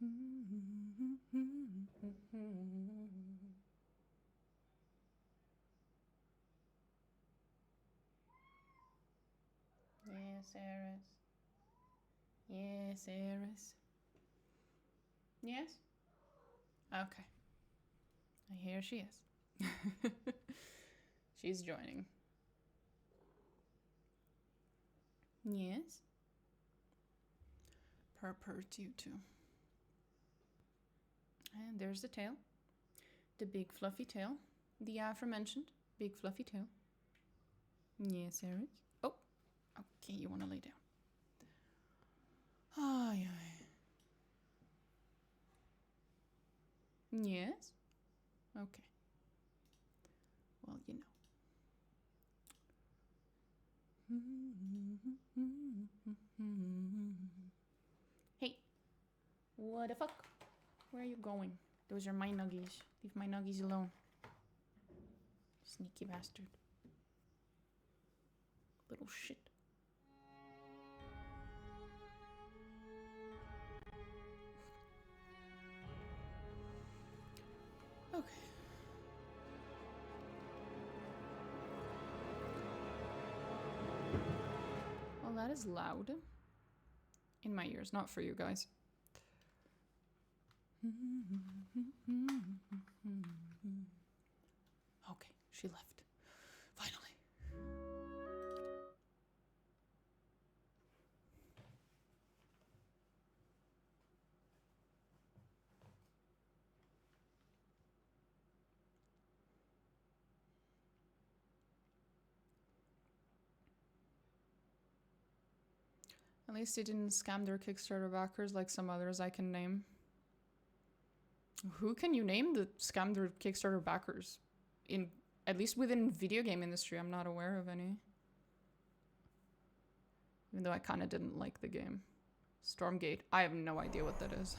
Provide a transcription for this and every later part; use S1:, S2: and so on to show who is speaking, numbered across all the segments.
S1: Yes, Eris. Yes, Eris. Yes? Okay. Here she is. She's joining. Yes? Purr to you too. And there's the tail. The big fluffy tail. The aforementioned big fluffy tail. Yes, Eris. Oh, okay, you want to lay down. Ay, ay. Yes? Okay. Well, you know. Hey, what the fuck? Where are you going? Those are my nuggies. Leave my nuggies alone. Sneaky bastard. Little shit. Okay. Well, that is loud. In my ears, not for you guys. Okay, she left. Finally. At least they didn't scam their Kickstarter backers like some others I can name. Who can you name that scammed their Kickstarter backers? At least within video game industry, I'm not aware of any. Even though I kind of didn't like the game. Stormgate. I have no idea what that is.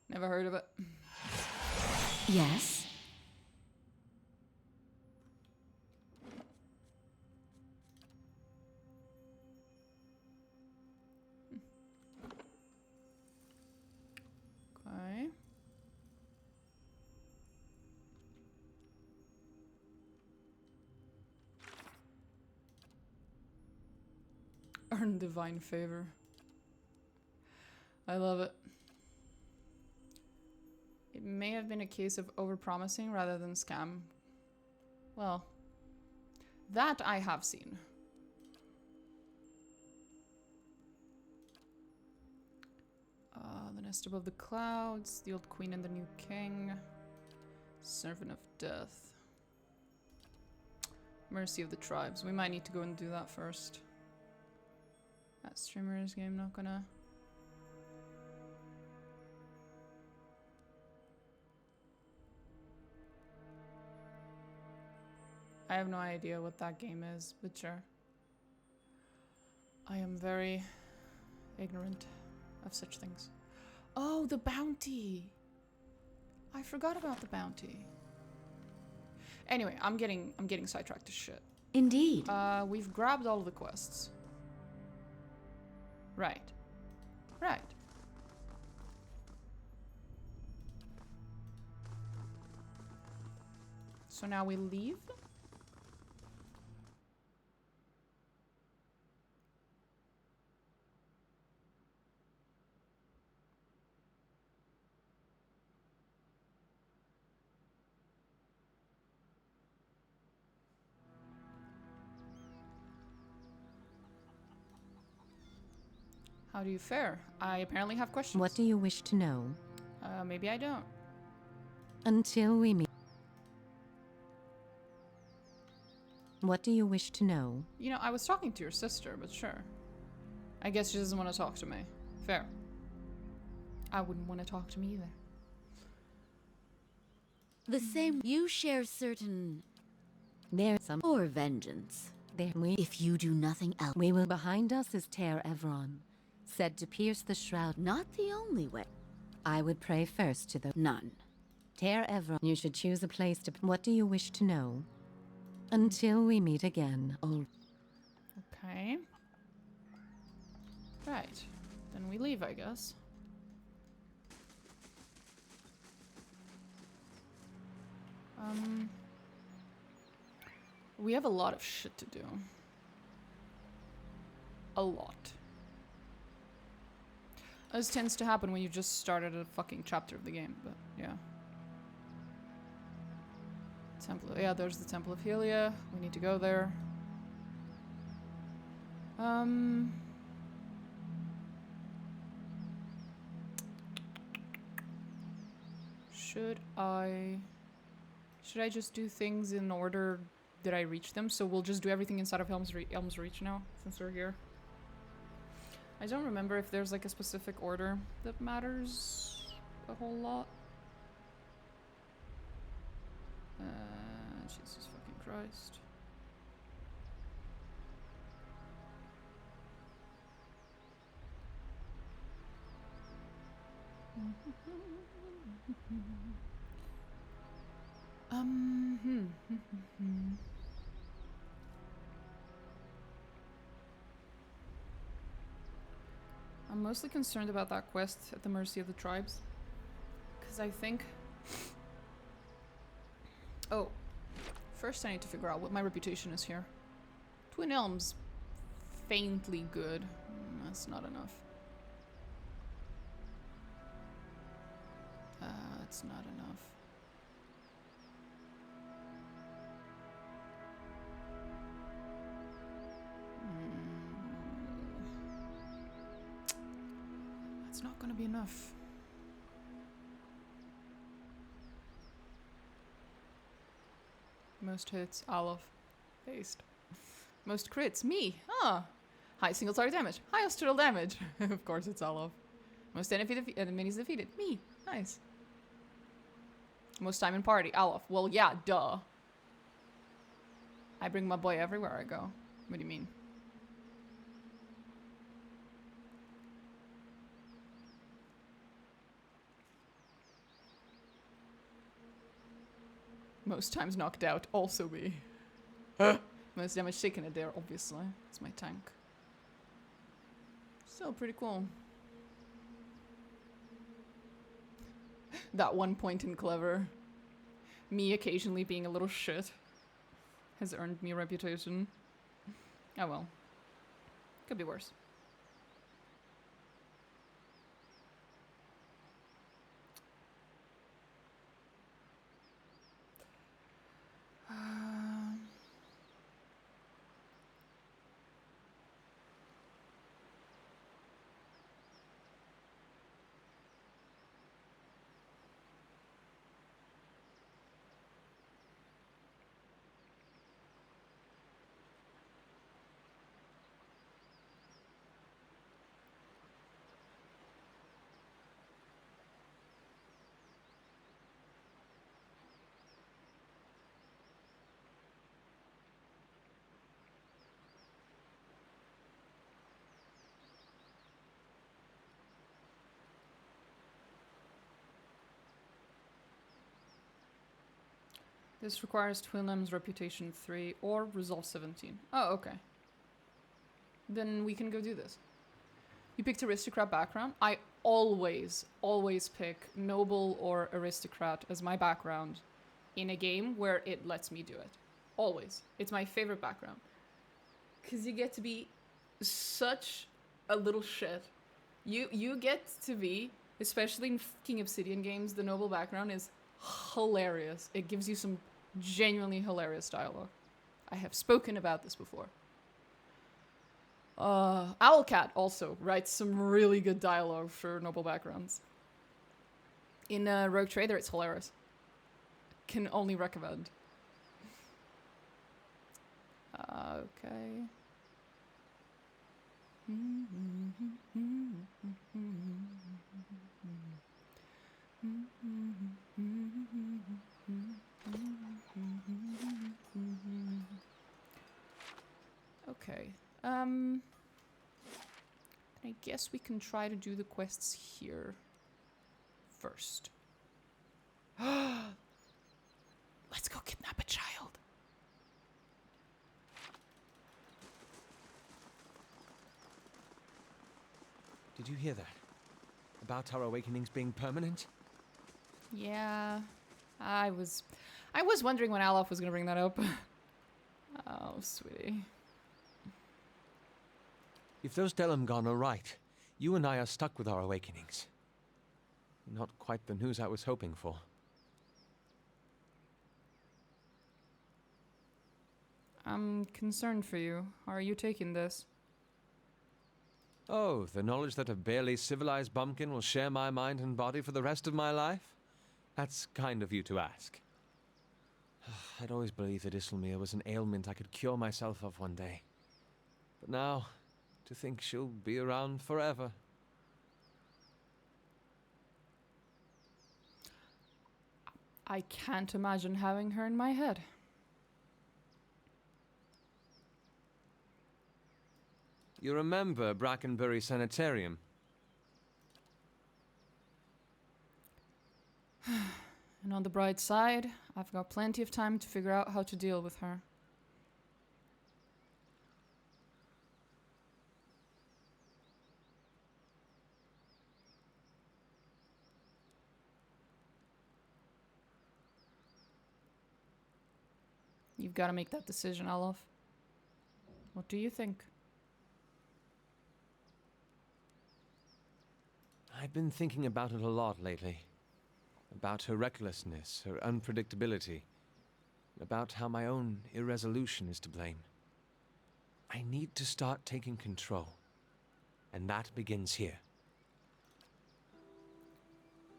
S1: Never heard of it.
S2: Yes?
S1: Okay. Earn divine favor. I love it. It may have been a case of overpromising rather than scam. Well, that I have seen. The nest above the clouds, the old queen and the new king, servant of death, mercy of the tribes. We might need to go and do that first. That streamer's game not gonna. I have no idea what that game is, but sure. I am very ignorant of such things. Oh, the bounty! I forgot about the bounty. Anyway, I'm getting sidetracked to shit.
S2: Indeed.
S1: We've grabbed all the quests. Right. Right. So now we leave? How do you fare? I apparently have questions.
S2: What do you wish to know?
S1: Maybe I don't.
S2: Until we meet. What do you wish to know?
S1: You know, I was talking to your sister, but sure. I guess she doesn't want to talk to me. Fair. I wouldn't want to talk to me either.
S3: The same. You share certain.
S2: There's some
S3: Or vengeance.
S2: there.
S3: If you do nothing else.
S2: We will. Behind us is Evron, said to pierce the shroud.
S3: Not the only way.
S2: I would pray first to the
S3: None.
S2: Evron. You should choose a place to. What do you wish to know? Until we meet again, old.
S1: Okay. Right. Then we leave, I guess. We have a lot of shit to do. A lot. As tends to happen when you just started a fucking chapter of the game, but yeah. Temple, yeah, there's the Temple of Helia. We need to go there. Should I just do things in order that I reach them? So we'll just do everything inside of Elm's Reach now, since we're here. I don't remember if there's like a specific order that matters a whole lot. Jesus fucking Christ. I'm mostly concerned about that quest at the mercy of the tribes. Because I think... Oh. First I need to figure out what my reputation is here. Twin Elms. Faintly good. That's not enough. That's not enough. That's not gonna be enough. Most hits, Alof. Based. Most crits, me. Ah. High single target damage. Highest total damage. Of course it's Alof. Most enemies defeated. Me. Nice. Most time in party. Alof. Well, yeah, duh. I bring my boy everywhere I go. What do you mean? Most times knocked out. Also me. Most damage taken at there, obviously. It's my tank. Still pretty cool. That one point in clever. Me occasionally being a little shit has earned me a reputation. Oh well. Could be worse. This requires Twin Limbs Reputation 3 or Resolve 17. Oh, okay. Then we can go do this. You picked Aristocrat background. I always pick Noble or Aristocrat as my background in a game where it lets me do it. Always. It's my favorite background. Because you get to be such a little shit. You get to be, especially in fucking Obsidian games, the Noble background is hilarious. It gives you some genuinely hilarious dialogue. I have spoken about this before. Owlcat also writes some really good dialogue for Noble backgrounds. In Rogue Trader, it's hilarious. Can only recommend. Okay. Okay. I guess we can try to do the quests here first. Let's go kidnap a child.
S4: Did you hear that? About our awakenings being permanent?
S1: Yeah, I was I was wondering when Alof was gonna bring that up. Oh, sweetie.
S4: If those Delamgon are right, you and I are stuck with our awakenings. Not quite the news I was hoping for.
S1: I'm concerned for you. How are you taking this?
S4: Oh, the knowledge that a barely civilized bumpkin will share my mind and body for the rest of my life? That's kind of you to ask. I'd always believed that Isilmir was an ailment I could cure myself of one day. But now, to think she'll be around forever.
S1: I can't imagine having her in my head.
S4: You remember Brackenbury Sanitarium?
S1: And on the bright side, I've got plenty of time to figure out how to deal with her. You've got to make that decision, Alof. What do you think?
S4: I've been thinking about it a lot lately. About her recklessness, her unpredictability. About how my own irresolution is to blame. I need to start taking control. And that begins here.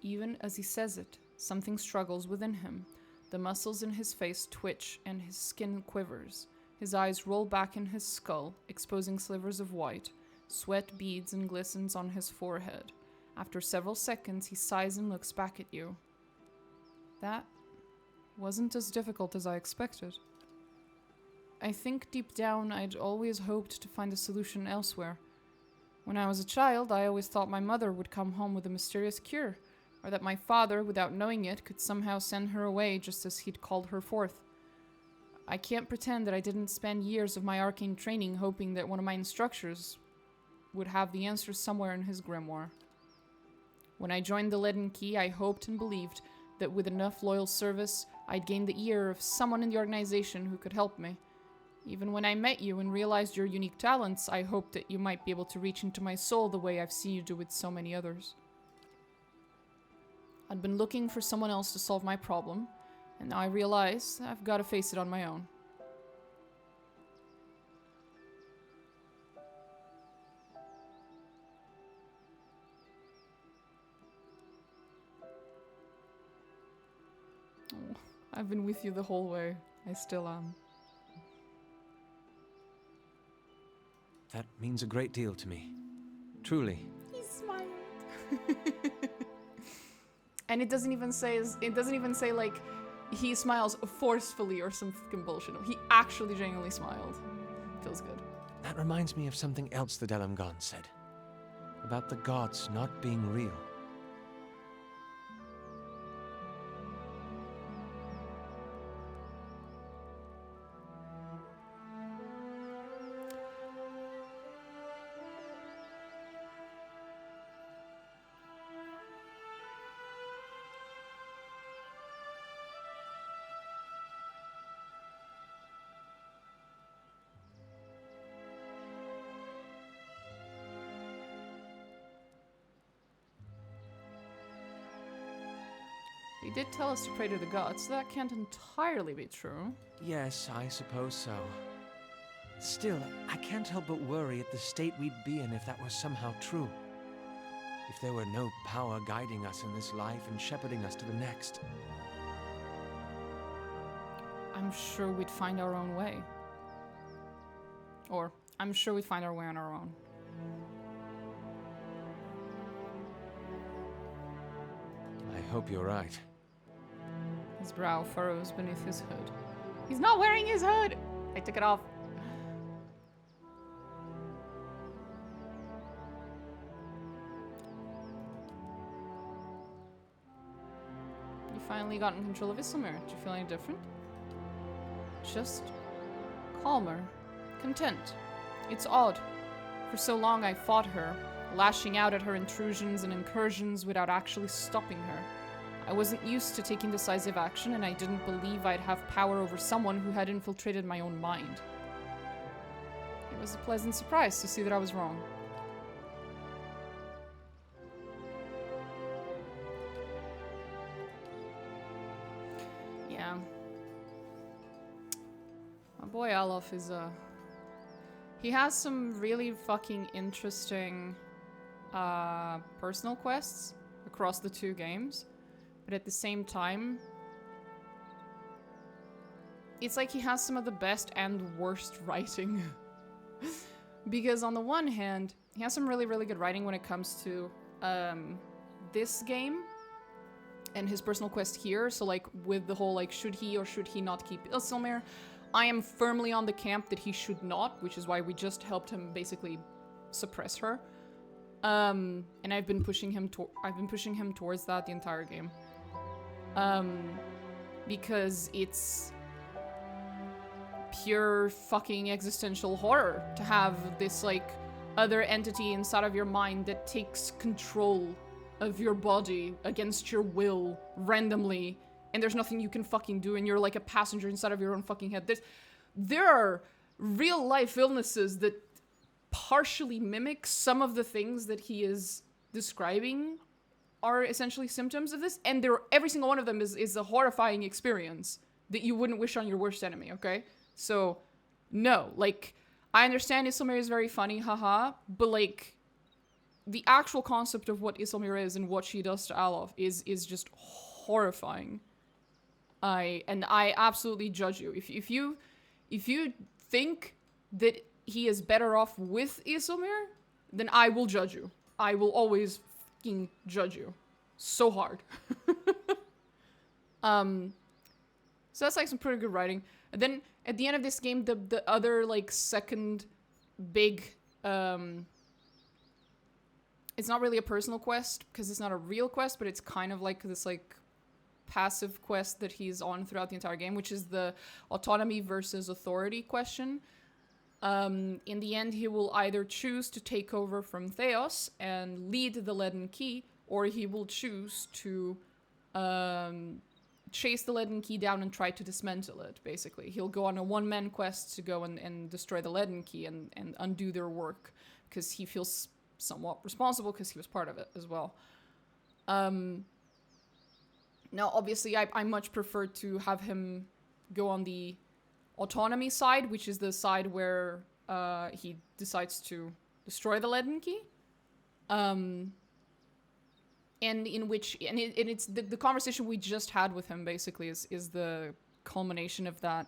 S1: Even as he says it, something struggles within him. The muscles in his face twitch and his skin quivers. His eyes roll back in his skull, exposing slivers of white. Sweat beads and glistens on his forehead. After several seconds, he sighs and looks back at you. That wasn't as difficult as I expected. I think deep down I'd always hoped to find a solution elsewhere. When I was a child, I always thought my mother would come home with a mysterious cure, or that my father, without knowing it, could somehow send her away just as he'd called her forth. I can't pretend that I didn't spend years of my arcane training hoping that one of my instructors would have the answers somewhere in his grimoire. When I joined the Leaden Key, I hoped and believed that with enough loyal service, I'd gain the ear of someone in the organization who could help me. Even when I met you and realized your unique talents, I hoped that you might be able to reach into my soul the way I've seen you do with so many others. I'd been looking for someone else to solve my problem, and now I realize I've got to face it on my own. Oh, I've been with you the whole way. I still am.
S4: That means a great deal to me. Truly.
S1: He smiled. And it doesn't even say like he smiles forcefully or some fucking bullshit. He actually genuinely smiled. Feels good.
S4: That reminds me of something else the Delamgon said. About the gods not being real.
S1: He did tell us to pray to the gods, so that can't entirely be true.
S4: Yes, I suppose so. Still, I can't help but worry at the state we'd be in if that was somehow true. If there were no power guiding us in this life and shepherding us to the next.
S1: I'm sure we'd find our own way. Or, I'm sure we'd find our way on our own.
S4: I hope you're right.
S1: His brow furrows beneath his hood. He's not wearing his hood! I took it off. You finally got in control of Isilmir. Do you feel any different? Just calmer. Content. It's odd. For so long I fought her, lashing out at her intrusions and incursions without actually stopping her. I wasn't used to taking decisive action, and I didn't believe I'd have power over someone who had infiltrated my own mind. It was a pleasant surprise to see that I was wrong. Yeah. My boy Alof is, he has some really fucking interesting, personal quests across the two games. But at the same time, it's like he has some of the best and worst writing. Because on the one hand, he has some really, really good writing when it comes to this game and his personal quest here. So like with the whole like, should he or should he not keep Ilsilmer? I am firmly on the camp that he should not, which is why we just helped him basically suppress her. And I've been pushing him towards that the entire game. Because it's pure fucking existential horror to have this like other entity inside of your mind that takes control of your body against your will randomly, and there's nothing you can fucking do, and you're like a passenger inside of your own fucking head. There are real life illnesses that partially mimic some of the things that he is describing are essentially symptoms of this, and every single one of them is a horrifying experience that you wouldn't wish on your worst enemy, okay? So, no, like, I understand Isilmir is very funny, haha, but like, the actual concept of what Isilmir is and what she does to Alof is just horrifying. I absolutely judge you. If you think that he is better off with Isilmir, then I will judge you. I will always fucking judge you. So hard. So that's like some pretty good writing. And then at the end of this game, the other like second big, it's not really a personal quest because it's not a real quest, but it's kind of like this like passive quest that he's on throughout the entire game, which is the autonomy versus authority question. In the end, he will either choose to take over from Theos and lead the Leaden Key, or he will choose to chase the Leaden Key down and try to dismantle it, basically. He'll go on a one-man quest to go and destroy the Leaden Key and undo their work, because he feels somewhat responsible because he was part of it as well. Now, obviously, I much prefer to have him go on the autonomy side, which is the side where he decides to destroy the Leaden Key. And in which, and it's the conversation we just had with him basically is the culmination of that,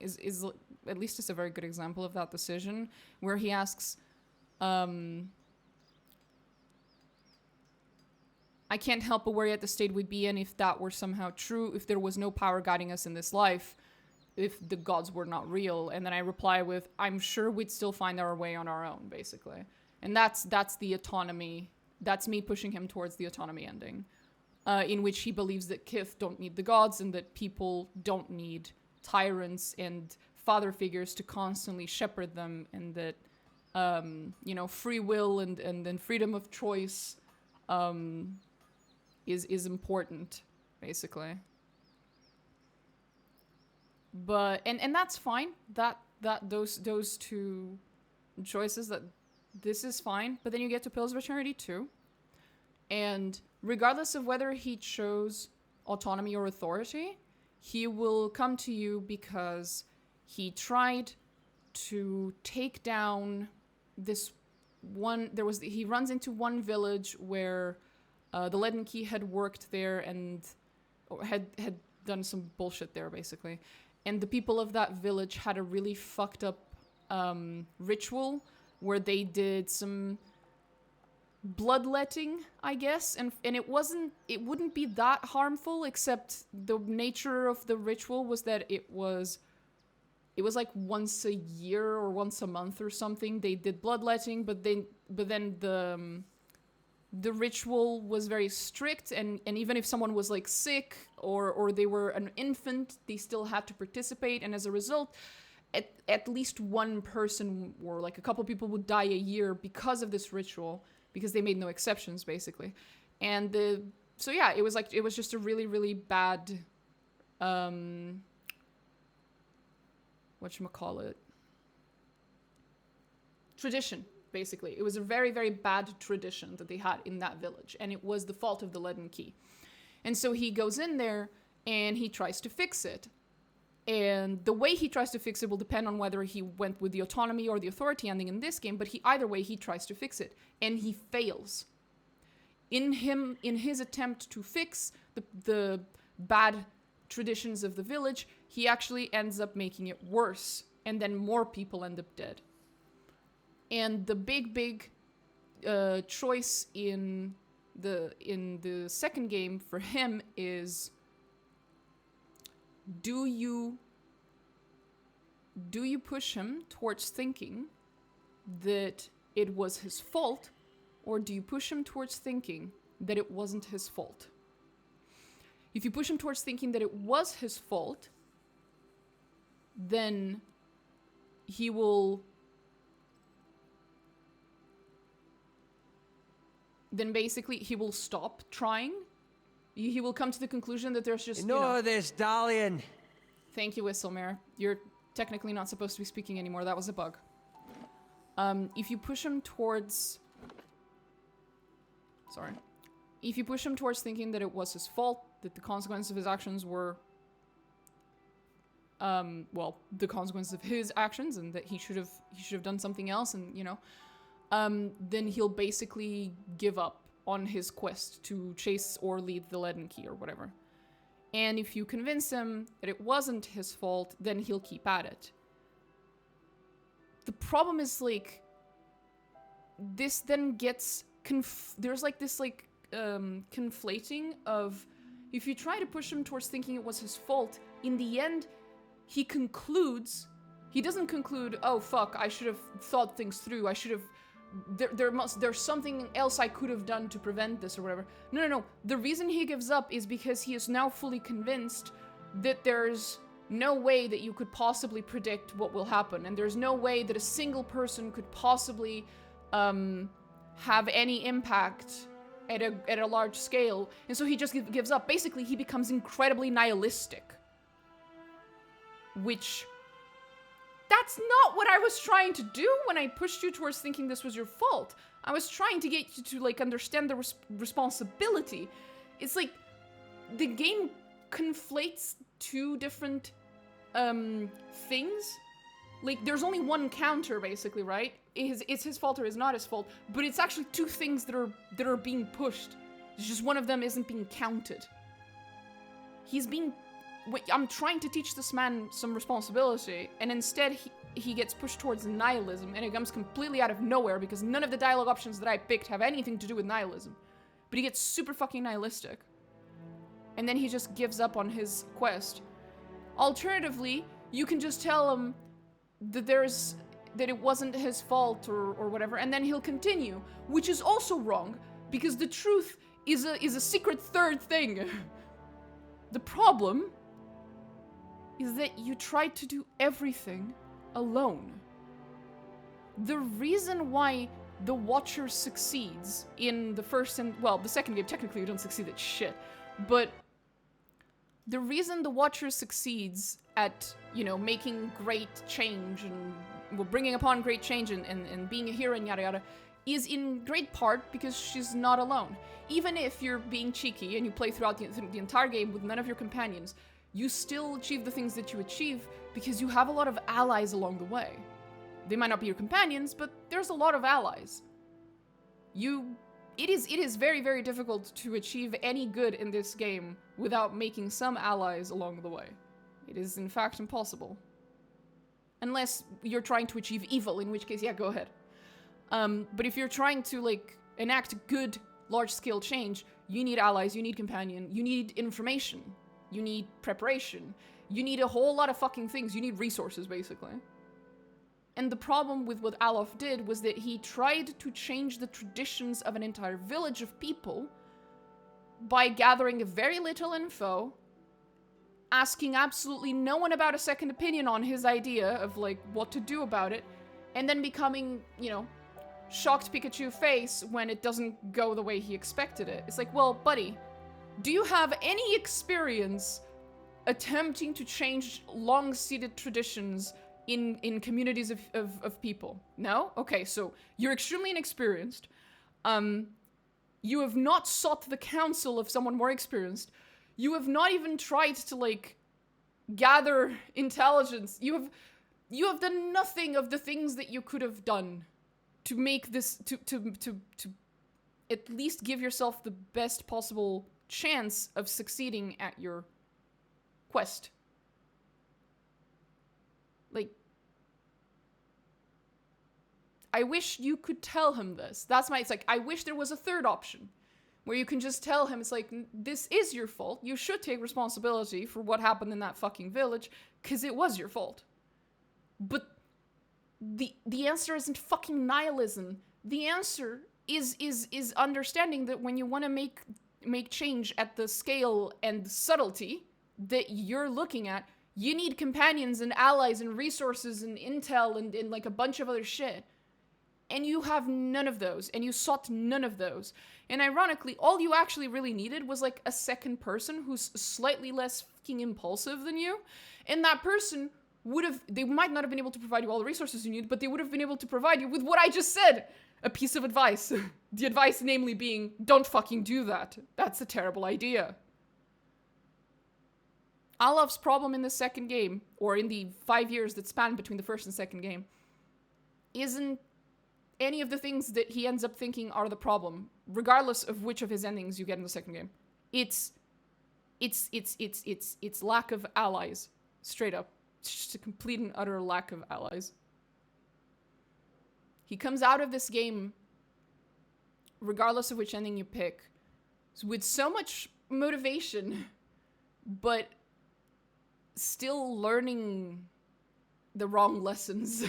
S1: is at least it's a very good example of that decision, where he asks, I can't help but worry at the state we'd be in if that were somehow true, if there was no power guiding us in this life, if the gods were not real. And then I reply with, I'm sure we'd still find our way on our own, basically. And that's the autonomy. That's me pushing him towards the autonomy ending, in which he believes that Kith don't need the gods and that people don't need tyrants and father figures to constantly shepherd them, and that, you know, free will and freedom of choice is important, basically. But and that's fine. That those two choices, that this is fine. But then you get to Pillars of Eternity 2, and regardless of whether he chose autonomy or authority, he will come to you because he tried to take down this one. He runs into one village where the Leaden Key had worked there and had done some bullshit there, basically. And the people of that village had a really fucked up ritual where they did some bloodletting, I guess, and it wouldn't be that harmful, except the nature of the ritual was that it was like once a year or once a month or something they did bloodletting, but then the ritual was very strict, and even if someone was like sick or they were an infant, they still had to participate, and as a result, at least one person or like a couple people would die a year because of this ritual, because they made no exceptions, basically. And the So yeah, it was just a really, really bad, whatchamacallit, tradition, basically. It was a very, very bad tradition that they had in that village, and it was the fault of the Leaden Key. And so he goes in there, and he tries to fix it. And the way he tries to fix it will depend on whether he went with the autonomy or the authority ending in this game, but either way, he tries to fix it. And he fails. In his attempt to fix the bad traditions of the village, he actually ends up making it worse. And then more people end up dead. And the big choice in the second game for him is, do you push him towards thinking that it was his fault, or do you push him towards thinking that it wasn't his fault? If you push him towards thinking that it was his fault, then he will... Then basically he will stop trying. He will come to the conclusion that there's just,
S4: No, this Dalian.
S1: Thank you, Whistlemare. You're technically not supposed to be speaking anymore. That was a bug. If you push him towards... Sorry. If you push him towards thinking that it was his fault, that the consequences of his actions were... well, the consequences of his actions, and that he should have done something else, and, you know... then he'll basically give up on his quest to chase or lead the Leaden Key or whatever. And if you convince him that it wasn't his fault, then he'll keep at it. The problem is, like, this then gets... there's, like, this, like, conflating of... If you try to push him towards thinking it was his fault, in the end, he concludes... He doesn't conclude, oh, fuck, I should have thought things through, I should have... There's something else I could have done to prevent this or whatever. No. The reason he gives up is because he is now fully convinced that there's no way that you could possibly predict what will happen. And there's no way that a single person could possibly have any impact at a large scale. And so he just gives up. Basically, he becomes incredibly nihilistic. Which... That's not what I was trying to do when I pushed you towards thinking this was your fault. I was trying to get you to, like, understand the responsibility. It's like, the game conflates two different, things. Like, there's only one counter, basically, right? It's his fault or it's not his fault, but it's actually two things that are being pushed. It's just one of them isn't being counted. I'm trying to teach this man some responsibility, and instead he gets pushed towards nihilism, and it comes completely out of nowhere because none of the dialogue options that I picked have anything to do with nihilism. But he gets super fucking nihilistic. And then he just gives up on his quest. Alternatively, you can just tell him that it wasn't his fault or whatever, and then he'll continue, which is also wrong, because the truth is a secret third thing. The problem is that you tried to do everything alone. The reason why the Watcher succeeds in the first and, well, the second game, technically you don't succeed at shit, but the reason the Watcher succeeds at, you know, making great change and, well, bringing upon great change and being a hero and yada yada, is in great part because she's not alone. Even if you're being cheeky and you play throughout the entire game with none of your companions, you still achieve the things that you achieve because you have a lot of allies along the way. They might not be your companions, but there's a lot of allies. It is very, very difficult to achieve any good in this game without making some allies along the way. It is, in fact, impossible. Unless you're trying to achieve evil, in which case, yeah, go ahead. But if you're trying to, like, enact good, large-scale change, you need allies, you need companion, you need information. You need preparation. You need a whole lot of fucking things. You need resources, basically. And the problem with what Alof did was that he tried to change the traditions of an entire village of people by gathering very little info, asking absolutely no one about a second opinion on his idea of, like, what to do about it, and then becoming, you know, shocked Pikachu face when it doesn't go the way he expected it. It's like, well, buddy, Do you have any experience attempting to change long-seated traditions in communities of people? No? Okay, so you're extremely inexperienced. You have not sought the counsel of someone more experienced. You have not even tried to, like, gather intelligence. You have done nothing of the things that you could have done to make this, to at least give yourself the best possible chance of succeeding at your quest. Like, I wish you could tell him this. It's like, I wish there was a third option where you can just tell him, it's like, this is your fault. You should take responsibility for what happened in that fucking village, because it was your fault. But the answer isn't fucking nihilism. The answer is understanding that when you want to make change at the scale and subtlety that you're looking at, you need companions and allies and resources and intel and like a bunch of other shit. And you have none of those, and you sought none of those. And ironically, all you actually really needed was like a second person who's slightly less fucking impulsive than you. And that person they might not have been able to provide you all the resources you need, but they would have been able to provide you with what I just said. A piece of advice. The advice namely being, don't fucking do that. That's a terrible idea. Alof's problem in the second game, or in the 5 years that span between the first and second game, isn't any of the things that he ends up thinking are the problem, regardless of which of his endings you get in the second game. It's lack of allies. Straight up. It's just a complete and utter lack of allies. He comes out of this game, regardless of which ending you pick, with so much motivation, but still learning the wrong lessons.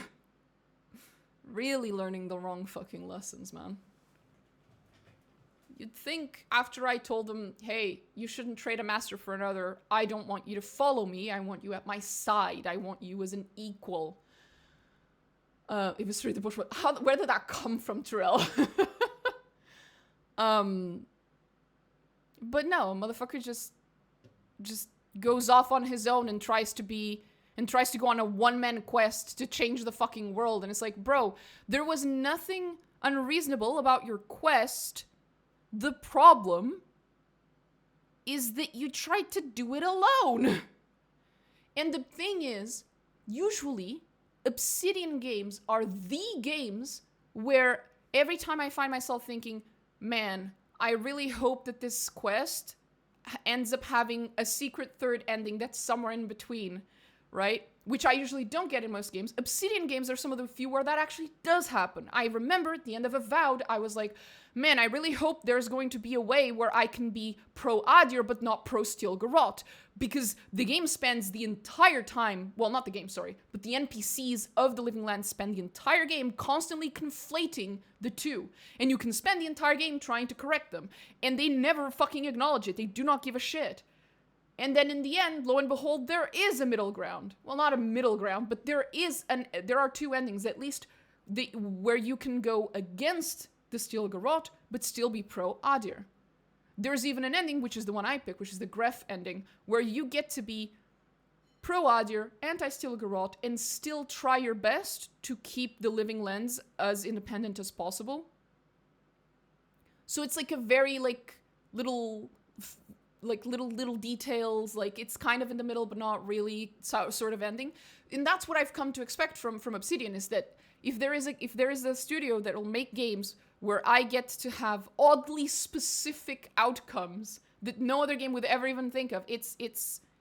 S1: Really learning the wrong fucking lessons, man. You'd think after I told him, hey, you shouldn't trade a master for another, I don't want you to follow me, I want you at my side, I want you as an equal. It was through the bush. Where did that come from, Terrell? But no, motherfucker just goes off on his own and tries to go on a one-man quest to change the fucking world. And it's like, bro, there was nothing unreasonable about your quest. The problem is that you tried to do it alone. And the thing is, usually, Obsidian games are the games where every time I find myself thinking, man, I really hope that this quest ends up having a secret third ending that's somewhere in between, right? Which I usually don't get in most games. Obsidian games are some of the few where that actually does happen. I remember at the end of Avowed, I was like, man, I really hope there's going to be a way where I can be pro-Adir but not pro-Steel Garrote. Because the game spends the entire time, well, not the game, sorry, but the NPCs of the Living Lands spend the entire game constantly conflating the two. And you can spend the entire game trying to correct them. And they never fucking acknowledge it. They do not give a shit. And then in the end, lo and behold, there is a middle ground. Well, not a middle ground, but there are two endings, at least, where you can go against the Steel Garrote, but still be pro-Adir. There's even an ending, which is the one I pick, which is the Gref ending, where you get to be pro-Adir, anti-Steel Garrote, and still try your best to keep the Living Lands as independent as possible. So it's like a very, like, little details, like it's kind of in the middle but not really sort of ending. And that's what I've come to expect from Obsidian, is that if there is a studio that will make games where I get to have oddly specific outcomes that no other game would ever even think of, it's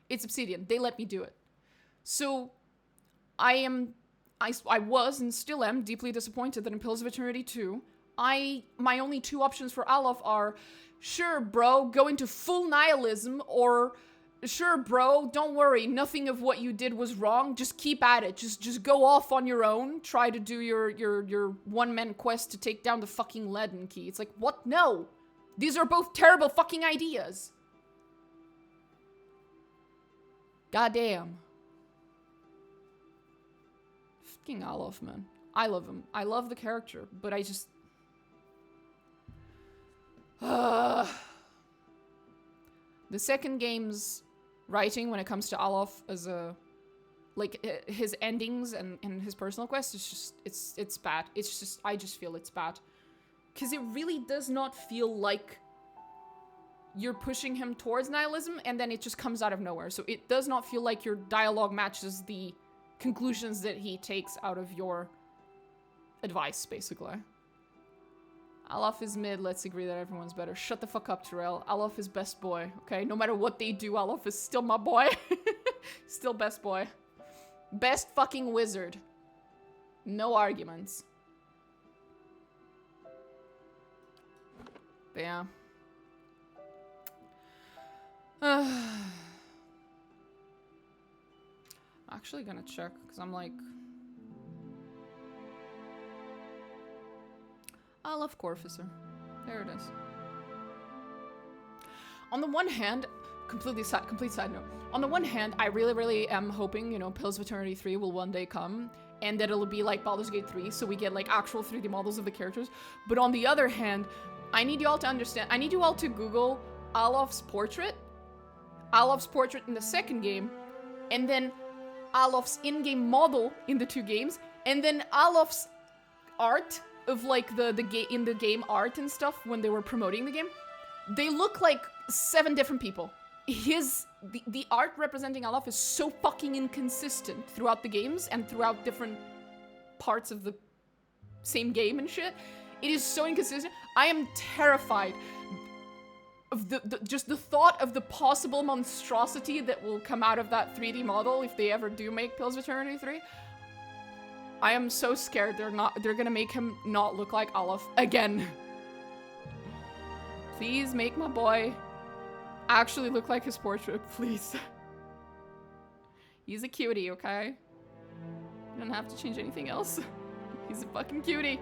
S1: Obsidian. They let me do it. So I was and still am deeply disappointed that in Pillars of Eternity 2, my only two options for Alof are, sure, bro, go into full nihilism, or sure, bro, don't worry, nothing of what you did was wrong, just keep at it, just go off on your own, try to do your one-man quest to take down the fucking Leaden Key. It's like, what? No! These are both terrible fucking ideas! Goddamn. Fucking Alof, man. I love him. I love the character, but I just... The second game's writing when it comes to Alof as a... like, his endings and his personal quest is just... It's bad. It's just... I just feel it's bad. Because it really does not feel like you're pushing him towards nihilism and then it just comes out of nowhere. So it does not feel like your dialogue matches the conclusions that he takes out of your advice, basically. Alof is mid, let's agree that everyone's better. Shut the fuck up, Terrell. Alof is best boy, okay? No matter what they do, Alof is still my boy. Still best boy. Best fucking wizard. No arguments. But yeah. I'm actually gonna check, because I'm like... I love Corficer. There it is. On the one hand, complete side note. On the one hand, I really am hoping, you know, Pillars of Eternity 3 will one day come, and that it'll be like Baldur's Gate 3, so we get like actual 3D models of the characters. But on the other hand, I need you all to understand, I need you all to Google Alof's portrait in the second game, and then Alof's in-game model in the two games, and then Alof's art of like in the game art and stuff when they were promoting the game. They look like 7 different people. The art representing Alof is so fucking inconsistent throughout the games and throughout different parts of the same game and shit. It is so inconsistent. I am terrified of just the thought of the possible monstrosity that will come out of that 3D model if they ever do make Pillars of Eternity 3. I am so scared they're gonna make him not look like Alof again. Please make my boy actually look like his portrait, please. He's a cutie, okay? You don't have to change anything else. He's a fucking cutie.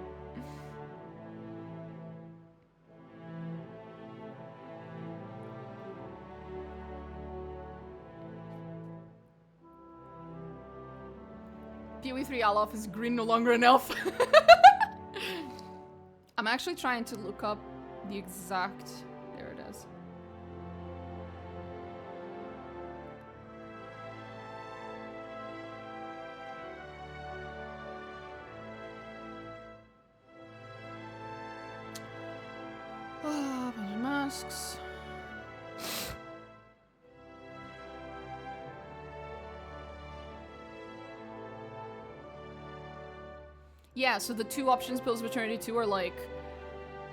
S1: PoE3 Alof is green, no longer an elf. I'm actually trying to look up the exact... There it is. Oh, bunch of masks. Yeah, so the two options Pillars of Eternity 2 are like,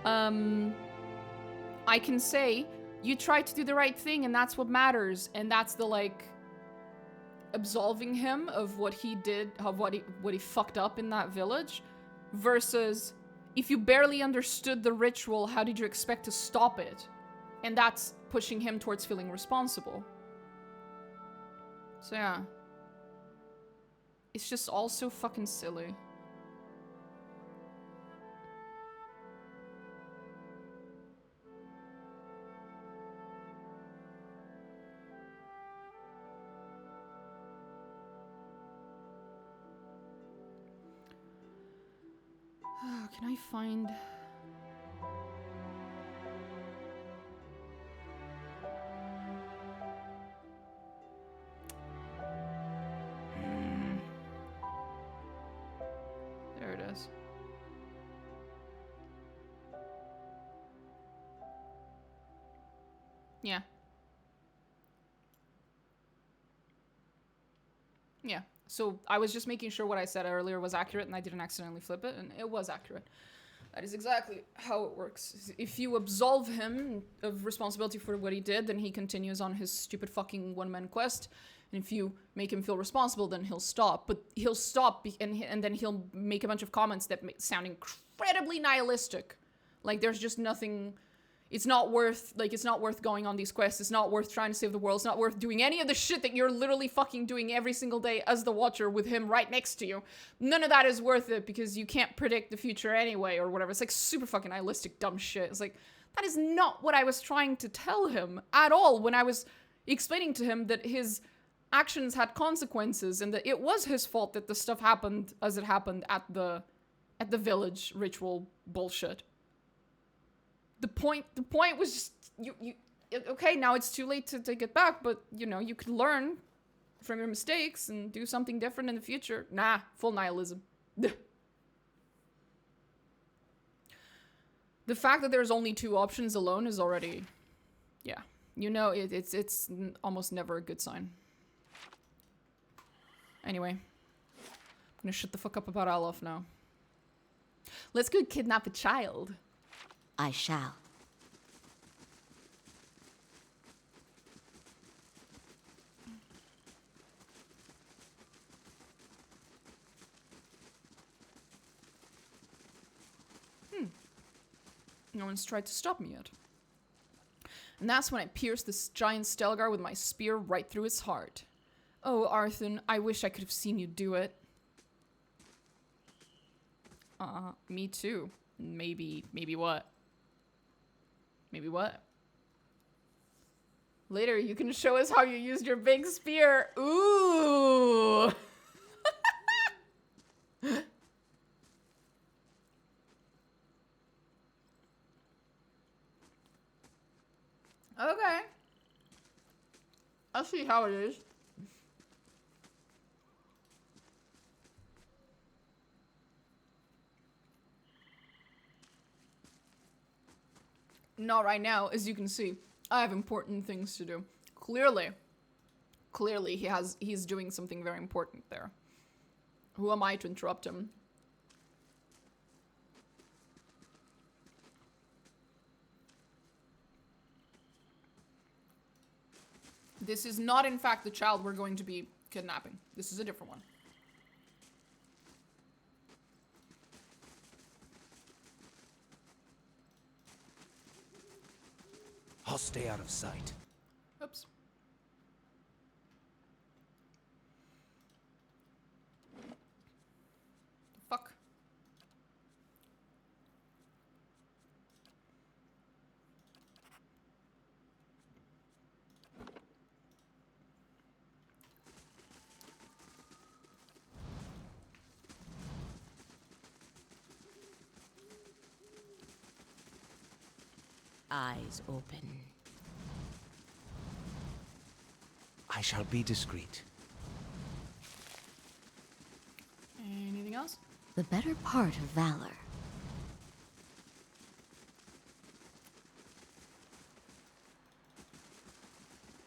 S1: I can say, you tried to do the right thing and that's what matters, and that's the like, absolving him of what he did, of what he fucked up in that village, versus, if you barely understood the ritual, how did you expect to stop it? And that's pushing him towards feeling responsible. So yeah. It's just all so fucking silly. Can I find... There it is. Yeah. Yeah. So I was just making sure what I said earlier was accurate and I didn't accidentally flip it, and it was accurate. That is exactly how it works. If you absolve him of responsibility for what he did, then he continues on his stupid fucking one-man quest. And if you make him feel responsible, then he'll stop. But he'll stop and then he'll make a bunch of comments that sound incredibly nihilistic. Like there's just nothing... It's not worth going on these quests. It's not worth trying to save the world. It's not worth doing any of the shit that you're literally fucking doing every single day as the Watcher with him right next to you. None of that is worth it because you can't predict the future anyway or whatever. It's like super fucking nihilistic dumb shit. It's like, that is not what I was trying to tell him at all when I was explaining to him that his actions had consequences and that it was his fault that the stuff happened as it happened at the village ritual bullshit. The point was just, okay, now it's too late to take it back, but, you know, you could learn from your mistakes and do something different in the future. Nah, full nihilism. The fact that there's only 2 options alone is already, yeah. You know, it's almost never a good sign. Anyway, I'm gonna shut the fuck up about Alof now. Let's go kidnap a child.
S3: I shall.
S1: No one's tried to stop me yet. And that's when I pierced this giant Stelgar with my spear right through his heart. Oh, Arthun, I wish I could have seen you do it. Me too. Maybe what? Maybe what? Later, you can show us how you used your big spear. Ooh! Okay. I'll see how it is. Not right now, as you can see. I have important things to do. Clearly he's doing something very important there. Who am I to interrupt him? This is not, in fact, the child we're going to be kidnapping. This is a different one.
S5: I'll stay out of sight.
S1: Oops. Fuck.
S3: Eyes open.
S5: I shall be discreet.
S1: Anything else?
S3: The better part of valor.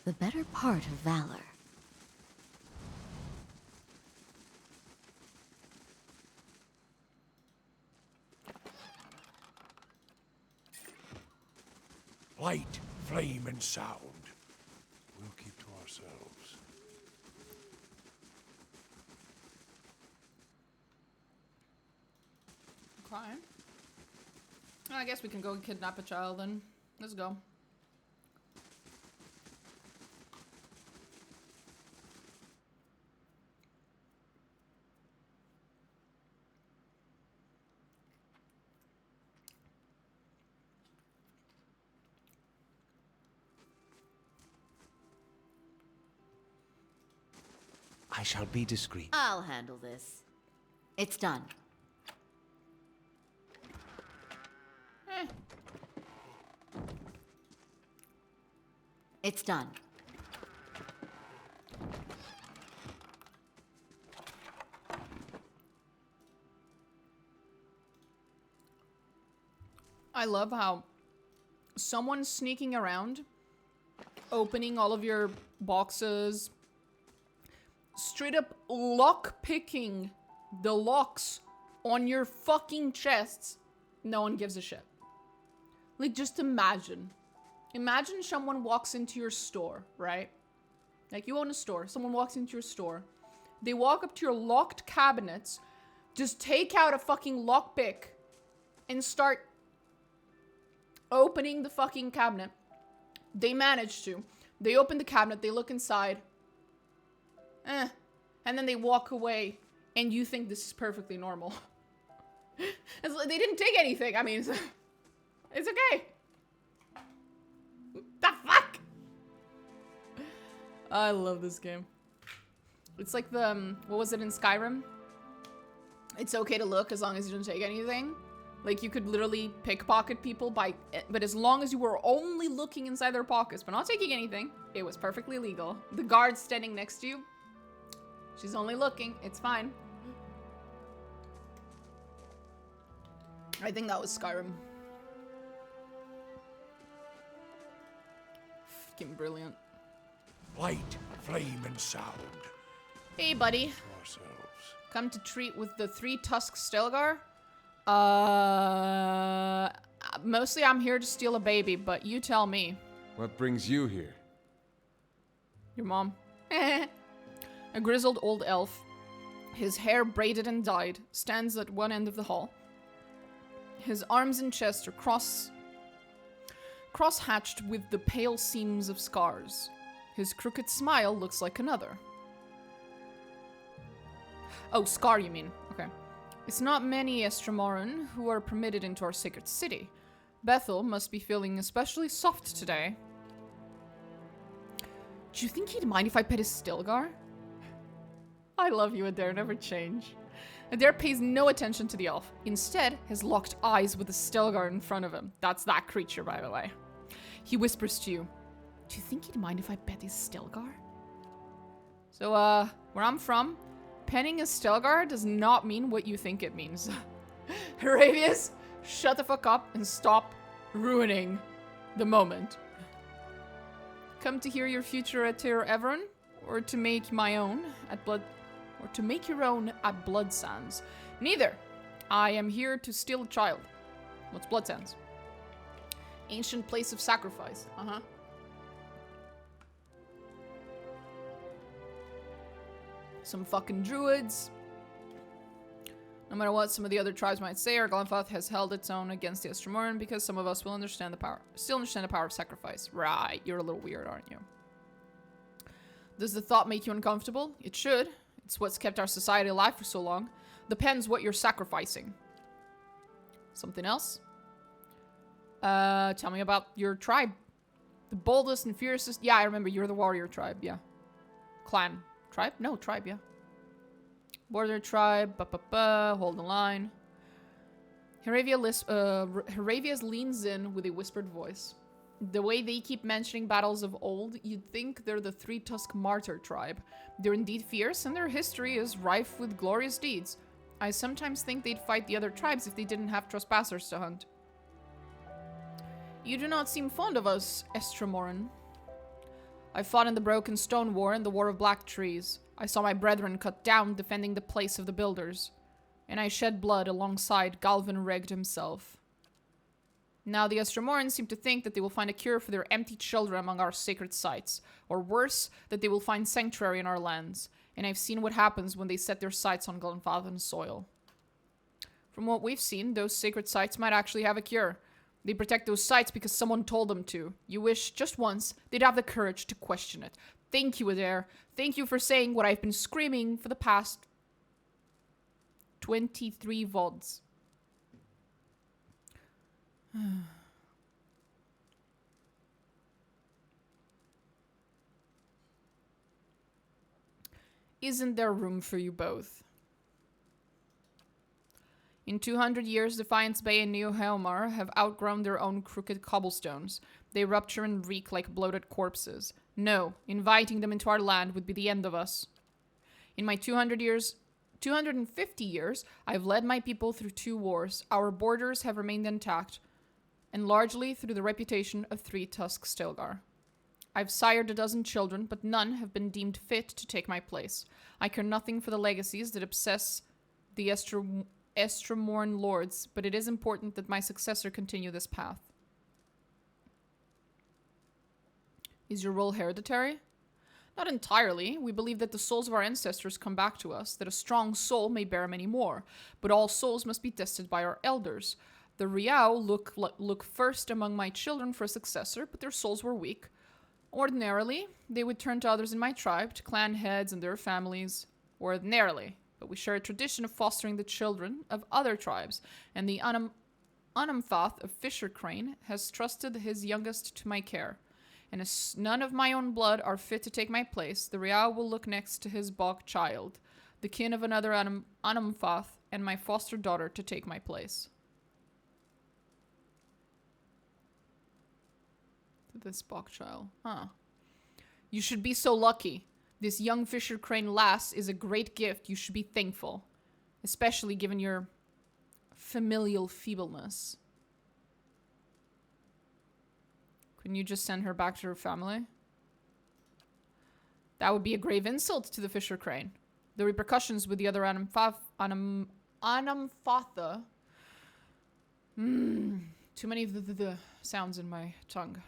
S3: The better part of valor.
S6: Light, flame, and sound. We'll keep to ourselves.
S1: Okay. I guess we can go kidnap a child then. Let's go.
S5: I shall be discreet.
S3: I'll handle this. It's done.
S1: Eh.
S3: It's done.
S1: I love how someone's sneaking around, opening all of your boxes, straight up lock picking the locks on your fucking chests. No one gives a shit. Like, just imagine. Imagine someone walks into your store, right? Like, you own a store. Someone walks into your store. They walk up to your locked cabinets, just take out a fucking lockpick and start opening the fucking cabinet. They manage to. They open the cabinet, they look inside. And then they walk away, and you think this is perfectly normal. It's like they didn't take anything. I mean, it's okay. The fuck? I love this game. It's like the, what was it in Skyrim? It's okay to look as long as you don't take anything. Like, you could literally pickpocket people but as long as you were only looking inside their pockets, but not taking anything, it was perfectly legal. The guard standing next to you, she's only looking, it's fine. I think that was Skyrim. Fucking brilliant.
S6: Light, flame, and sound.
S1: Hey, buddy.
S6: Ourselves.
S1: Come to treat with the 3 Tusk Stilgar? Mostly I'm here to steal a baby, but you tell me.
S4: What brings you here?
S1: Your mom. A grizzled old elf, his hair braided and dyed, stands at one end of the hall. His arms and chest are cross-hatched with the pale seams of scars. His crooked smile looks like another. Oh, scar you mean. Okay. It's not many Estramoran who are permitted into our sacred city. Bethel must be feeling especially soft today. Do you think he'd mind if I pet his Stilgar? I love you, Adair. Never change. Adair pays no attention to the elf. Instead, has locked eyes with the Stilgar in front of him. That's that creature, by the way. He whispers to you, do you think he'd mind if I pet his Stilgar? So, where I'm from, petting a Stilgar does not mean what you think it means. Heravius, shut the fuck up and stop ruining the moment. Come to hear your future at Ter Everon, or to make my own at Blood, or to make your own at Blood Sands? Neither. I am here to steal a child. What's Blood Sands? Ancient place of sacrifice. Some fucking druids. No matter what some of the other tribes might say, our Glenfath has held its own against the Estramoran because some of us will understand the power. Still understand the power of sacrifice. Right, you're a little weird, aren't you? Does the thought make you uncomfortable? It should. It's what's kept our society alive for so long. Depends what you're sacrificing. Something else? Tell me about your tribe. The boldest and fiercest. Yeah, I remember. You're the warrior tribe. Yeah. Clan. Tribe? No, tribe, yeah. Border tribe. Hold the line. Heravius leans in with a whispered voice. The way they keep mentioning battles of old, you'd think they're the 3 Tusk Martyr tribe. They're indeed fierce, and their history is rife with glorious deeds. I sometimes think they'd fight the other tribes if they didn't have trespassers to hunt. You do not seem fond of us, Estramoran. I fought in the Broken Stone War and the War of Black Trees. I saw my brethren cut down defending the place of the builders. And I shed blood alongside Galvin Regd himself. Now the Estramoran seem to think that they will find a cure for their empty children among our sacred sites. Or worse, that they will find sanctuary in our lands. And I've seen what happens when they set their sights on Glenfathan soil. From what we've seen, those sacred sites might actually have a cure. They protect those sites because someone told them to. You wish, just once, they'd have the courage to question it. Thank you, Adair. Thank you for saying what I've been screaming for the past 23 VODs. Isn't there room for you both? In 200 years, Defiance Bay and New Helmar have outgrown their own crooked cobblestones. They rupture and reek like bloated corpses. No, inviting them into our land would be the end of us. In my 250 years, I've led my people through 2 wars. Our borders have remained intact, and largely through the reputation of 3 Tusk Stilgar. I've sired a dozen children, but none have been deemed fit to take my place. I care nothing for the legacies that obsess the Estramorn lords, but it is important that my successor continue this path. Is your role hereditary? Not entirely. We believe that the souls of our ancestors come back to us, that a strong soul may bear many more, but all souls must be tested by our elders. The Riau look first among my children for a successor, but their souls were weak. Ordinarily, they would turn to others in my tribe, to clan heads and their families. Ordinarily. But we share a tradition of fostering the children of other tribes, and the Unumfath of Fisher Crane has trusted his youngest to my care. And as none of my own blood are fit to take my place, the Riau will look next to his bog child, the kin of another Unumfath, and my foster daughter to take my place. This bog child. Huh. You should be so lucky. This young fisher crane lass is a great gift. You should be thankful. Especially given your familial feebleness. Couldn't you just send her back to her family? That would be a grave insult to the fisher crane. The repercussions with the other Anamfatha. Too many of the sounds in my tongue.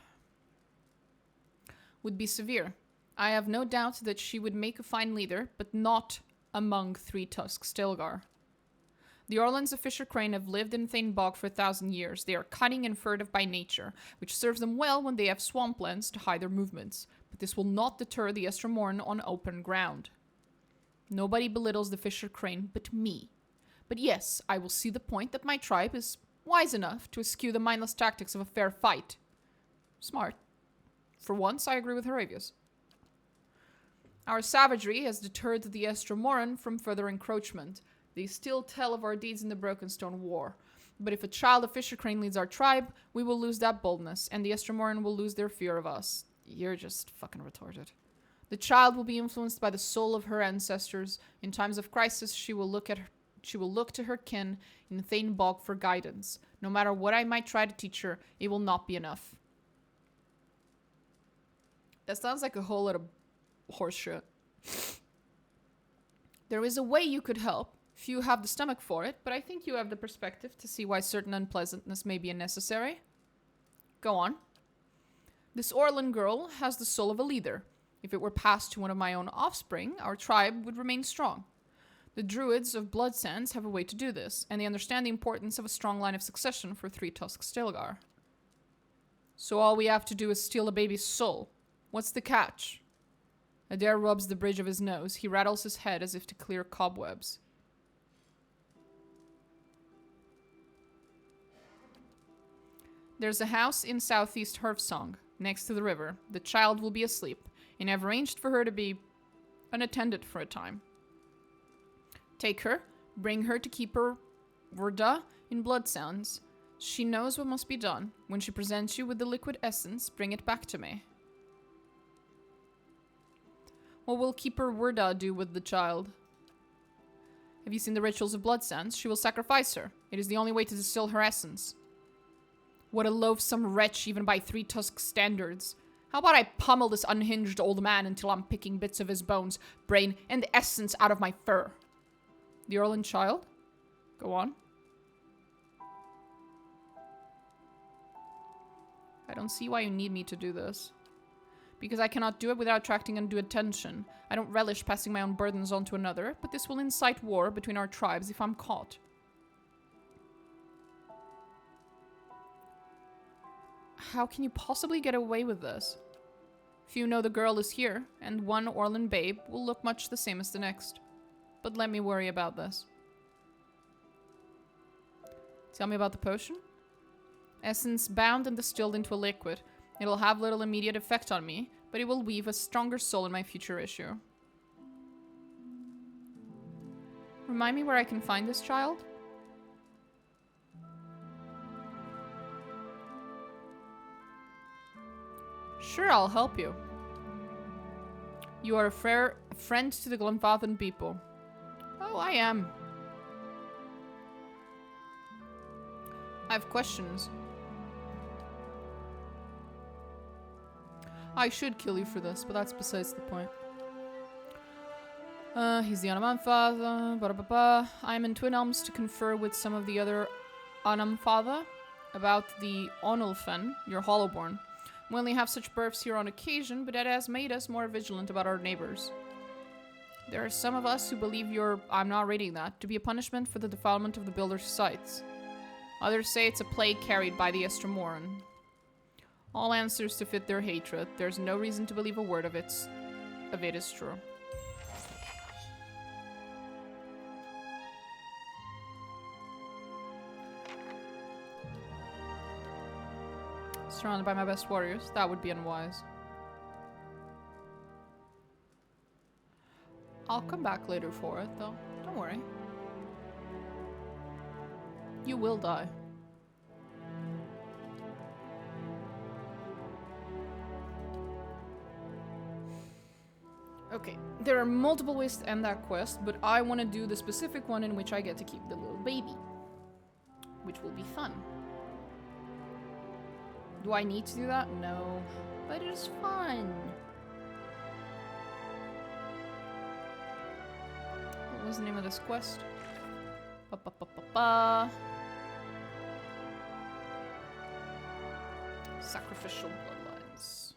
S1: Would be severe. I have no doubt that she would make a fine leader, but not among three-tusked Stilgar. The Orlans of Fisher Crane have lived in Thane Bog for 1,000 years. They are cunning and furtive by nature, which serves them well when they have swamplands to hide their movements. But this will not deter the Estromorn on open ground. Nobody belittles the Fisher Crane but me. But yes, I will see the point that my tribe is wise enough to eschew the mindless tactics of a fair fight. Smart. For once, I agree with Horavius. Our savagery has deterred the Estromoran from further encroachment. They still tell of our deeds in the Brokenstone War. But if a child of Fisher Crane leads our tribe, we will lose that boldness, and the Estromoran will lose their fear of us. You're just fucking retorted. The child will be influenced by the soul of her ancestors. In times of crisis, she will look to her kin in Thane Bog for guidance. No matter what I might try to teach her, it will not be enough. That sounds like a whole lot of horseshit. There is a way you could help, if you have the stomach for it, but I think you have the perspective to see why certain unpleasantness may be unnecessary. Go on. This Orlan girl has the soul of a leader. If it were passed to one of my own offspring, our tribe would remain strong. The druids of Bloodsands have a way to do this, and they understand the importance of a strong line of succession for three-tusked Stilgar. So all we have to do is steal a baby's soul. What's the catch? Adair rubs the bridge of his nose. He rattles his head as if to clear cobwebs. There's a house in southeast Herfsong, next to the river. The child will be asleep, and I've arranged for her to be unattended for a time. Take her, bring her to Keeper Wurda in Bloodsounds. She knows what must be done. When she presents you with the liquid essence, bring it back to me. What will Keeper Wurda do with the child? Have you seen the rituals of Bloodsands? She will sacrifice her. It is the only way to distill her essence. What a loathsome wretch, even by three-tusk standards. How about I pummel this unhinged old man until I'm picking bits of his bones, brain, and essence out of my fur? The Orlan child? Go on. I don't see why you need me to do this. Because I cannot do it without attracting undue attention. I don't relish passing my own burdens on to another, but this will incite war between our tribes if I'm caught. How can you possibly get away with this? Few know the girl is here, and one Orlan babe will look much the same as the next. But let me worry about this. Tell me about the potion. Essence bound and distilled into a liquid. It'll have little immediate effect on me, but it will weave a stronger soul in my future issue. Remind me where I can find this child? Sure, I'll help you. You are a friend to the Glenfathan people. Oh, I am. I have questions. I should kill you for this, but that's besides the point. He's the Anamantha. I'm in Twin Elms to confer with some of the other Anamantha about the Onulfen, your Hollowborn. We only have such births here on occasion, but that has made us more vigilant about our neighbors. There are some of us who believe I'm not reading that, to be a punishment for the defilement of the builder's sites. Others say it's a plague carried by the Estromoran. All answers to fit their hatred. There's no reason to believe a word of it is true. Surrounded by my best warriors. That would be unwise. I'll come back later for it, though. Don't worry. You will die. Okay, there are multiple ways to end that quest, but I want to do the specific one in which I get to keep the little baby. Which will be fun. Do I need to do that? No. But it is fun. What was the name of this quest? Ba-ba-ba-ba-ba. Sacrificial bloodlines.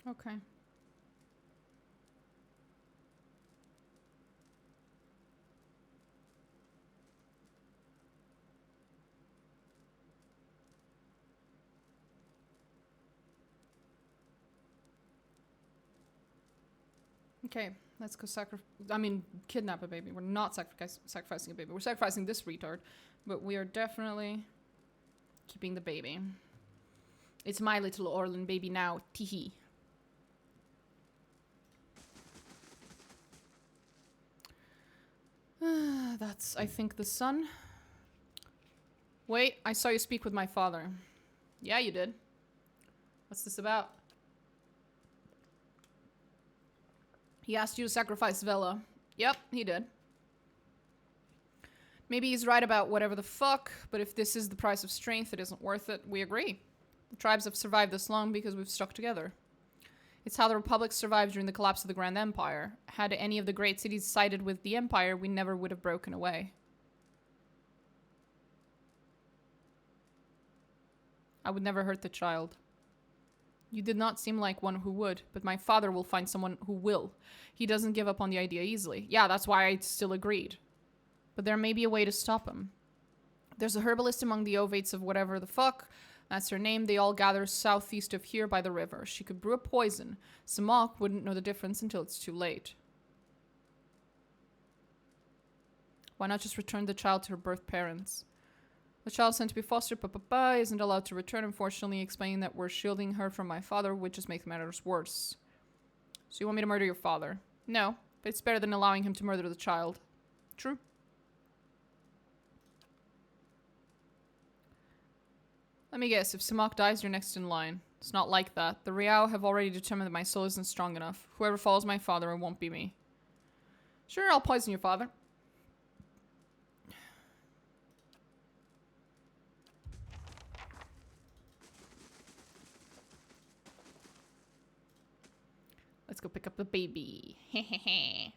S1: Okay. Okay, let's go kidnap a baby. We're not sacrificing a baby. We're sacrificing this retard, but we are definitely keeping the baby. It's my little Orlan baby now. Teehee. That's, I think, the son. Wait, I saw you speak with my father. Yeah, you did. What's this about? He asked you to sacrifice Vela. Yep, he did. Maybe he's right about whatever the fuck, but if this is the price of strength, it isn't worth it. We agree. The tribes have survived this long because we've stuck together. It's how the Republic survived during the collapse of the Grand Empire. Had any of the great cities sided with the Empire, we never would have broken away. I would never hurt the child. You did not seem like one who would, but my father will find someone who will. He doesn't give up on the idea easily. Yeah, that's why I still agreed. But there may be a way to stop him. There's a herbalist among the ovates of whatever the fuck. That's her name. They all gather southeast of here by the river. She could brew a poison. Samok wouldn't know the difference until it's too late. Why not just return the child to her birth parents? The child sent to be fostered isn't allowed to return, unfortunately, explaining that we're shielding her from my father, which just makes matters worse. So you want me to murder your father? No, but it's better than allowing him to murder the child. True. Let me guess, if Samok dies, you're next in line. It's not like that. The Riao have already determined that my soul isn't strong enough. Whoever follows my father, it won't be me. Sure, I'll poison your father. Let's go pick up the baby. Hehehe.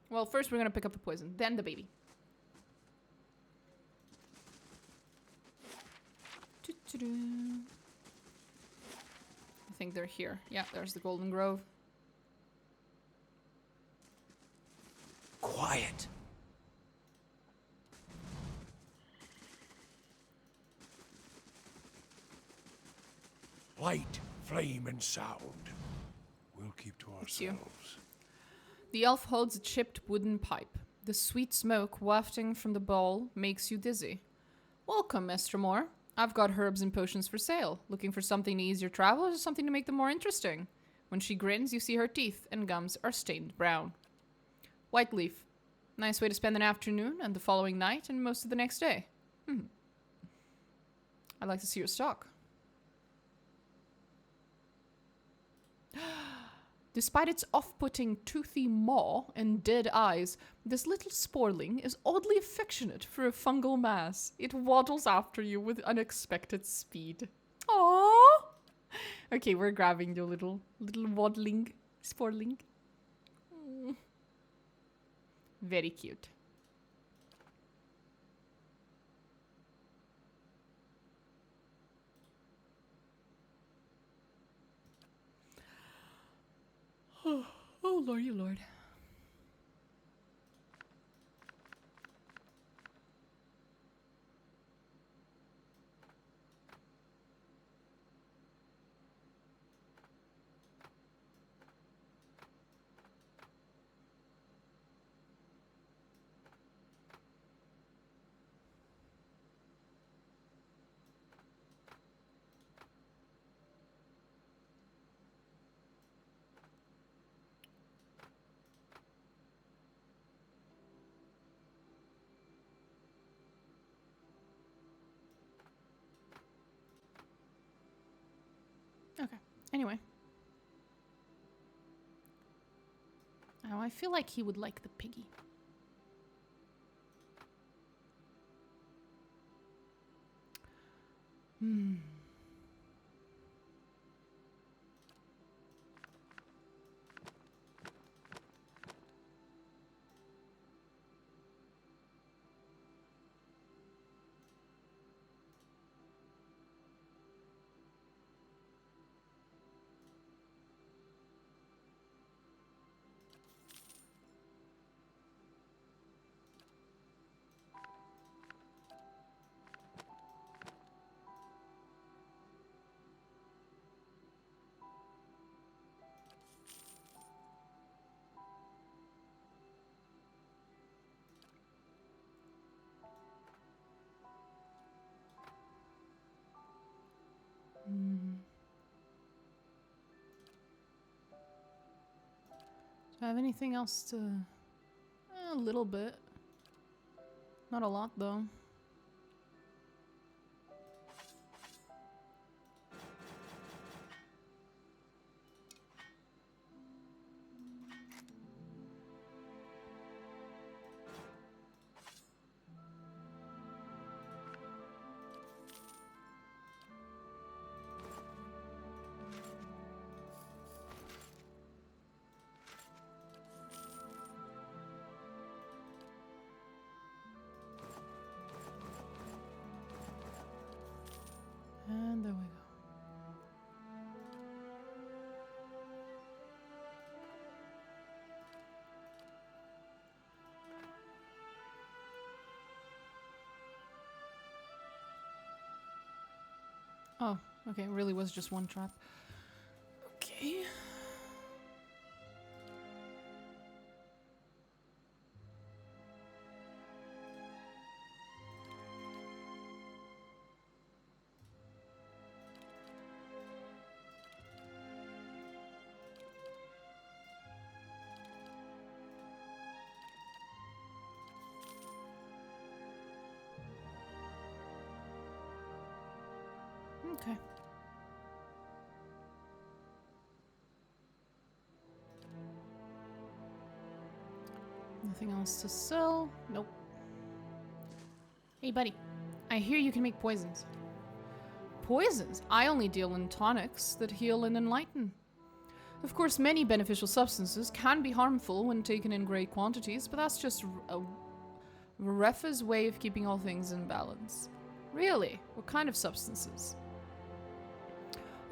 S1: Well, first we're gonna pick up the poison, then the baby. I think they're here. Yeah, there's the Golden Grove.
S5: Quiet.
S6: Light, flame, and sound. We'll keep to
S1: It's you.
S6: ourselves.
S1: The elf holds a chipped wooden pipe. The sweet smoke wafting from the bowl makes you dizzy. Welcome, Mr. Moore. I've got herbs and potions for sale. Looking for something to ease your travels or something to make them more interesting? When she grins, you see her teeth and gums are stained brown. White leaf. Nice way to spend an afternoon and the following night and most of the next day. I'd like to see your stock. Despite its off-putting toothy maw and dead eyes, this little sporling is oddly affectionate for a fungal mass. It waddles after you with unexpected speed. Aww! Okay, we're grabbing the little waddling sporling. Mm. Very cute. Oh, lordy lord. Okay. Anyway. Now I feel like he would like the piggy. Hmm. Do I have anything else to... a little bit. Not a lot, though. And there we go. Oh, okay, it really was just one trap. Okay. Okay. Nothing else to sell? Nope. Hey, buddy. I hear you can make poisons. Poisons? I only deal in tonics that heal and enlighten. Of course, many beneficial substances can be harmful when taken in great quantities, but that's just a Refa's way of keeping all things in balance. Really? What kind of substances?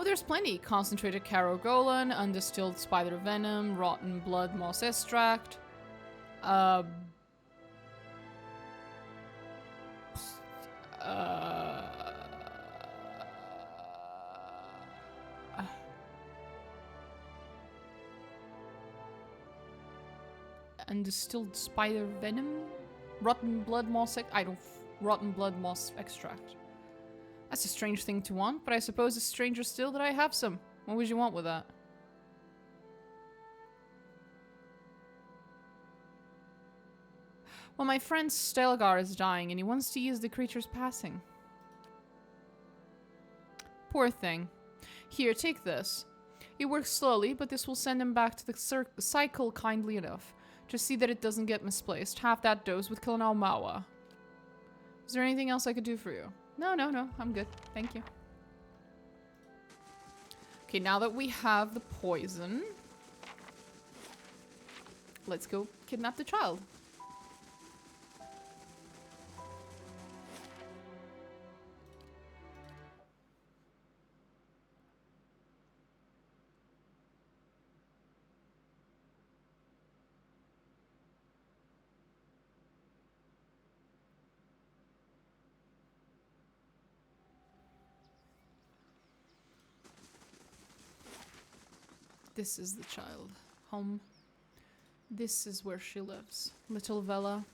S1: Oh, there's plenty. Concentrated carogolan, undistilled spider venom, rotten blood moss extract. Undistilled spider venom? Rotten blood moss rotten blood moss extract. That's a strange thing to want, but I suppose it's stranger still that I have some. What would you want with that? Well, my friend Stelgar is dying, and he wants to use the creature's passing. Poor thing. Here, take this. It works slowly, but this will send him back to the cycle kindly enough. Just see that it doesn't get misplaced. Have that dose with Killenal Mawa. Is there anything else I could do for you? No, no, no. I'm good. Thank you. Okay, now that we have the poison, let's go kidnap the child. This is the child. Home. This is where she lives. Little Vela.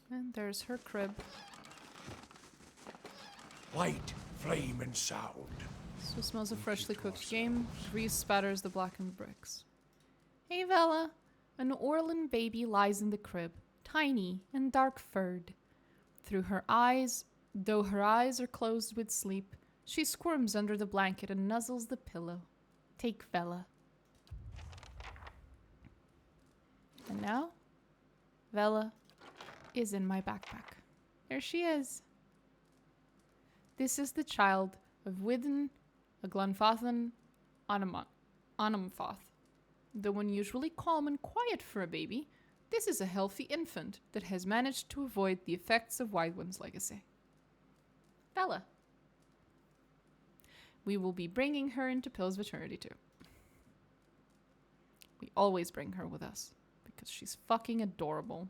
S1: And there's her crib.
S6: Light, flame, and sound.
S1: So smells of freshly cooked game. Grease spatters the blackened bricks. Hey Vela. An Orlan baby lies in the crib, tiny and dark-furred. Though her eyes are closed with sleep, she squirms under the blanket and nuzzles the pillow. Take Vela. And now, Vela is in my backpack. There she is. This is the child of Widden, a Glenfathan, Anamfath. Though unusually calm and quiet for a baby, this is a healthy infant that has managed to avoid the effects of Widewind's legacy. Vela. We will be bringing her into Pill's Eternity too. We always bring her with us, because she's fucking adorable.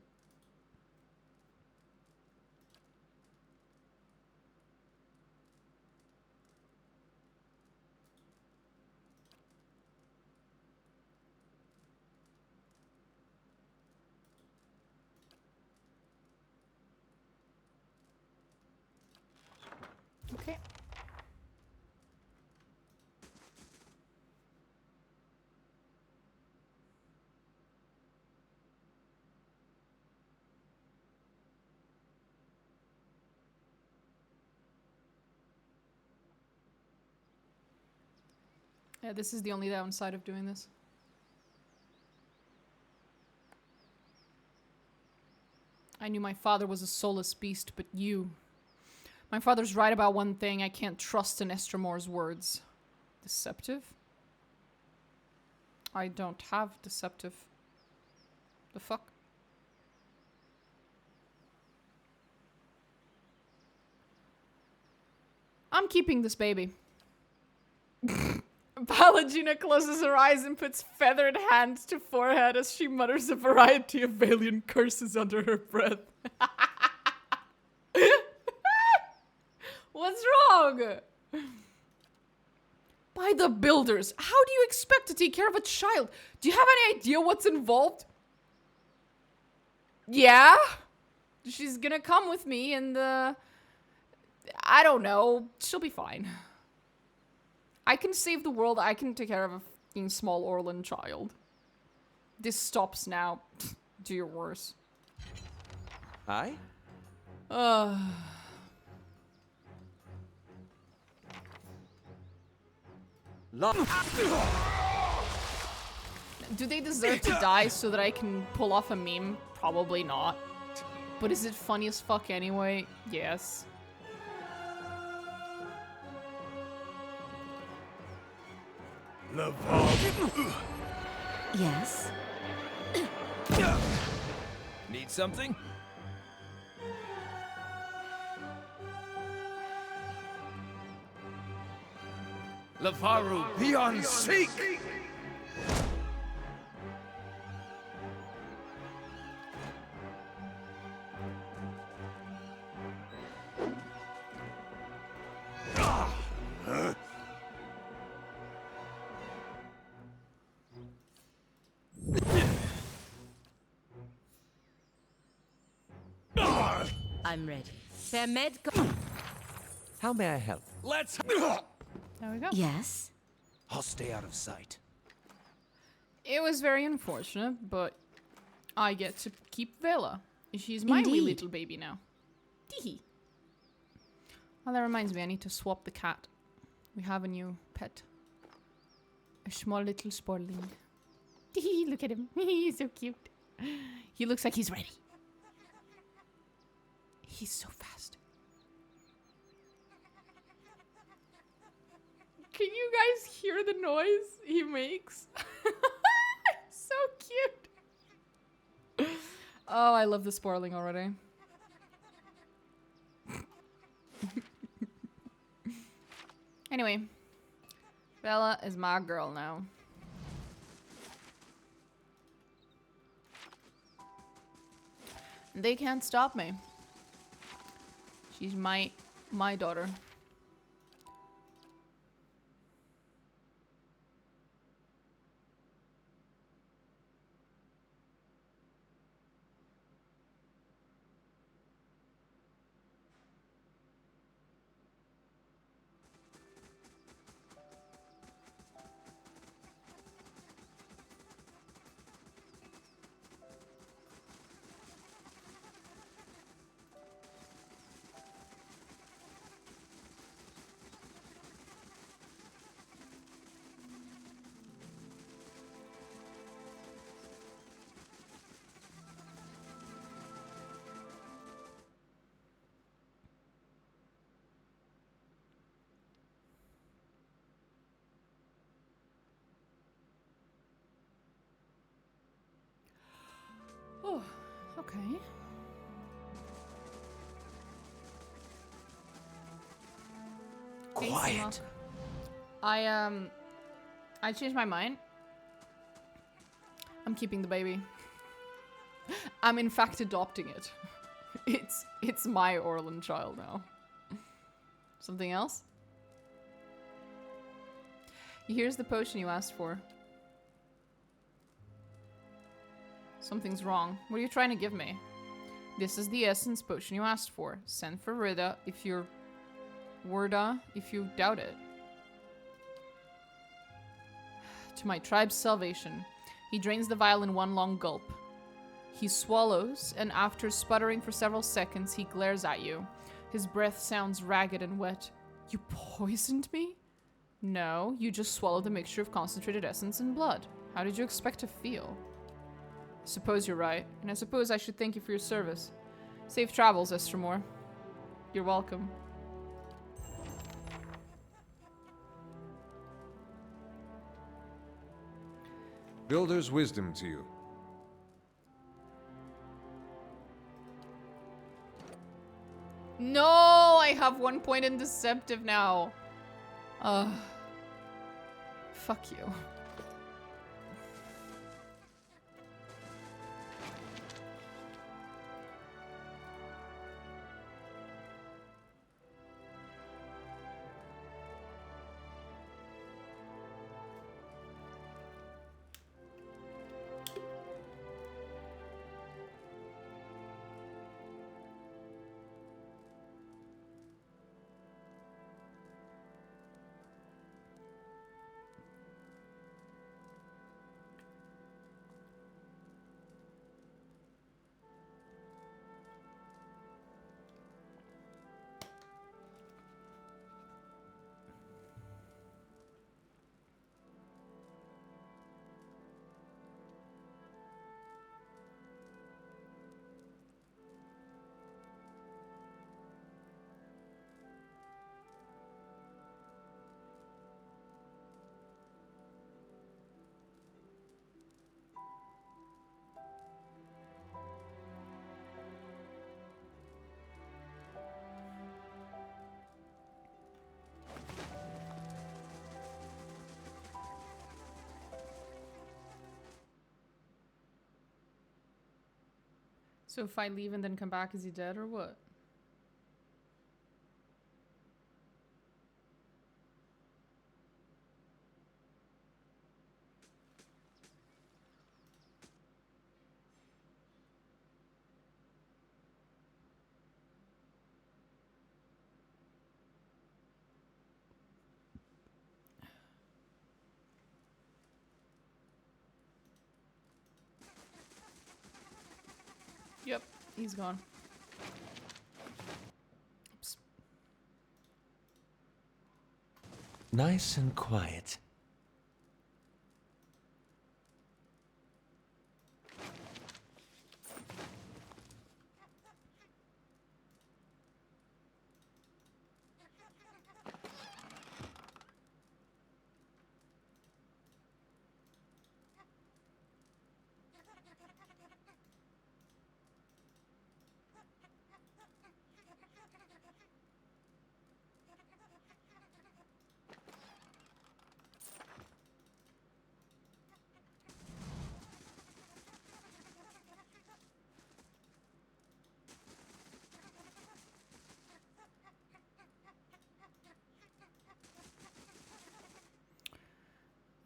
S1: Okay. Yeah, this is the only downside of doing this. I knew my father was a soulless beast, but you... My father's right about one thing. I can't trust in Estramore's words. Deceptive? I don't have deceptive. The fuck? I'm keeping this baby. Palagina closes her eyes and puts feathered hands to forehead as she mutters a variety of Valian curses under her breath. What's wrong? By the builders, how do you expect to take care of a child? Do you have any idea what's involved? Yeah? She's gonna come with me and, I don't know. She'll be fine. I can save the world. I can take care of a fucking small Orlan child. This stops now. Do your worst.
S4: Aye?
S1: Do they deserve to die so that I can pull off a meme? Probably not. But is it funny as fuck anyway? Yes.
S3: Yes?
S5: Need something? Lavaru, be on seek!
S2: I'm ready. Fair med go.
S4: How may I help?
S5: Let's.
S1: There we go.
S3: Yes?
S5: I'll stay out of sight.
S1: It was very unfortunate, but I get to keep Vela. She's my wee
S3: Indeed.
S1: little baby now. Teehee. Oh, that reminds me, I need to swap the cat. We have a new pet. A small little sportling. Teehee, look at him. He's so cute. He looks like he's ready. He's so fast. Can you guys hear the noise he makes? So cute. Oh, I love the sportling already. Anyway, Bella is my girl now. They can't stop me. She's my daughter. Oh, okay. Hey,
S5: Quiet.
S1: Simok. I changed my mind. I'm keeping the baby. I'm in fact adopting it. It's my Orlan child now. Something else? Here's the potion you asked for. Something's wrong. What are you trying to give me? This is the essence potion you asked for. Send for Rida if you doubt it. To my tribe's salvation. He drains the vial in one long gulp. He swallows, and after sputtering for several seconds, he glares at you. His breath sounds ragged and wet. You poisoned me? No, you just swallowed a mixture of concentrated essence and blood. How did you expect to feel? I suppose you're right, and I suppose I should thank you for your service. Safe travels, Estremor. You're welcome.
S4: Builder's wisdom to you.
S1: No, I have 1 point in deceptive now. Fuck you. So if I leave and then come back, is he dead or what? Yep, he's gone. Oops.
S4: Nice and quiet.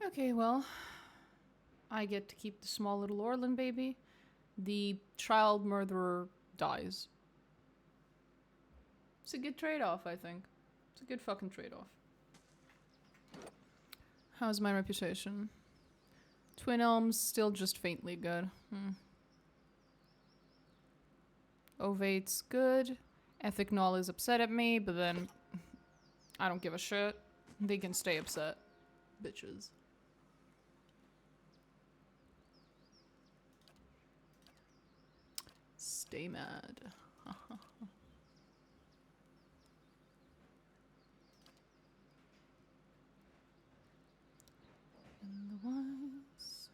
S1: Okay, well, I get to keep the small little Orlin baby. The child murderer dies. It's a good trade-off, I think. It's a good fucking trade-off. How's my reputation? Twin Elms still just faintly good. Ovate's good. Ethic Null is upset at me, but then I don't give a shit. They can stay upset. Bitches. Stay mad. And the wise.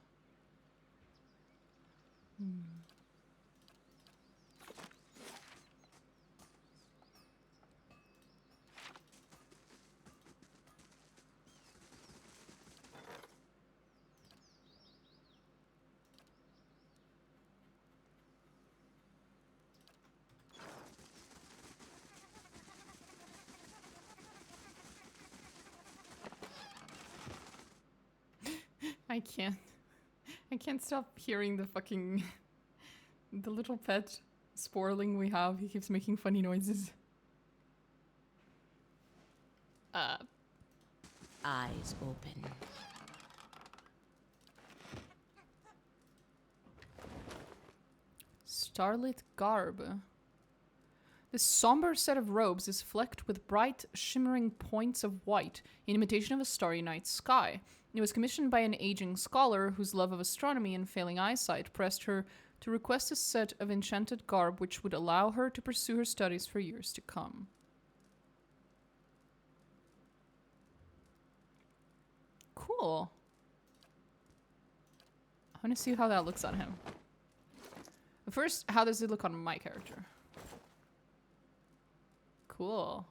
S1: I can't stop hearing the fucking the little pet sporling we have. He keeps making funny noises.
S3: Eyes open.
S1: Starlit garb. This somber set of robes is flecked with bright, shimmering points of white in imitation of a starry night sky. It was commissioned by an aging scholar whose love of astronomy and failing eyesight pressed her to request a set of enchanted garb which would allow her to pursue her studies for years to come. Cool. I want to see how that looks on him. First, how does it look on my character? Cool.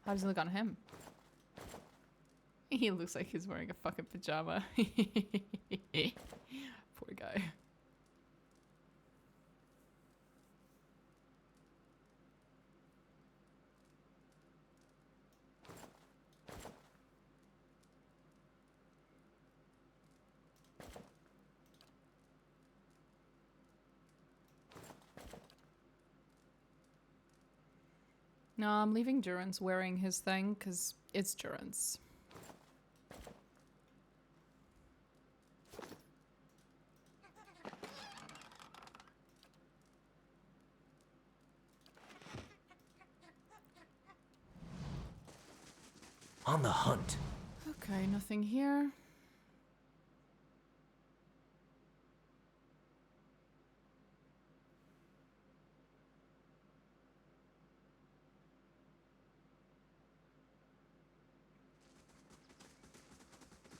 S1: How does it look on him? He looks like he's wearing a fucking pajama. Poor guy. No, I'm leaving Durance wearing his thing because it's Durance.
S5: On the hunt.
S1: Okay, nothing here.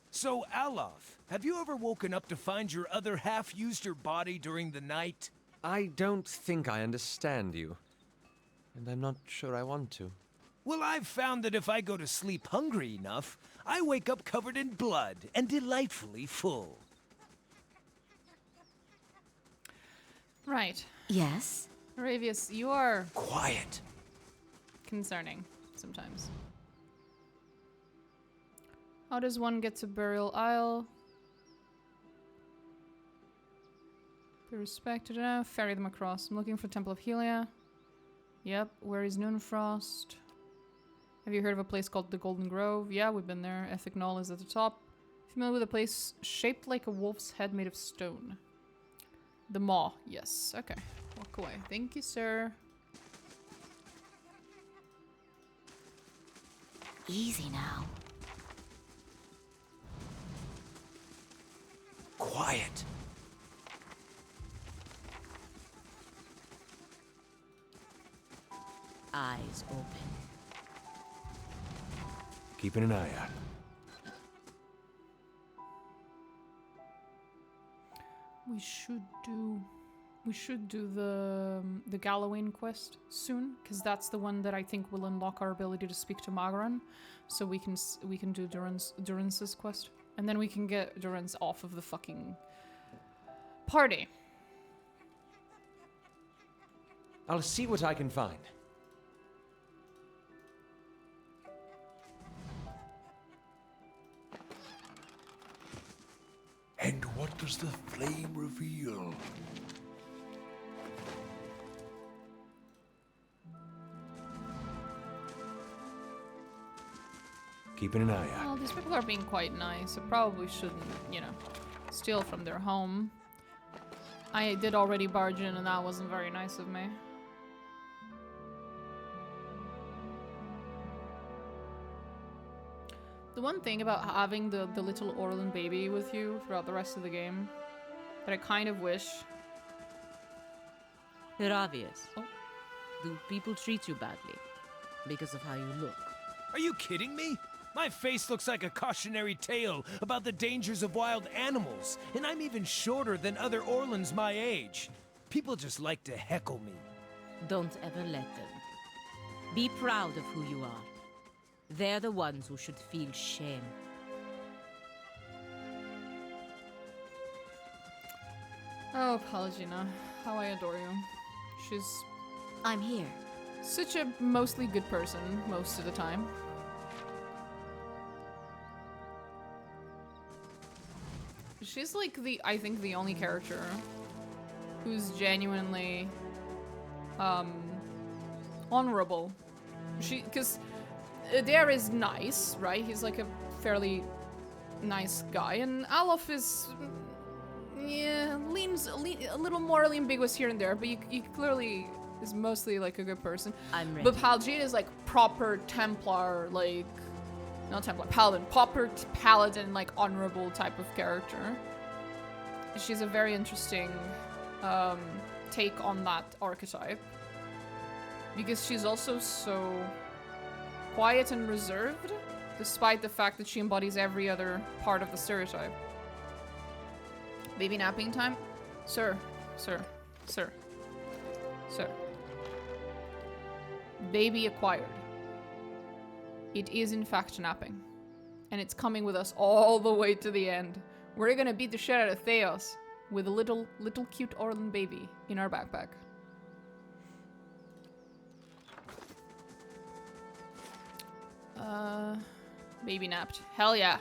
S5: So, Alov, have you ever woken up to find your other half used your body during the night?
S4: I don't think I understand you. And I'm not sure I want to.
S5: Well, I've found that if I go to sleep hungry enough, I wake up covered in blood and delightfully full.
S1: Right.
S3: Yes?
S1: Aravius, you are
S5: Quiet.
S1: concerning sometimes. How does one get to Burial Isle? Be respected enough. Ferry them across. I'm looking for Temple of Helia. Yep. Where is Noonfrost? Have you heard of a place called the Golden Grove? Yeah, we've been there. Ethic Null is at the top. Familiar with a place shaped like a wolf's head made of stone. The maw. Yes. Okay. Walk away. Thank you, sir.
S3: Easy now.
S5: Quiet.
S3: Eyes open.
S6: Keeping an eye out.
S1: We should do the Gallowayne quest soon, because that's the one that I think will unlock our ability to speak to Magran, so we can do Durance's quest, and then we can get Durance off of the fucking party.
S4: I'll see what I can find.
S6: And what does the flame reveal? Keeping an eye out.
S1: Well, these people are being quite nice. I probably shouldn't, you know, steal from their home. I did already barge in, and that wasn't very nice of me. The one thing about having the little Orland baby with you throughout the rest of the game that I kind of wish...
S3: They're obvious.
S1: Oh.
S3: Do people treat you badly? Because of how you look?
S5: Are you kidding me? My face looks like a cautionary tale about the dangers of wild animals, and I'm even shorter than other Orlans my age. People just like to heckle me.
S3: Don't ever let them. Be proud of who you are. They're the ones who should feel shame.
S1: Oh, Palagina. How I adore you. She's
S3: I'm here.
S1: such a mostly good person most of the time. She's like I think the only character who's genuinely honorable. Because Adair is nice, right? He's like a fairly nice guy, and Alof is, yeah, leans a little morally ambiguous here and there, but you clearly is mostly like a good person.
S3: I'm ready.
S1: But Palgina is like proper Templar, like, not Templar, Paladin, proper Paladin, like honorable type of character. She's a very interesting take on that archetype, because she's also so quiet and reserved, despite the fact that she embodies every other part of the stereotype. Baby napping time? Sir. Baby acquired. It is in fact napping. And it's coming with us all the way to the end. We're gonna beat the shit out of Theos with a little cute Orlan baby in our backpack. Baby napped. Hell yeah.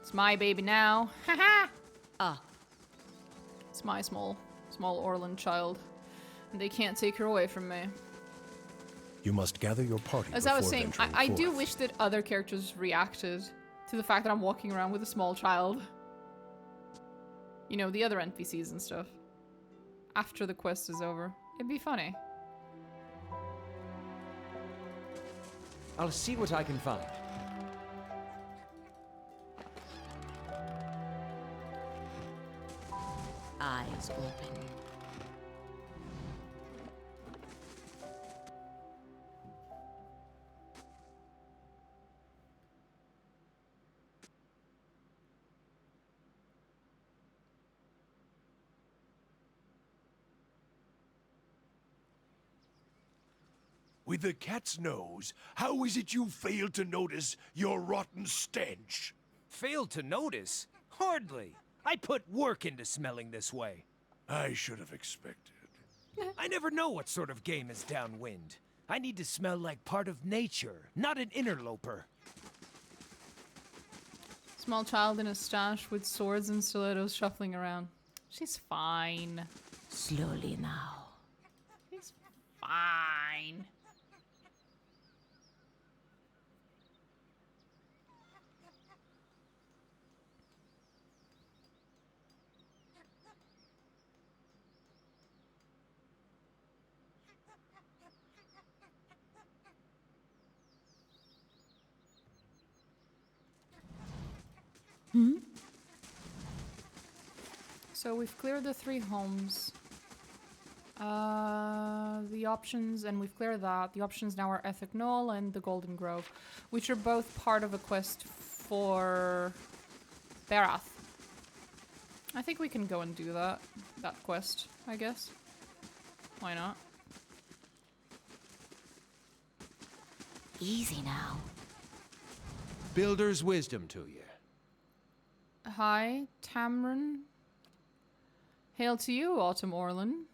S1: It's my baby now. Haha!
S3: Ah,
S1: It's my small Orlan child. And they can't take her away from me.
S6: You must gather your party.
S1: As I was
S6: before
S1: saying,
S6: venturing
S1: I do
S6: forth.
S1: wish that other characters reacted to the fact that I'm walking around with a small child. You know, the other NPCs and stuff. After the quest is over. It'd be funny.
S4: I'll see what I can find.
S3: eyes open.
S6: With a cat's nose, how is it you failed to notice your rotten stench?
S5: Failed to notice? Hardly. I put work into smelling this way.
S6: I should have expected.
S5: I never know what sort of game is downwind. I need to smell like part of nature, not an interloper.
S1: Small child in a stash with swords and stilettos shuffling around. She's fine.
S3: Slowly now.
S1: She's fine. So we've cleared the 3 homes. The options, and we've cleared that. The options now are Ethic Knoll and the Golden Grove, which are both part of a quest for Barath. I think we can go and do that quest, I guess. Why not?
S2: Easy now.
S5: Builder's wisdom to you.
S1: Hi, Tamron. Hail to you, Autumn Orlan.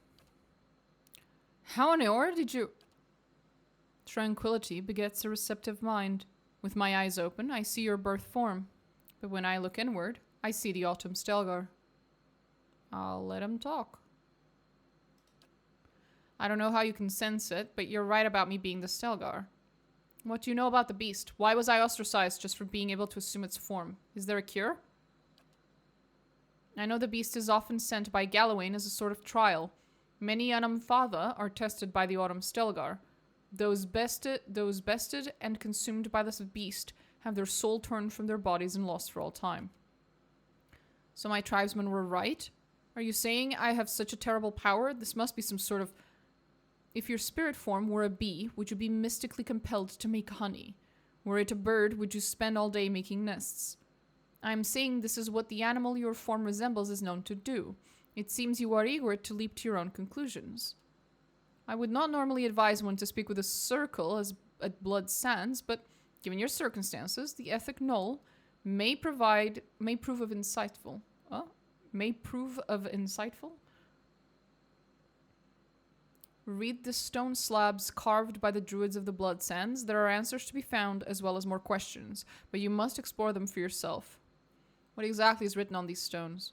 S1: How on earth did you... Tranquility begets a receptive mind. With my eyes open, I see your birth form. But when I look inward, I see the Autumn Stelgar. I'll let him talk. I don't know how you can sense it, but you're right about me being the Stelgar. What do you know about the beast? Why was I ostracized just for being able to assume its form? Is there a cure? I know the beast is often sent by Galawain as a sort of trial. Many Anamfatha are tested by the Autumn Stelgar. Those bested and consumed by this beast have their soul torn from their bodies and lost for all time. So my tribesmen were right? Are you saying I have such a terrible power? This must be some sort of... If your spirit form were a bee, would you be mystically compelled to make honey? Were it a bird, would you spend all day making nests? I am saying this is what the animal your form resembles is known to do. It seems you are eager to leap to your own conclusions. I would not normally advise one to speak with a circle as at Blood Sands, but given your circumstances, the Ethic Knoll may prove of insightful. May prove of insightful? Read the stone slabs carved by the druids of the Blood Sands. There are answers to be found, as well as more questions, but you must explore them for yourself. What exactly is written on these stones?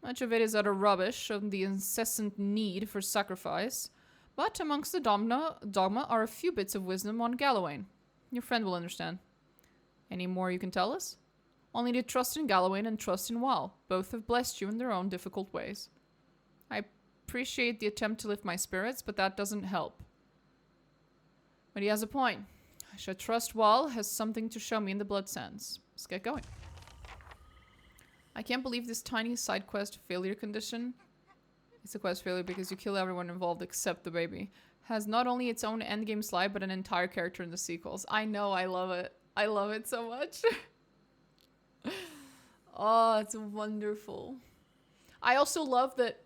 S1: Much of it is utter rubbish of the incessant need for sacrifice, but amongst the dogma are a few bits of wisdom on Galawain. Your friend will understand. Any more you can tell us? Only to trust in Galawain and trust in Wal. Both have blessed you in their own difficult ways. I appreciate the attempt to lift my spirits, but that doesn't help. But he has a point. I should trust Wal has something to show me in the Blood Sands. Let's get going. I can't believe this tiny side quest failure condition. It's a quest failure because you kill everyone involved except the baby. Has not only its own endgame slide, but an entire character in the sequels. I know, I love it. I love it so much. Oh, it's wonderful. I also love that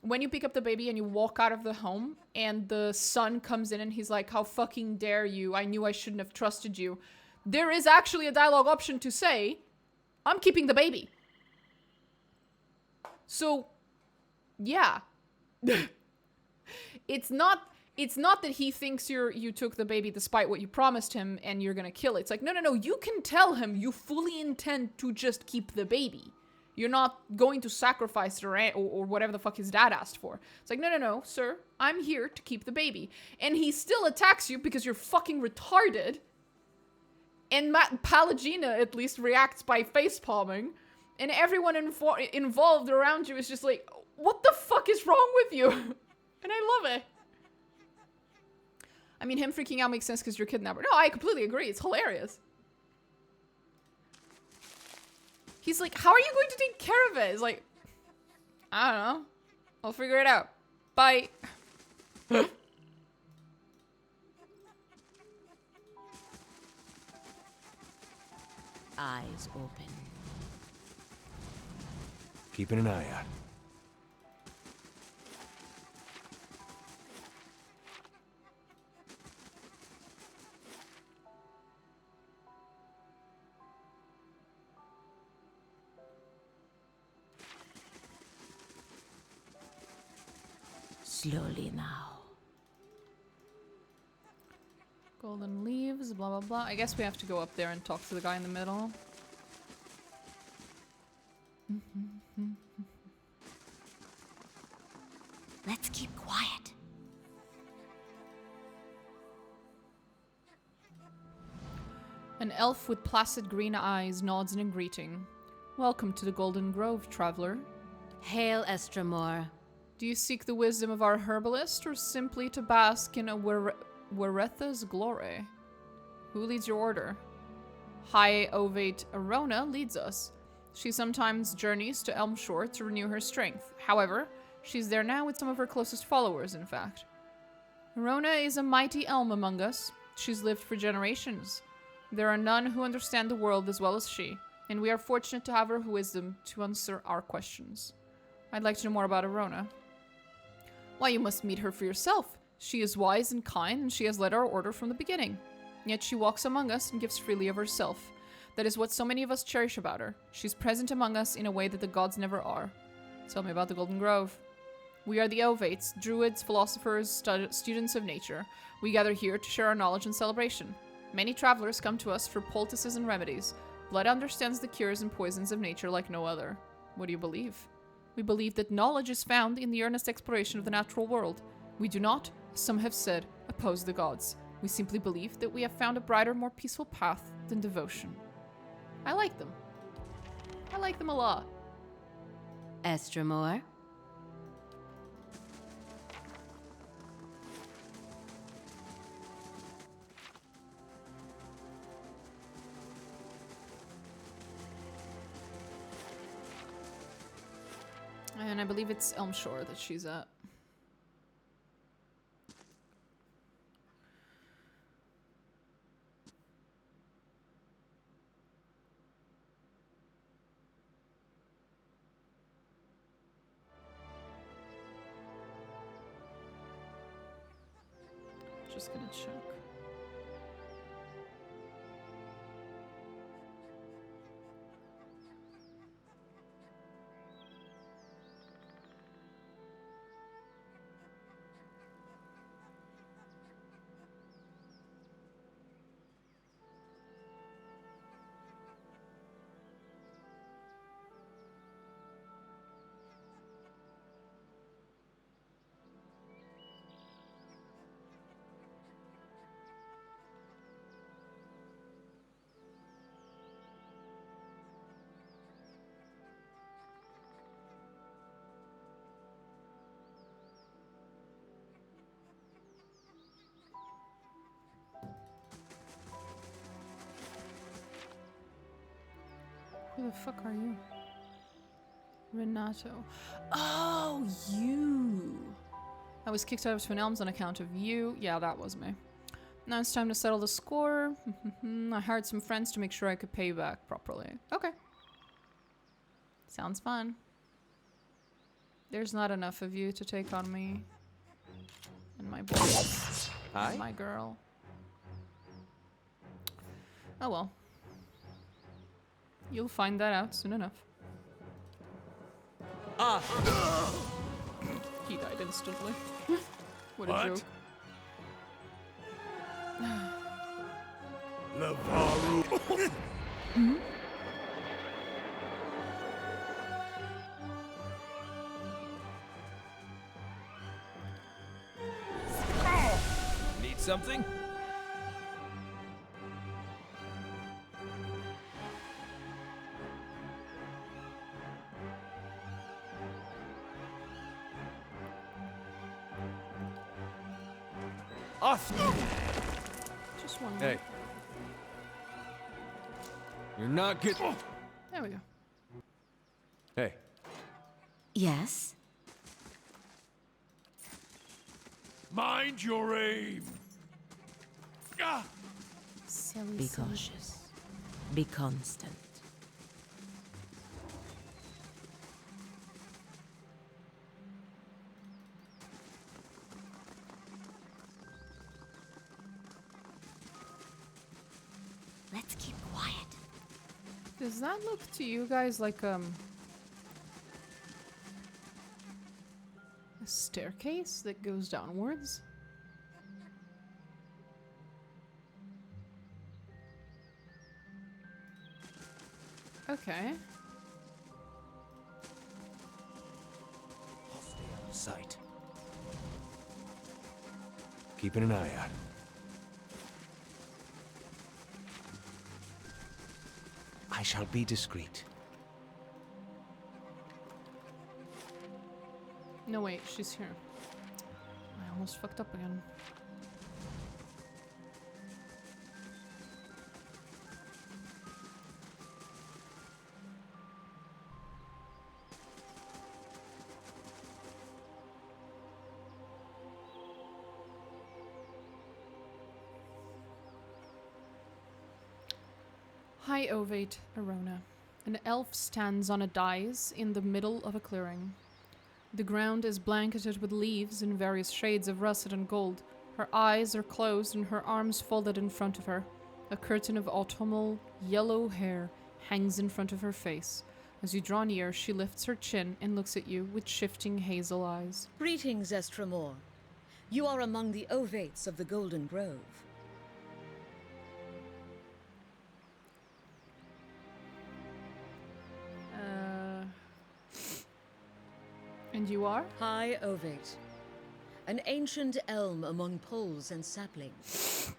S1: when you pick up the baby and you walk out of the home and the son comes in and he's like, how fucking dare you? I knew I shouldn't have trusted you. There is actually a dialogue option to say, I'm keeping the baby. So, yeah. It's not that he thinks you took the baby despite what you promised him and you're gonna kill it. It's like, no, you can tell him you fully intend to just keep the baby. You're not going to sacrifice it or whatever the fuck his dad asked for. It's like, no, sir, I'm here to keep the baby. And he still attacks you because you're fucking retarded. And Palagina at least reacts by facepalming. And everyone involved around you is just like, what the fuck is wrong with you? And I love it. I mean, him freaking out makes sense because you're a kidnapper. No, I completely agree. It's hilarious. He's like, how are you going to take care of it? It's like, I don't know. I'll figure it out. Bye.
S3: Eyes open.
S5: Keeping an eye out.
S3: Slowly now.
S1: Golden leaves, blah, blah, blah. I guess we have to go up there and talk to the guy in the middle.
S2: Let's keep quiet.
S1: An elf with placid green eyes nods in greeting. Welcome to the Golden Grove, traveler.
S2: Hail, Estramor.
S1: Do you seek the wisdom of our herbalist, or simply to bask in a Weretha's glory? Who leads your order? High Ovate Arona leads us. She sometimes journeys to Elmshore to renew her strength. However, she's there now with some of her closest followers, in fact. Rona is a mighty elm among us. She's lived for generations. There are none who understand the world as well as she, and we are fortunate to have her wisdom to answer our questions. I'd like to know more about Arona. Why, you must meet her for yourself. She is wise and kind, and she has led our order from the beginning. Yet she walks among us and gives freely of herself. That is what so many of us cherish about her. She's present among us in a way that the gods never are. Tell me about the Golden Grove. We are the Ovates, druids, philosophers, students of nature. We gather here to share our knowledge and celebration. Many travelers come to us for poultices and remedies. Blood understands the cures and poisons of nature like no other. What do you believe? We believe that knowledge is found in the earnest exploration of the natural world. We do not, as some have said, oppose the gods. We simply believe that we have found a brighter, more peaceful path than devotion. I like them. I like them a lot.
S2: Estramore?
S1: And I believe it's Elmshore that she's at. Just gonna check. Who the fuck are you? Renato. Oh, you! I was kicked out of Twin Elms on account of you. Yeah, that was me. Now it's time to settle the score. I hired some friends to make sure I could pay you back properly. Okay. Sounds fun. There's not enough of you to take on me. And my boys.
S4: Hi?
S1: And my girl. Oh well. You'll find that out soon enough.
S4: Ah!
S1: He died instantly. What a
S6: What?
S1: joke.
S6: Lavaru.
S5: Need something? Off!
S1: Just one
S4: Hey.
S1: more.
S4: You're not getting...
S1: There we go.
S4: Hey.
S2: Yes?
S6: Mind your aim. Ah!
S1: Silly,
S3: Be
S1: silly.
S3: cautious. Be constant.
S2: Let's keep quiet.
S1: Does that look to you guys like a staircase that goes downwards? Okay.
S5: I'll stay out of sight.
S4: Keeping an eye out. I shall be discreet.
S1: No, wait, she's here. I almost fucked up again. High ovate Arona. An elf stands on a dais in the middle of a clearing. The ground is blanketed with leaves in various shades of russet and gold. Her eyes are closed and her arms folded in front of her. A curtain of autumnal yellow hair hangs in front of her face. As you draw near, she lifts her chin and looks at you with shifting hazel eyes.
S7: Greetings, Estremor. You are among the ovates of the Golden Grove.
S1: And you are?
S7: High Ovate. An ancient elm among poles and saplings.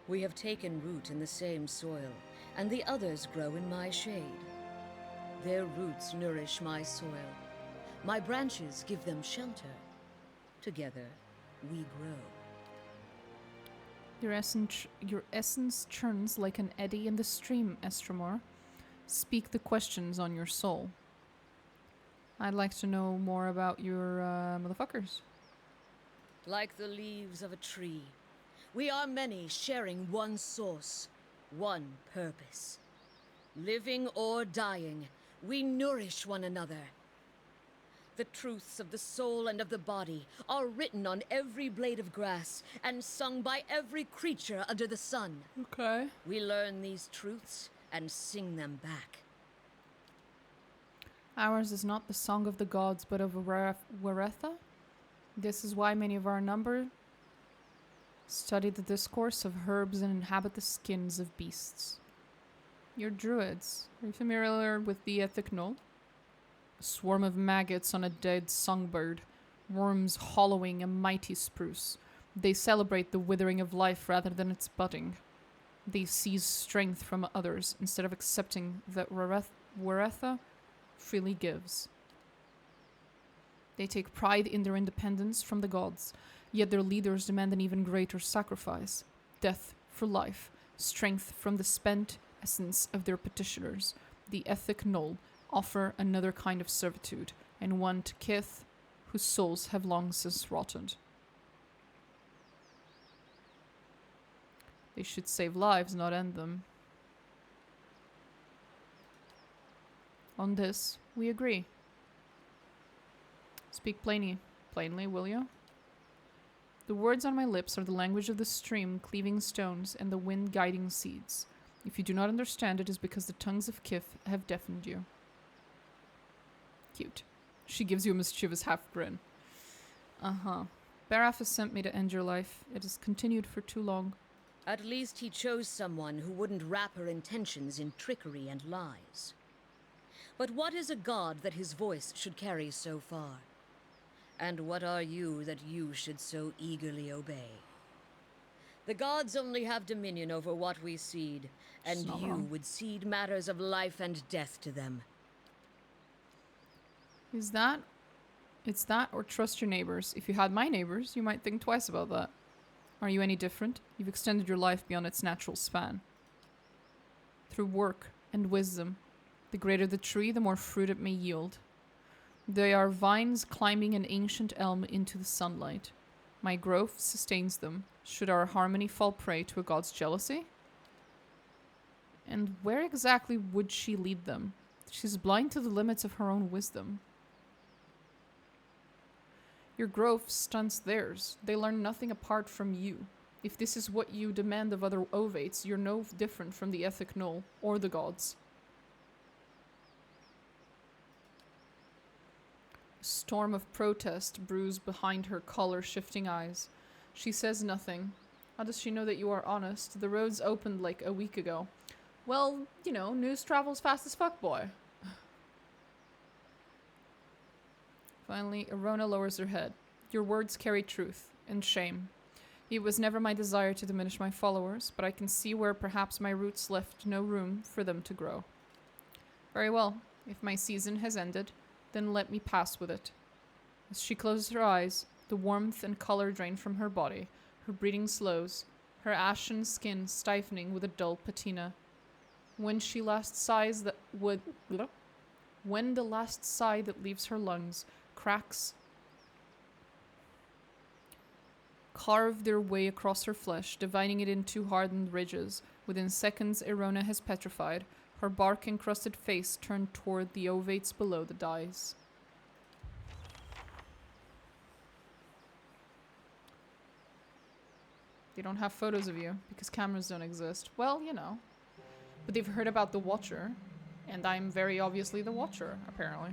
S7: We have taken root in the same soil, and the others grow in my shade. Their roots nourish my soil. My branches give them shelter. Together, we grow.
S1: Your essence churns like an eddy in the stream, Estremor. Speak the questions on your soul. I'd like to know more about your motherfuckers.
S7: Like the leaves of a tree, we are many sharing one source, one purpose. Living or dying, we nourish one another. The truths of the soul and of the body are written on every blade of grass and sung by every creature under the sun.
S1: Okay.
S7: We learn these truths and sing them back.
S1: Ours is not the song of the gods, but of Waretha. This is why many of our number study the discourse of herbs and inhabit the skins of beasts. You're druids. Are you familiar with the ethic knoll? A swarm of maggots on a dead songbird, worms hollowing a mighty spruce. They celebrate the withering of life rather than its budding. They seize strength from others instead of accepting that Waretha freely gives. They take pride in their independence from the gods, yet their leaders demand an even greater sacrifice. Death for life, strength from the spent essence of their petitioners. The ethic knoll offer another kind of servitude, and one to kith whose souls have long since rotted. They should save lives, not end them. On this, we agree. Speak plainly, will you? The words on my lips are the language of the stream cleaving stones and the wind guiding seeds. If you do not understand, it is because the tongues of Kith have deafened you. Cute. She gives you a mischievous half-grin. Baraf has sent me to end your life. It has continued for too long.
S7: At least he chose someone who wouldn't wrap her intentions in trickery and lies. But what is a god that his voice should carry so far? And what are you that you should so eagerly obey? The gods only have dominion over what we seed, and you would cede matters of life and death to them.
S1: It's that or trust your neighbors. If you had my neighbors, you might think twice about that. Are you any different? You've extended your life beyond its natural span. Through work and wisdom, the greater the tree, the more fruit it may yield. They are vines climbing an ancient elm into the sunlight. My growth sustains them. Should our harmony fall prey to a god's jealousy? And where exactly would she lead them? She's blind to the limits of her own wisdom. Your growth stunts theirs. They learn nothing apart from you. If this is what you demand of other ovates, you're no different from the ethic knoll or the gods. A storm of protest brews behind her color-shifting eyes. She says nothing. How does she know that you are honest? The roads opened like a week ago. Well, you know, news travels fast as fuck, boy. Finally, Arona lowers her head. Your words carry truth and shame. It was never my desire to diminish my followers, but I can see where perhaps my roots left no room for them to grow. Very well. If my season has ended, then let me pass with it. As she closes her eyes, the warmth and color drain from her body. Her breathing slows, her ashen skin stiffening with a dull patina. When the last sigh that leaves her lungs cracks carve their way across her flesh, dividing it into hardened ridges. Within seconds, Erona has petrified. Her bark-encrusted face turned toward the ovates below the dais. They don't have photos of you because cameras don't exist. Well, you know. But they've heard about the Watcher, and I'm very obviously the Watcher, apparently.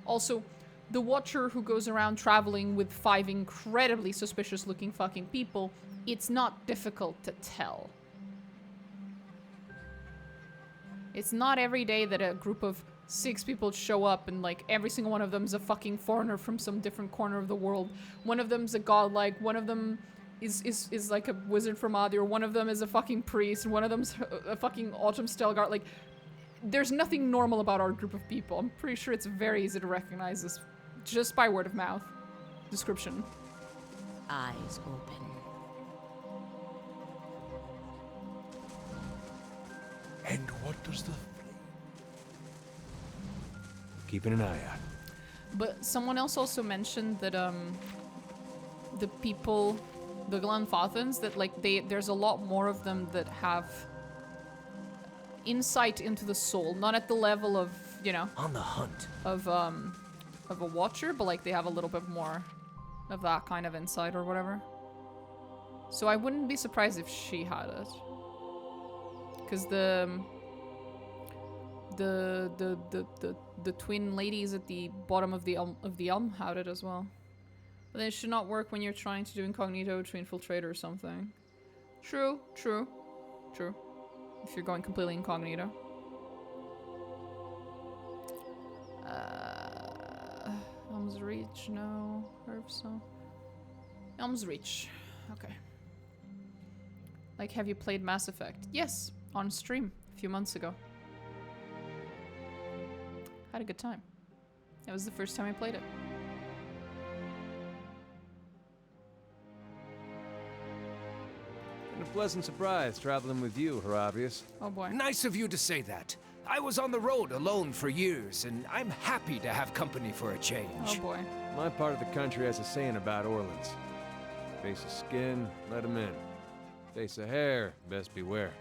S1: Also, the Watcher who goes around traveling with 5 incredibly suspicious looking fucking people, it's not difficult to tell. It's not every day that a group of 6 people show up and like every single one of them is a fucking foreigner from some different corner of the world. One of them's a godlike, one of them is like a wizard from Adir, one of them is a fucking priest, and one of them's a fucking Autumn Stelgard. Like, there's nothing normal about our group of people. I'm pretty sure it's very easy to recognize this just by word of mouth description.
S3: Eyes open.
S6: And what does the
S4: Keeping an eye out.
S1: But someone else also mentioned that the people, the Glenfathans, that like there's a lot more of them that have insight into the soul, not at the level of, you know,
S5: On the hunt.
S1: of a Watcher, but like they have a little bit more of that kind of insight or whatever. So I wouldn't be surprised if she had it, because the twin ladies at the bottom of the elm had it as well. But it should not work when you're trying to do incognito to infiltrate or something. True. If you're going completely incognito. Elm's Reach, no. Herbs, no. Elm's Reach. Okay. Like, have you played Mass Effect? Yes, on stream a few months ago. Had a good time. That was the first time I played it.
S4: Been a pleasant surprise traveling with you, Haravius.
S1: Oh boy.
S5: Nice of you to say that. I was on the road alone for years, and I'm happy to have company for a change.
S1: Oh boy.
S4: My part of the country has a saying about Orlans. Face of skin, let 'em in. Face of hair, best beware.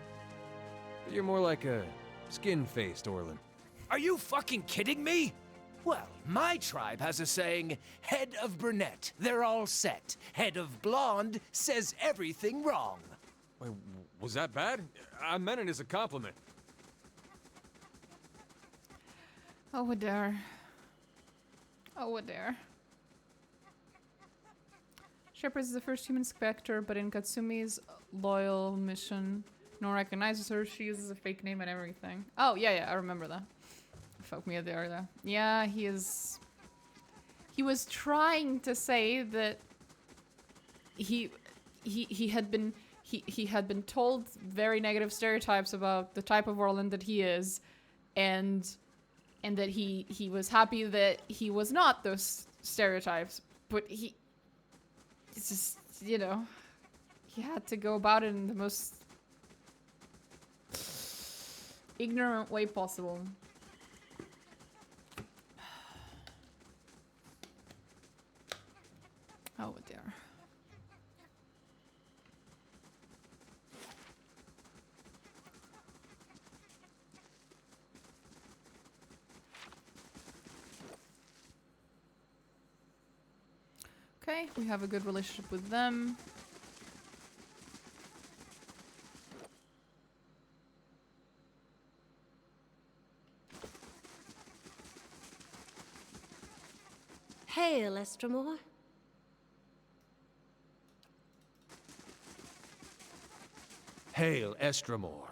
S4: But you're more like a skin-faced Orlan.
S5: Are you fucking kidding me? Well, my tribe has a saying, head of brunette, they're all set. Head of blonde says everything wrong.
S4: Wait, was that bad? I meant it as a compliment.
S1: Oh, Adair. Oh, Adair. Shepard is the first human specter, but in Katsumi's loyal mission, no one recognizes her. She uses a fake name and everything. Oh, yeah, I remember that. Fuck me, Adair, though. Yeah, he is... He was trying to say that he had been told very negative stereotypes about the type of Orlan that he is, and that he was happy that he was not those stereotypes, but it's just, you know, he had to go about it in the most ignorant way possible. Oh dear. Okay, we have a good relationship with them.
S8: Hail, Estramore.
S5: Hail, Estramore.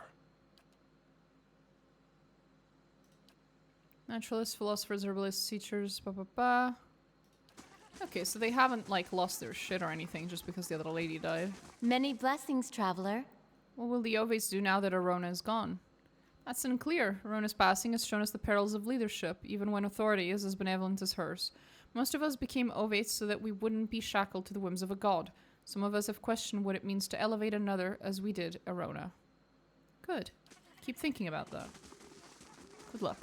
S1: Naturalists, philosophers, herbalists, teachers, Okay, so they haven't, like, lost their shit or anything just because the other lady died.
S8: Many blessings, traveler.
S1: What will the Ovates do now that Erona is gone? That's unclear. Arona's passing has shown us the perils of leadership, even when authority is as benevolent as hers. Most of us became Ovates so that we wouldn't be shackled to the whims of a god. Some of us have questioned what it means to elevate another as we did Erona. Good. Keep thinking about that. Good luck.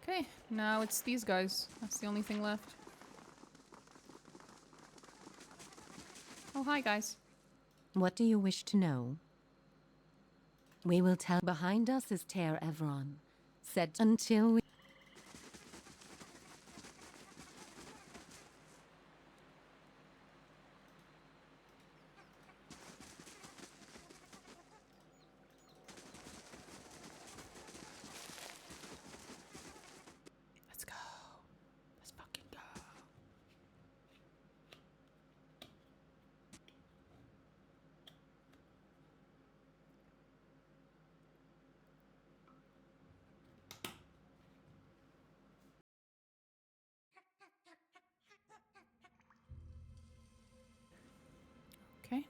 S1: Okay, now it's these guys. That's the only thing left. hi, guys.
S2: What do you wish to know? We will tell. Behind us is Ter Evron. Said until we.
S1: Let's go. Let's fucking go. Okay.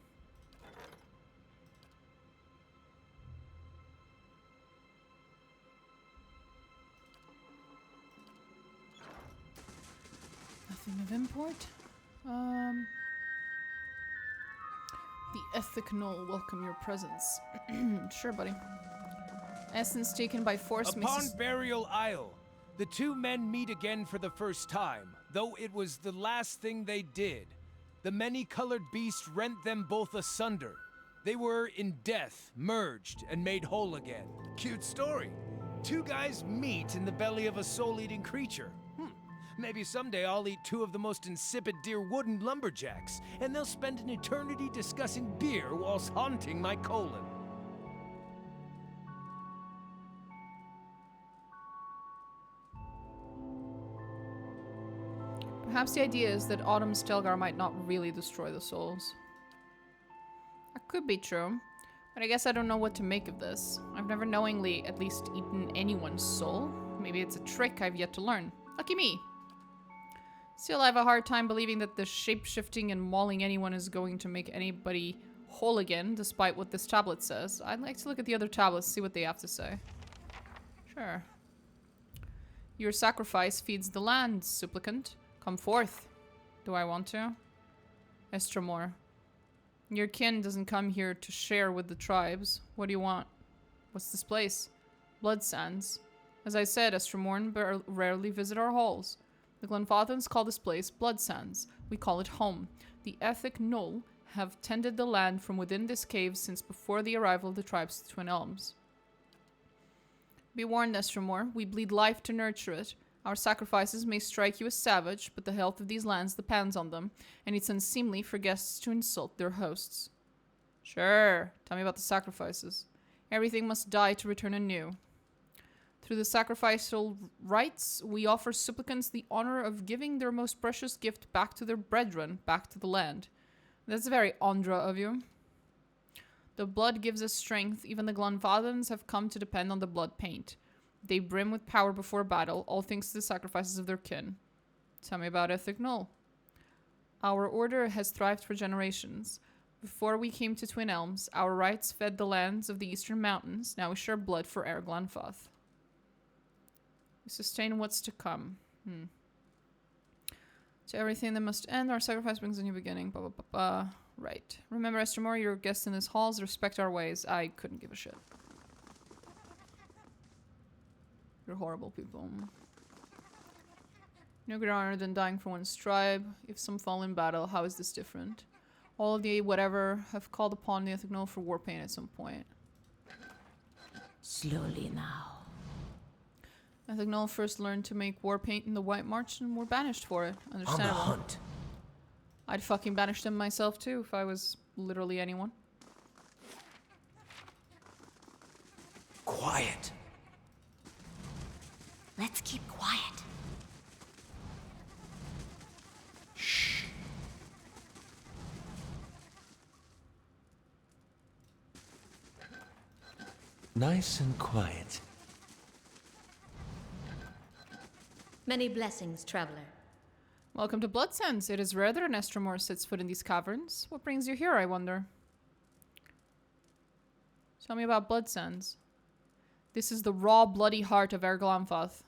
S1: Nothing of import. The Ethic Knoll welcome your presence. Sure, buddy. Essence taken by force.
S5: Upon
S1: Mrs.
S5: Burial Isle, the two men meet again for the first time, though it was the last thing they did. The many-colored beast rent them both asunder. They were, in death, merged and made whole again. Cute story. Two guys meet in the belly of a soul-eating creature. Maybe someday I'll eat two of the most insipid deer wooden lumberjacks, and they'll spend an eternity discussing beer whilst haunting my colon.
S1: Perhaps the idea is that Autumn Stelgar might not really destroy the souls. That could be true, but I guess I don't know what to make of this. I've never knowingly at least eaten anyone's soul. Maybe it's a trick I've yet to learn. Lucky me. Still, I have a hard time believing that the shape-shifting and mauling anyone is going to make anybody whole again, despite what this tablet says. I'd like to look at the other tablets, see what they have to say. Sure. Your sacrifice feeds the land, supplicant. Come forth. Do I want to? Estromor. Your kin doesn't come here to share with the tribes. What do you want? What's this place? Blood Sands. As I said, Estromorn rarely visit our halls. The Glenfathans call this place Blood Sands. We call it home. The Ethic Knoll have tended the land from within this cave since before the arrival of the tribes to Twin Elms. Be warned, Estromor. We bleed life to nurture it. Our sacrifices may strike you as savage, but the health of these lands depends on them, and it's unseemly for guests to insult their hosts. Sure. Tell me about the sacrifices. Everything must die to return anew. Through the sacrificial rites, we offer supplicants the honor of giving their most precious gift back to their brethren, back to the land. That's very Andra of you. The blood gives us strength. Even the Glenfathans have come to depend on the blood paint. They brim with power before battle, all thanks to the sacrifices of their kin. Tell me about Ethic Knoll. Our order has thrived for generations. Before we came to Twin Elms, our rites fed the lands of the Eastern Mountains. Now we share blood for Air Glenfath. We sustain what's to come. To everything that must end, our sacrifice brings a new beginning. Blah, blah, blah, blah. Right. Remember, Estromor, you're guests in this halls. Respect our ways. I couldn't give a shit. You're horrible people. No greater honor than dying for one's tribe. If some fall in battle, how is this different? All of the whatever have called upon the Ethic Knoll for war paint at some point.
S3: Slowly now.
S1: Ethic Knoll first learned to make war paint in the White March and were banished for it. Understandable.
S5: On the hunt.
S1: I'd fucking banish them myself too if I was literally anyone.
S5: Quiet.
S8: Let's keep quiet.
S5: Shh.
S4: Nice and quiet.
S8: Many blessings, traveler.
S1: Welcome to Blood Sands. It is rare that an Estromor sets foot in these caverns. What brings you here, I wonder? Tell me about Blood Sands. This is the raw, bloody heart of Erglanfath,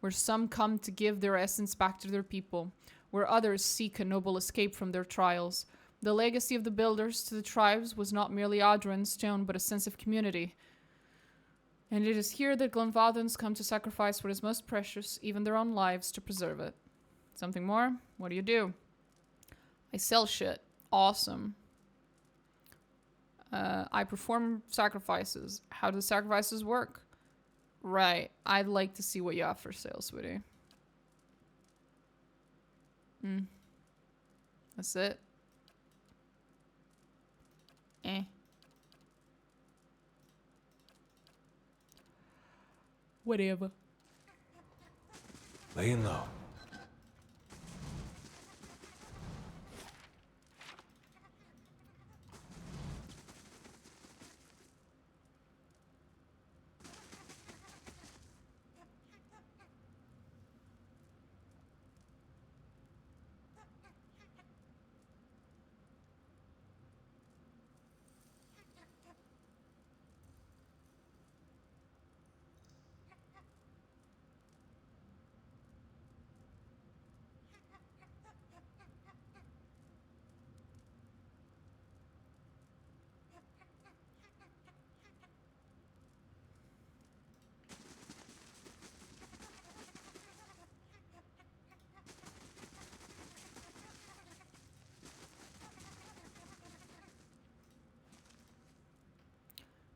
S1: where some come to give their essence back to their people, where others seek a noble escape from their trials. The legacy of the builders to the tribes was not merely Adra and stone, but a sense of community. And it is here that Glenfathans come to sacrifice what is most precious, even their own lives, to preserve it. Something more? What do? I sell shit. Awesome. I perform sacrifices. How do the sacrifices work? Right. I'd like to see what you have for sale, sweetie. That's it. Whatever.
S6: Laying low.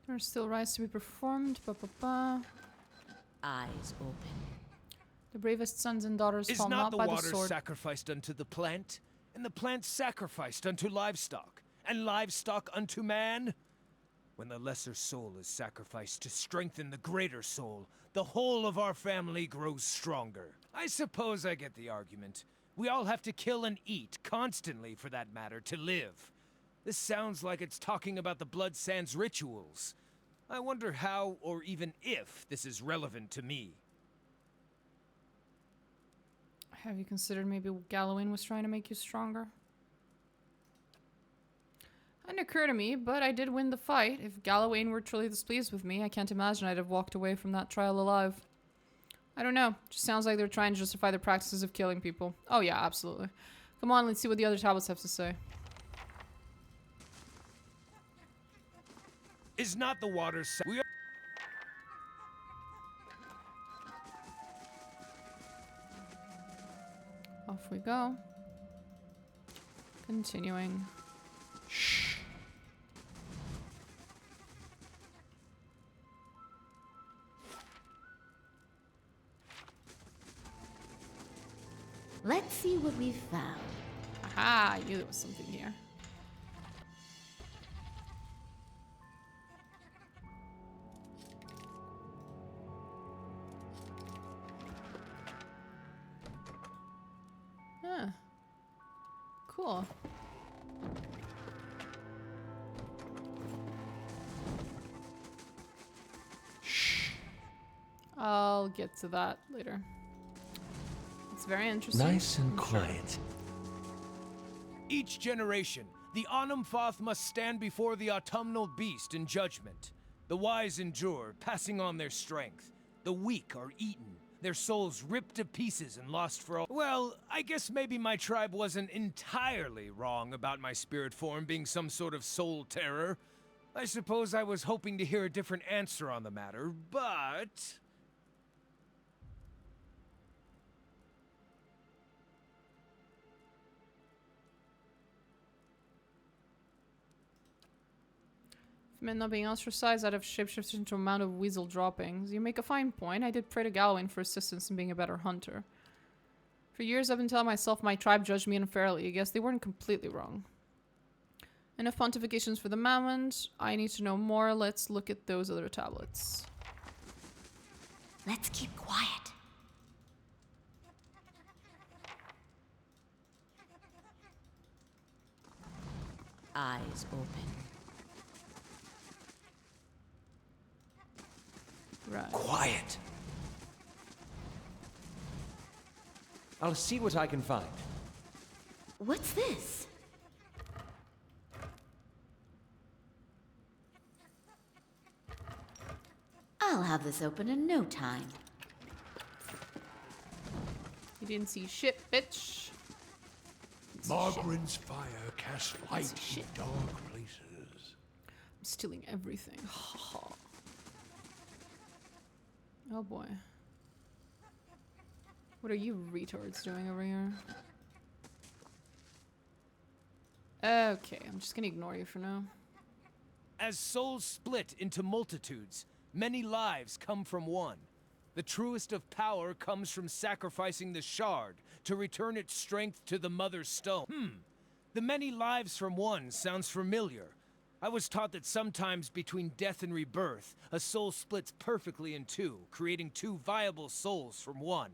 S1: There are still rites to be performed.
S3: Eyes open.
S1: The bravest sons and daughters
S5: Is
S1: fall
S5: not
S1: not
S5: the
S1: by the
S5: water
S1: sword.
S5: sacrificed unto the plant, and the plant sacrificed unto livestock, and livestock unto man? When the lesser soul is sacrificed to strengthen the greater soul, the whole of our family grows stronger. I suppose I get the argument. We all have to kill and eat, constantly for that matter, to live. This sounds like it's talking about the Blood Sands rituals. I wonder how, or even if, this is relevant to me.
S1: Have you considered maybe Gallowayne was trying to make you stronger? Hadn't occurred to me, but I did win the fight. If Gallowayne were truly displeased with me, I can't imagine I'd have walked away from that trial alive. I don't know. Just sounds like they're trying to justify their practices of killing people. Oh yeah, absolutely. Come on, let's see what the other tablets have to say.
S5: Is not the water we are
S1: Off we go. Continuing.
S6: Shh.
S8: Let's see what we've found.
S1: Aha, I knew there was something here. Huh. Cool.
S6: Shh.
S1: I'll get to that later. It's very interesting.
S6: Nice and quiet.
S5: Each generation, the Onumfoth must stand before the autumnal beast in judgment. The wise endure, passing on their strength. The weak are eaten, their souls ripped to pieces and lost for all. Well, I guess maybe my tribe wasn't entirely wrong about my spirit form being some sort of soul terror. I suppose I was hoping to hear a different answer on the matter, but...
S1: If men not being ostracized, I'd have shapeshifted into a mound of weasel droppings. You make a fine point. I did pray to Gallowayne for assistance in being a better hunter. For years I've been telling myself my tribe judged me unfairly. I guess they weren't completely wrong. Enough pontifications for the moment. I need to know more. Let's look at those other tablets.
S8: Let's keep quiet.
S3: Eyes open.
S1: Right.
S6: Quiet.
S4: I'll see what I can find.
S8: What's this? I'll have this open in no time.
S1: You didn't see shit, bitch.
S6: Margaren's fire casts light in
S1: shit.
S6: dark places.
S1: I'm stealing everything. Oh boy. What are you retards doing over here? Okay, I'm just gonna ignore you for now.
S5: As souls split into multitudes, many lives come from one. The truest of power comes from sacrificing the shard to return its strength to the Mother Stone. The many lives from one sounds familiar. I was taught that sometimes between death and rebirth, a soul splits perfectly in two, creating two viable souls from one.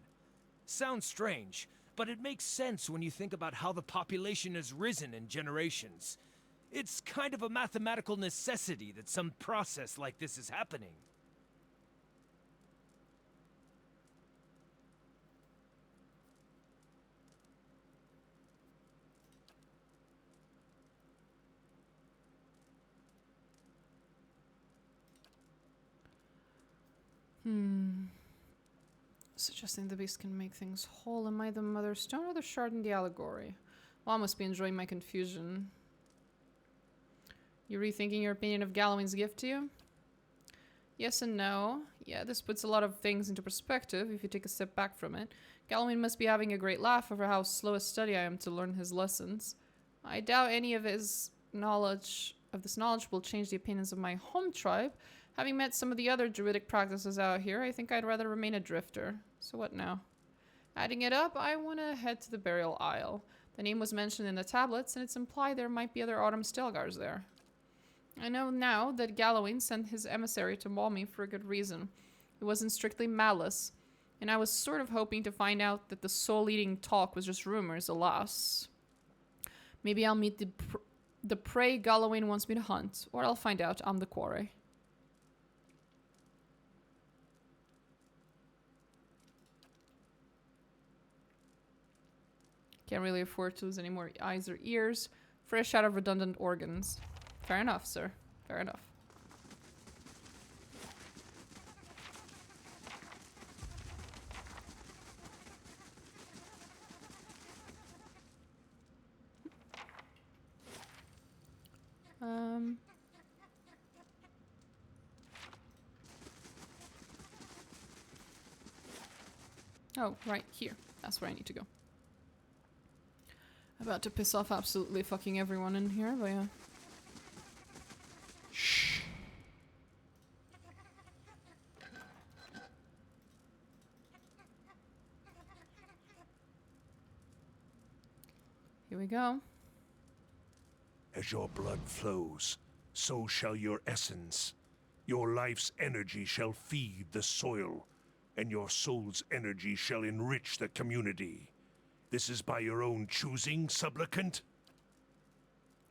S5: Sounds strange, but it makes sense when you think about how the population has risen in generations. It's kind of a mathematical necessity that some process like this is happening.
S1: Suggesting the beast can make things whole. Am I the Mother Stone or the shard in the allegory? Well, I must be enjoying my confusion. You rethinking your opinion of Galloway's gift to you? Yes and no. Yeah, this puts a lot of things into perspective if you take a step back from it. Galloway must be having a great laugh over how slow a study I am to learn his lessons. I doubt any of this knowledge will change the opinions of my home tribe. Having met some of the other druidic practices out here, I think I'd rather remain a drifter. So what now? Adding it up, I want to head to the burial isle. The name was mentioned in the tablets, and it's implied there might be other Autumn Stelgars there. I know now that Galloway sent his emissary to maul me for a good reason. It wasn't strictly malice, and I was sort of hoping to find out that the soul-eating talk was just rumors, alas. Maybe I'll meet the prey Galloway wants me to hunt, or I'll find out I'm the quarry. Can't really afford to lose any more eyes or ears. Fresh out of redundant organs. Fair enough, sir. Fair enough. Oh, right here. That's where I need to go. About to piss off absolutely fucking everyone in here, but yeah. Shh. Here we go.
S6: As your blood flows, so shall your essence. Your life's energy shall feed the soil, and your soul's energy shall enrich the community. This is by your own choosing, supplicant?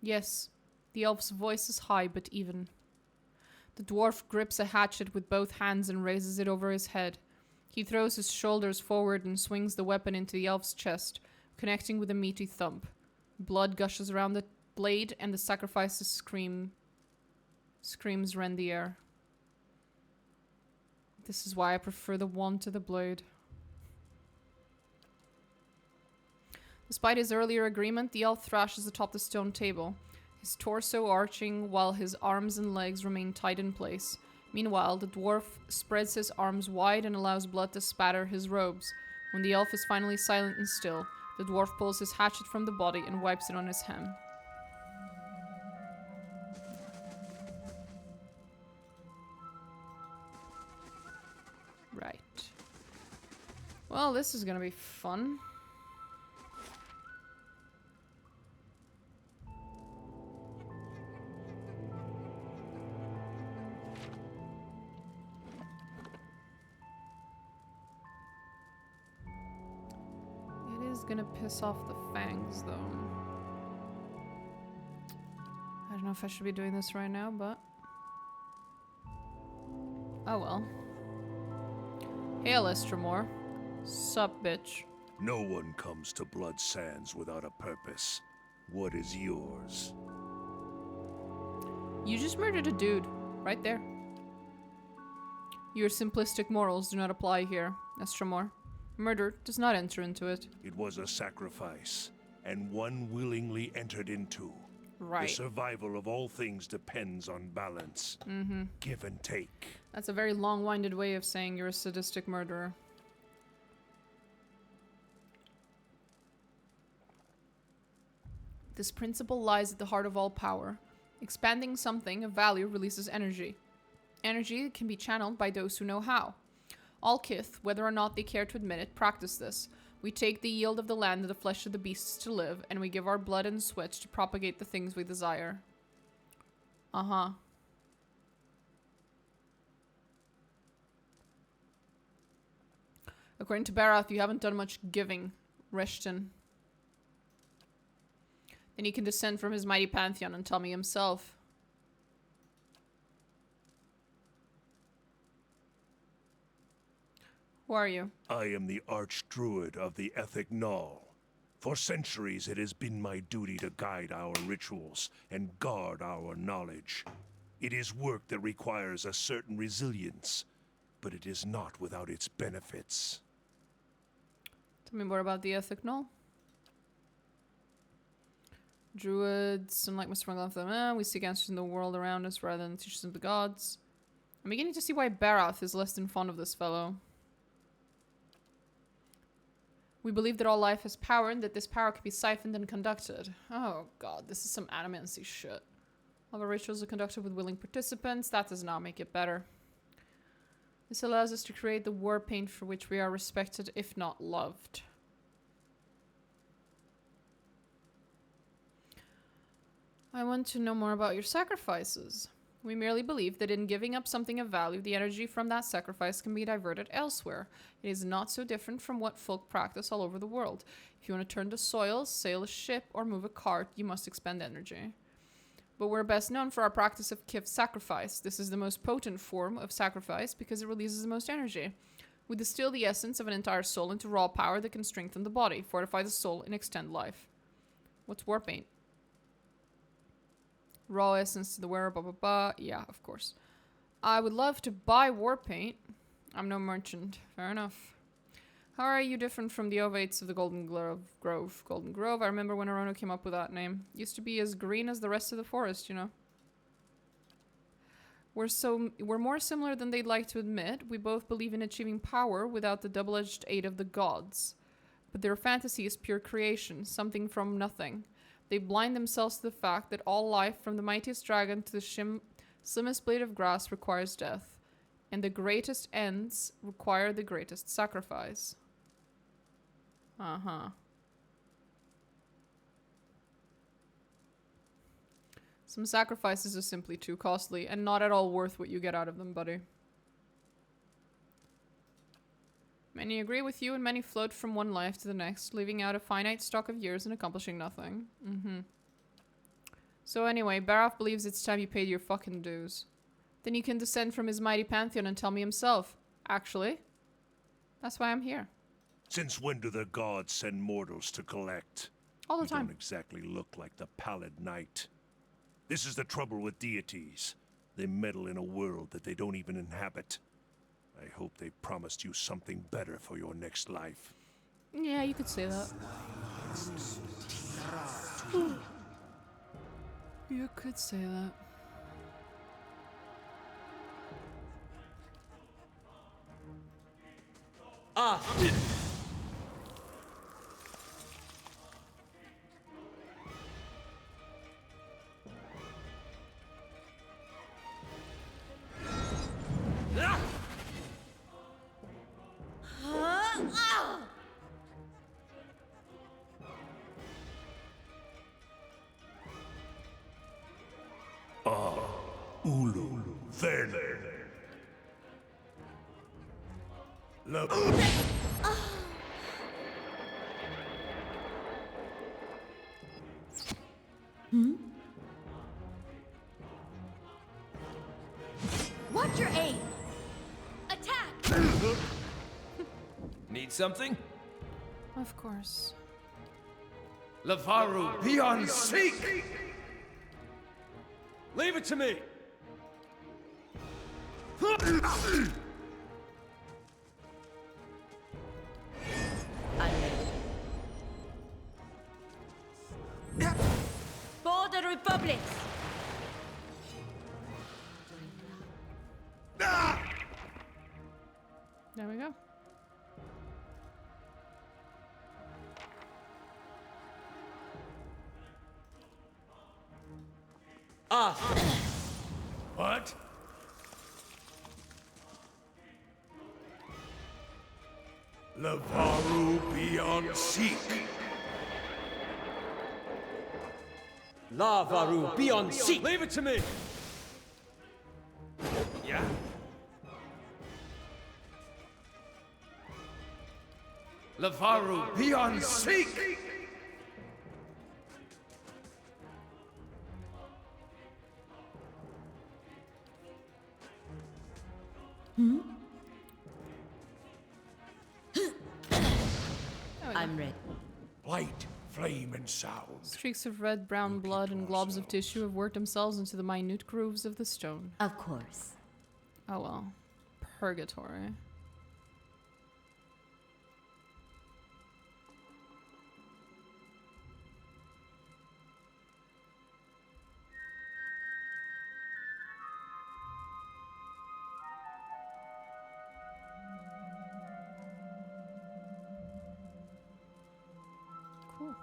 S1: Yes. The elf's voice is high but even. The dwarf grips a hatchet with both hands and raises it over his head. He throws his shoulders forward and swings the weapon into the elf's chest, connecting with a meaty thump. Blood gushes around the blade, and the sacrifice's screams rend the air. This is why I prefer the wand to the blade. Despite his earlier agreement, the elf thrashes atop the stone table, his torso arching while his arms and legs remain tight in place. Meanwhile, the dwarf spreads his arms wide and allows blood to spatter his robes. When the elf is finally silent and still, the dwarf pulls his hatchet from the body and wipes it on his hem. Right. Well, this is gonna be fun. Gonna piss off the fangs though. I don't know if I should be doing this right now, but oh well. Hail, Estramore. Sup, bitch.
S6: No one comes to Blood Sands without a purpose. What is yours?
S1: You just murdered a dude. Right there. Your simplistic morals do not apply here, Estramore. Murder does not enter into it.
S6: It was a sacrifice, and one willingly entered into.
S1: Right.
S6: The survival of all things depends on balance. Give and take.
S1: That's a very long-winded way of saying you're a sadistic murderer. This principle lies at the heart of all power. Expanding something of value releases energy. Energy can be channeled by those who know how. All kith, whether or not they care to admit it, practice this. We take the yield of the land and the flesh of the beasts to live, and we give our blood and sweat to propagate the things we desire. Uh-huh. According to Barath, you haven't done much giving, Reshton. Then he can descend from his mighty pantheon and tell me himself. Who are you?
S6: I am the Archdruid of the Ethic Null. For centuries it has been my duty to guide our rituals and guard our knowledge. It is work that requires a certain resilience, but it is not without its benefits.
S1: Tell me more about the Ethic Null. Druids, unlike Mr. Fungal, we seek answers in the world around us rather than teachers of the gods. I'm beginning to see why Barath is less than fond of this fellow. We believe that all life has power and that this power can be siphoned and conducted. Oh god, this is some animancy shit. All our rituals are conducted with willing participants. That does not make it better. This allows us to create the war paint for which we are respected, if not loved. I want to know more about your sacrifices. We merely believe that in giving up something of value, the energy from that sacrifice can be diverted elsewhere. It is not so different from what folk practice all over the world. If you want to turn to soil, sail a ship, or move a cart, you must expend energy. But we're best known for our practice of Kif sacrifice. This is the most potent form of sacrifice because it releases the most energy. We distill the essence of an entire soul into raw power that can strengthen the body, fortify the soul, and extend life. What's war paint? Raw essence to the wearer, blah blah blah. Yeah, of course. I would love to buy war paint. I'm no merchant. Fair enough. How are you different from the ovates of the Golden Grove? Golden Grove, I remember when Arono came up with that name. Used to be as green as the rest of the forest, you know. We're more similar than they'd like to admit. We both believe in achieving power without the double-edged aid of the gods. But their fantasy is pure creation, something from nothing. They blind themselves to the fact that all life, from the mightiest dragon to the slimmest blade of grass, requires death. And the greatest ends require the greatest sacrifice. Uh-huh. Some sacrifices are simply too costly and not at all worth what you get out of them, buddy. Many agree with you and many float from one life to the next, leaving out a finite stock of years and accomplishing nothing. So anyway, Barath believes it's time you paid your fucking dues. Then you can descend from his mighty pantheon and tell me himself. Actually, that's why I'm here.
S6: Since when do the gods send mortals to collect?
S1: All the time.
S6: You don't exactly look like the Pallid Knight. This is the trouble with deities. They meddle in a world that they don't even inhabit. I hope they promised you something better for your next life.
S1: Yeah, you could say that. You could say that.
S6: Ulu, Vern.
S7: Watch your aim! Attack!
S5: Need something?
S1: Of course.
S5: Lavaru, beyond seek! Leave it to me!
S7: For the Republic!
S1: There we go.
S6: What? Lavaru beyond seek.
S4: Lavaru, be on seat!
S5: Leave it to me! Yeah? Lavaru beyond seek!
S3: I'm ready.
S6: Light, flame, and sound.
S1: Streaks of red, brown blood and globs of tissue have worked themselves into the minute grooves of the stone.
S8: Of course.
S1: Oh well. Purgatory. Cool.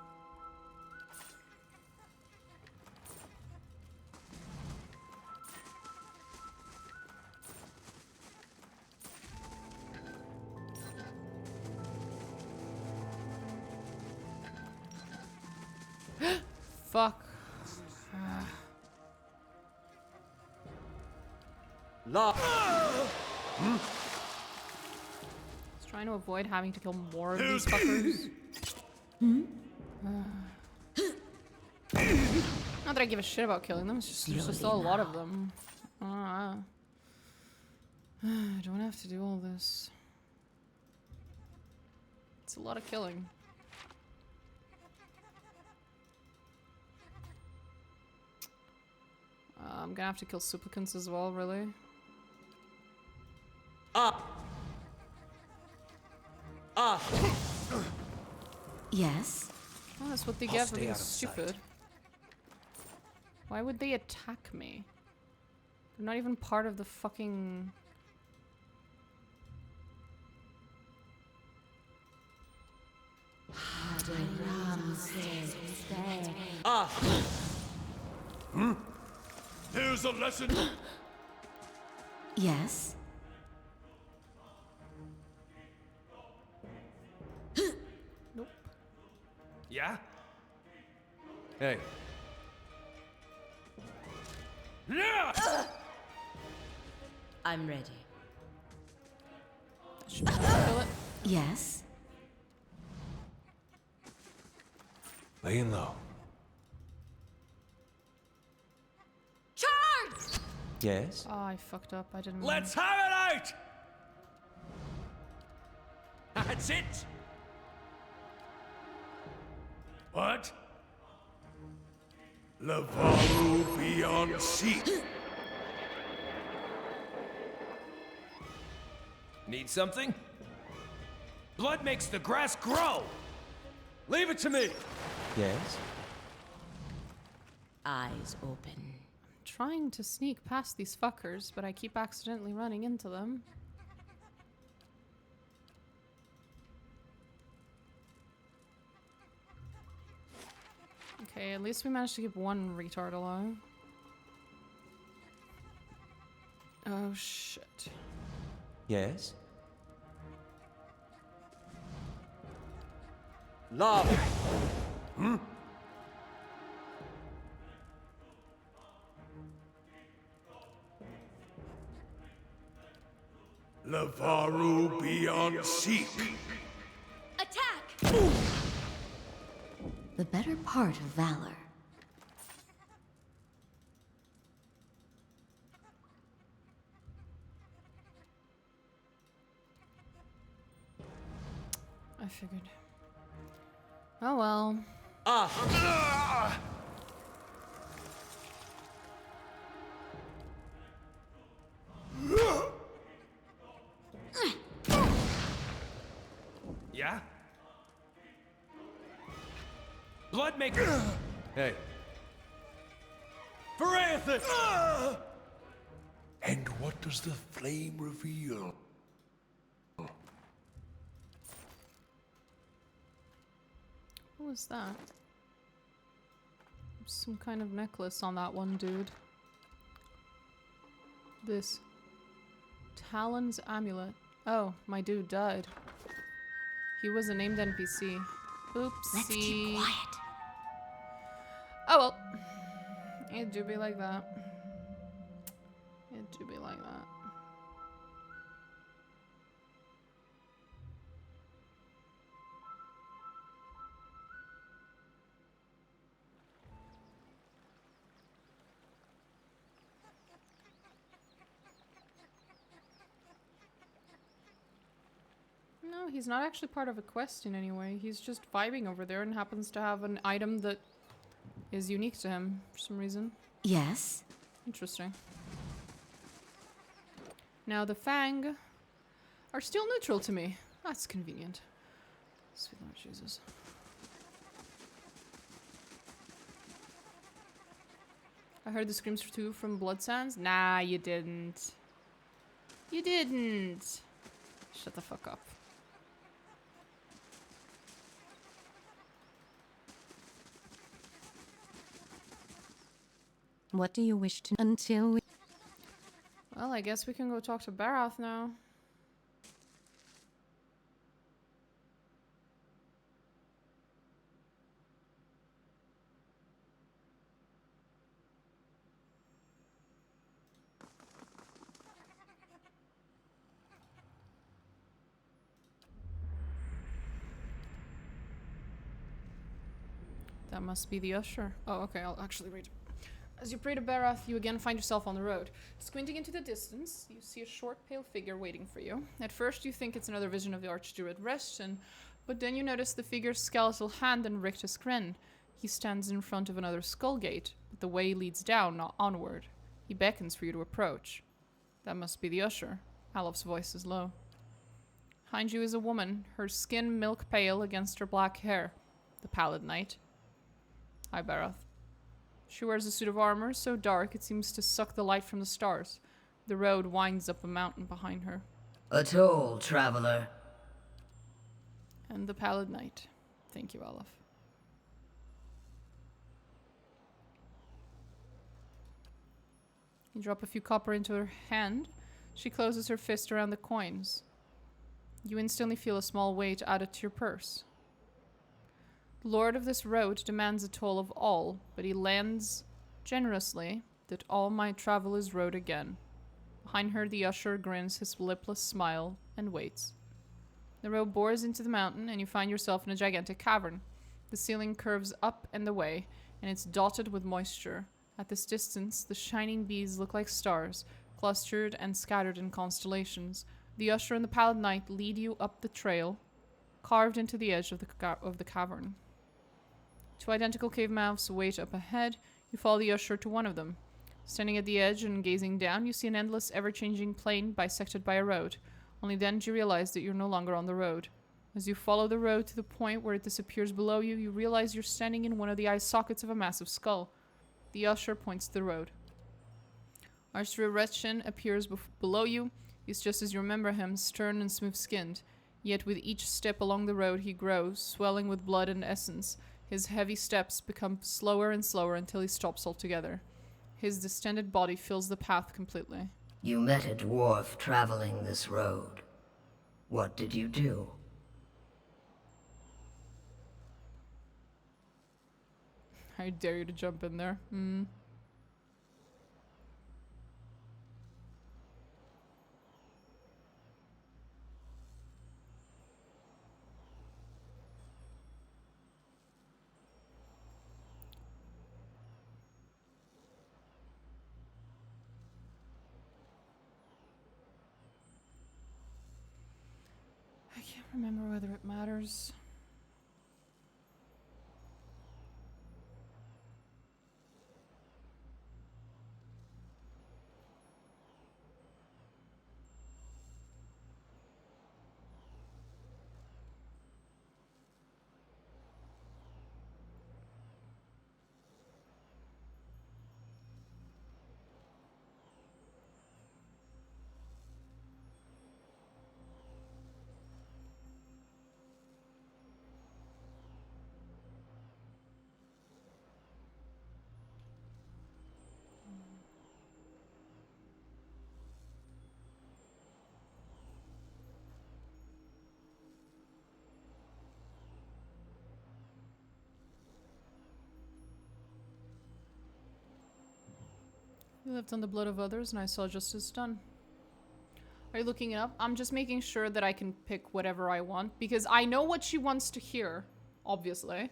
S1: Fuck.
S4: La.
S1: Just trying to avoid having to kill more of these fuckers. Not that I give a shit about killing them, it's just there's just a lot of them. I don't have to do all this. It's a lot of killing. I'm gonna have to kill supplicants as well, really.
S8: Yes.
S1: Oh, that's what they get for being stupid. Why would they attack me? They're not even part of the fucking...
S6: There's a lesson.
S8: Yes.
S1: Nope.
S5: Yeah?
S4: Hey,
S5: Yeah!
S3: I'm ready.
S1: That should kill it.
S8: Yes.
S6: Laying low.
S3: Charge!
S4: yes?
S1: Oh, I fucked up. I didn't...
S5: Let's have it out! That's it!
S6: What? Lavaru beyond seek.
S5: Need something? Blood makes the grass grow! Leave it to me!
S4: Yes?
S3: Eyes open.
S1: Trying to sneak past these fuckers, but I keep accidentally running into them. Okay, at least we managed to keep one retard alive. Oh shit.
S4: Yes? Lava!
S6: Lavaru beyond seek.
S3: Attack!
S8: The better part of valor.
S1: I figured. Oh well.
S5: Yeah? Blood maker!
S4: Hey,
S5: Varathis!
S6: And what does the flame reveal?
S1: What was that? some kind of necklace on that one dude. This. Talon's amulet. Oh, my dude died. He was a named NPC. Oopsie.
S8: Let's keep quiet.
S1: Oh well. It do be like that. It do be like that. No, he's not actually part of a quest in any way. He's just vibing over there and happens to have an item that is unique to him for some reason.
S8: Yes?
S1: Interesting. Now the Fang are still neutral to me. That's convenient. Sweet Lord Jesus. I heard the screams too from Blood Sands. Nah, you didn't. You didn't. Shut the fuck up.
S2: What do you wish to until we...
S1: Well, I guess we can go talk to Barath now. That must be the usher. Oh, okay, I'll actually read. As you pray to Barath, you again find yourself on the road. Squinting into the distance, you see a short, pale figure waiting for you. At first, you think it's another vision of the Archdruid Reston, but then you notice the figure's skeletal hand and rictus grin. He stands in front of another skull gate, but the way leads down, not onward. He beckons for you to approach. That must be the usher. Alof's voice is low. Behind you is a woman, her skin milk pale against her black hair. The Pallid Knight. Hi, Barath. She wears a suit of armor so dark it seems to suck the light from the stars. The road winds up a mountain behind her.
S9: A toll, traveler.
S1: And the Pallid Knight. Thank you, Alof. You drop a few copper into her hand. She closes her fist around the coins. You instantly feel a small weight added to your purse. The lord of this road demands a toll of all, but he lends generously that all might travel his road again. Behind her, the usher grins his lipless smile and waits. The road bores into the mountain, and you find yourself in a gigantic cavern. The ceiling curves up and away, and it's dotted with moisture. At this distance, the shining bees look like stars, clustered and scattered in constellations. The usher and the Pallid Knight lead you up the trail, carved into the edge of the cavern. Two identical cave mouths wait up ahead. You follow the usher to one of them. Standing at the edge and gazing down, you see an endless, ever-changing plain bisected by a road. Only then do you realize that you're no longer on the road. As you follow the road to the point where it disappears below you, you realize you're standing in one of the eye sockets of a massive skull. The usher points to the road. Archdruid Reston appears below you. He's just as you remember him, stern and smooth-skinned. Yet with each step along the road he grows, swelling with blood and essence. His heavy steps become slower and slower until he stops altogether. His distended body fills the path completely.
S9: You met a dwarf traveling this road. What did you do?
S1: I dare you to jump in there. I can't remember whether it matters. You lived on the blood of others, and I saw justice done. Are you looking it up? I'm just making sure that I can pick whatever I want, because I know what she wants to hear, obviously,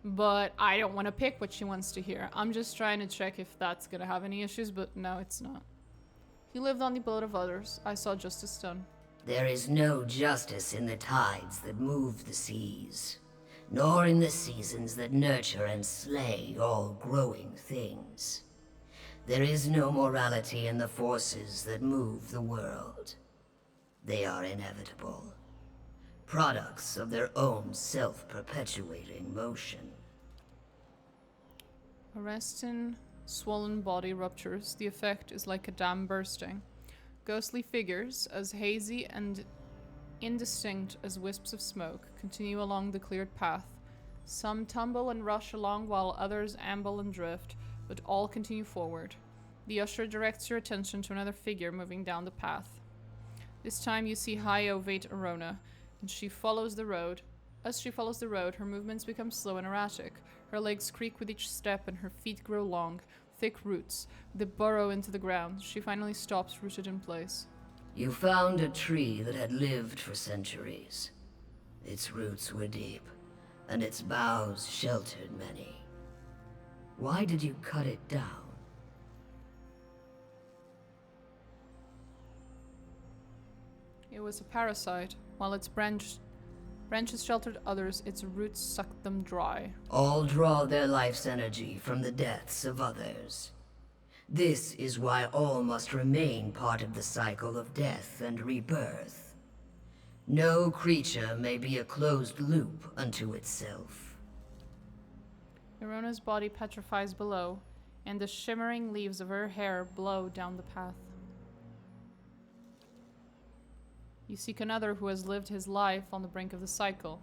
S1: but I don't want to pick what she wants to hear. I'm just trying to check if that's gonna have any issues, but no, it's not. You lived on the blood of others. I saw justice done.
S9: There is no justice in the tides that move the seas, nor in the seasons that nurture and slay all growing things. There is no morality in the forces that move the world. They are inevitable, products of their own self-perpetuating motion.
S1: Arrestin, swollen body ruptures. The effect is like a dam bursting. Ghostly figures, as hazy and indistinct as wisps of smoke, continue along the cleared path. Some tumble and rush along while others amble and drift, but all continue forward. The usher directs your attention to another figure moving down the path. This time you see high ovate Arona, and she follows the road. As she follows the road, her movements become slow and erratic. Her legs creak with each step and her feet grow long, thick roots that burrow into the ground. She finally stops, rooted in place.
S9: You found a tree that had lived for centuries. Its roots were deep, and its boughs sheltered many. Why did you cut it down?
S1: It was a parasite. While its branches sheltered others, its roots sucked them dry.
S9: All draw their life's energy from the deaths of others. This is why all must remain part of the cycle of death and rebirth. No creature may be a closed loop unto itself.
S1: Irona's body petrifies below, and the shimmering leaves of her hair blow down the path. You seek another who has lived his life on the brink of the cycle.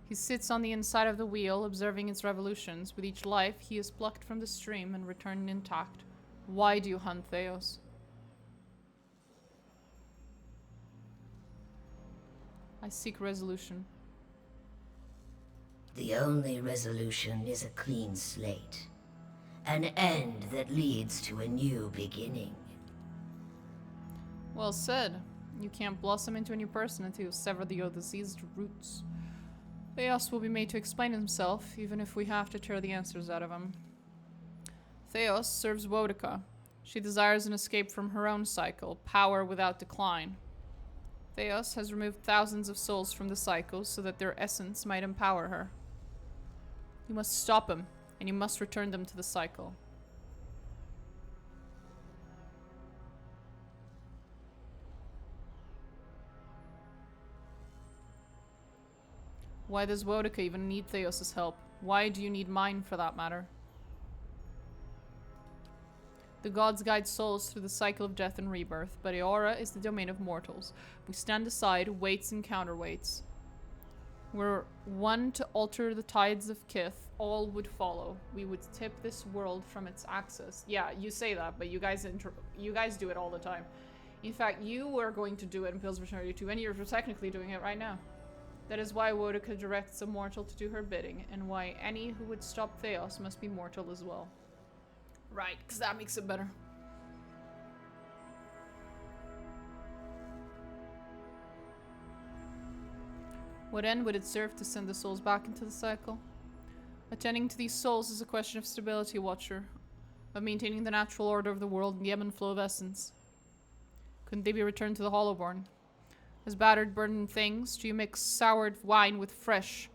S1: He sits on the inside of the wheel, observing its revolutions. With each life, he is plucked from the stream and returned intact. Why do you hunt Theos? I seek resolution.
S9: The only resolution is a clean slate. An end that leads to a new beginning.
S1: Well said. You can't blossom into a new person until you sever the diseased roots. Theos will be made to explain himself, even if we have to tear the answers out of him. Theos serves Boudica. She desires an escape from her own cycle, power without decline. Theos has removed thousands of souls from the cycle so that their essence might empower her. You must stop him, and you must return them to the cycle. Why does Boudica even need Theos' help? Why do you need mine, for that matter? The gods guide souls through the cycle of death and rebirth, but Eora is the domain of mortals. We stand aside, weights and counterweights. Were one to alter the tides of Kith, all would follow. We would tip this world from its axis. Yeah, you say that, but you guys do it all the time. In fact, you are going to do it in Pillsbury 32, and you're technically doing it right now. That is why Boudica directs a mortal to do her bidding, and why any who would stop Theos must be mortal as well. Right, because that makes it better. What end would it serve to send the souls back into the cycle? Attending to these souls is a question of stability, Watcher. Of maintaining the natural order of the world and the ebb and flow of essence. Couldn't they be returned to the Hollowborn? As battered, burdened things, do you mix soured wine with fresh?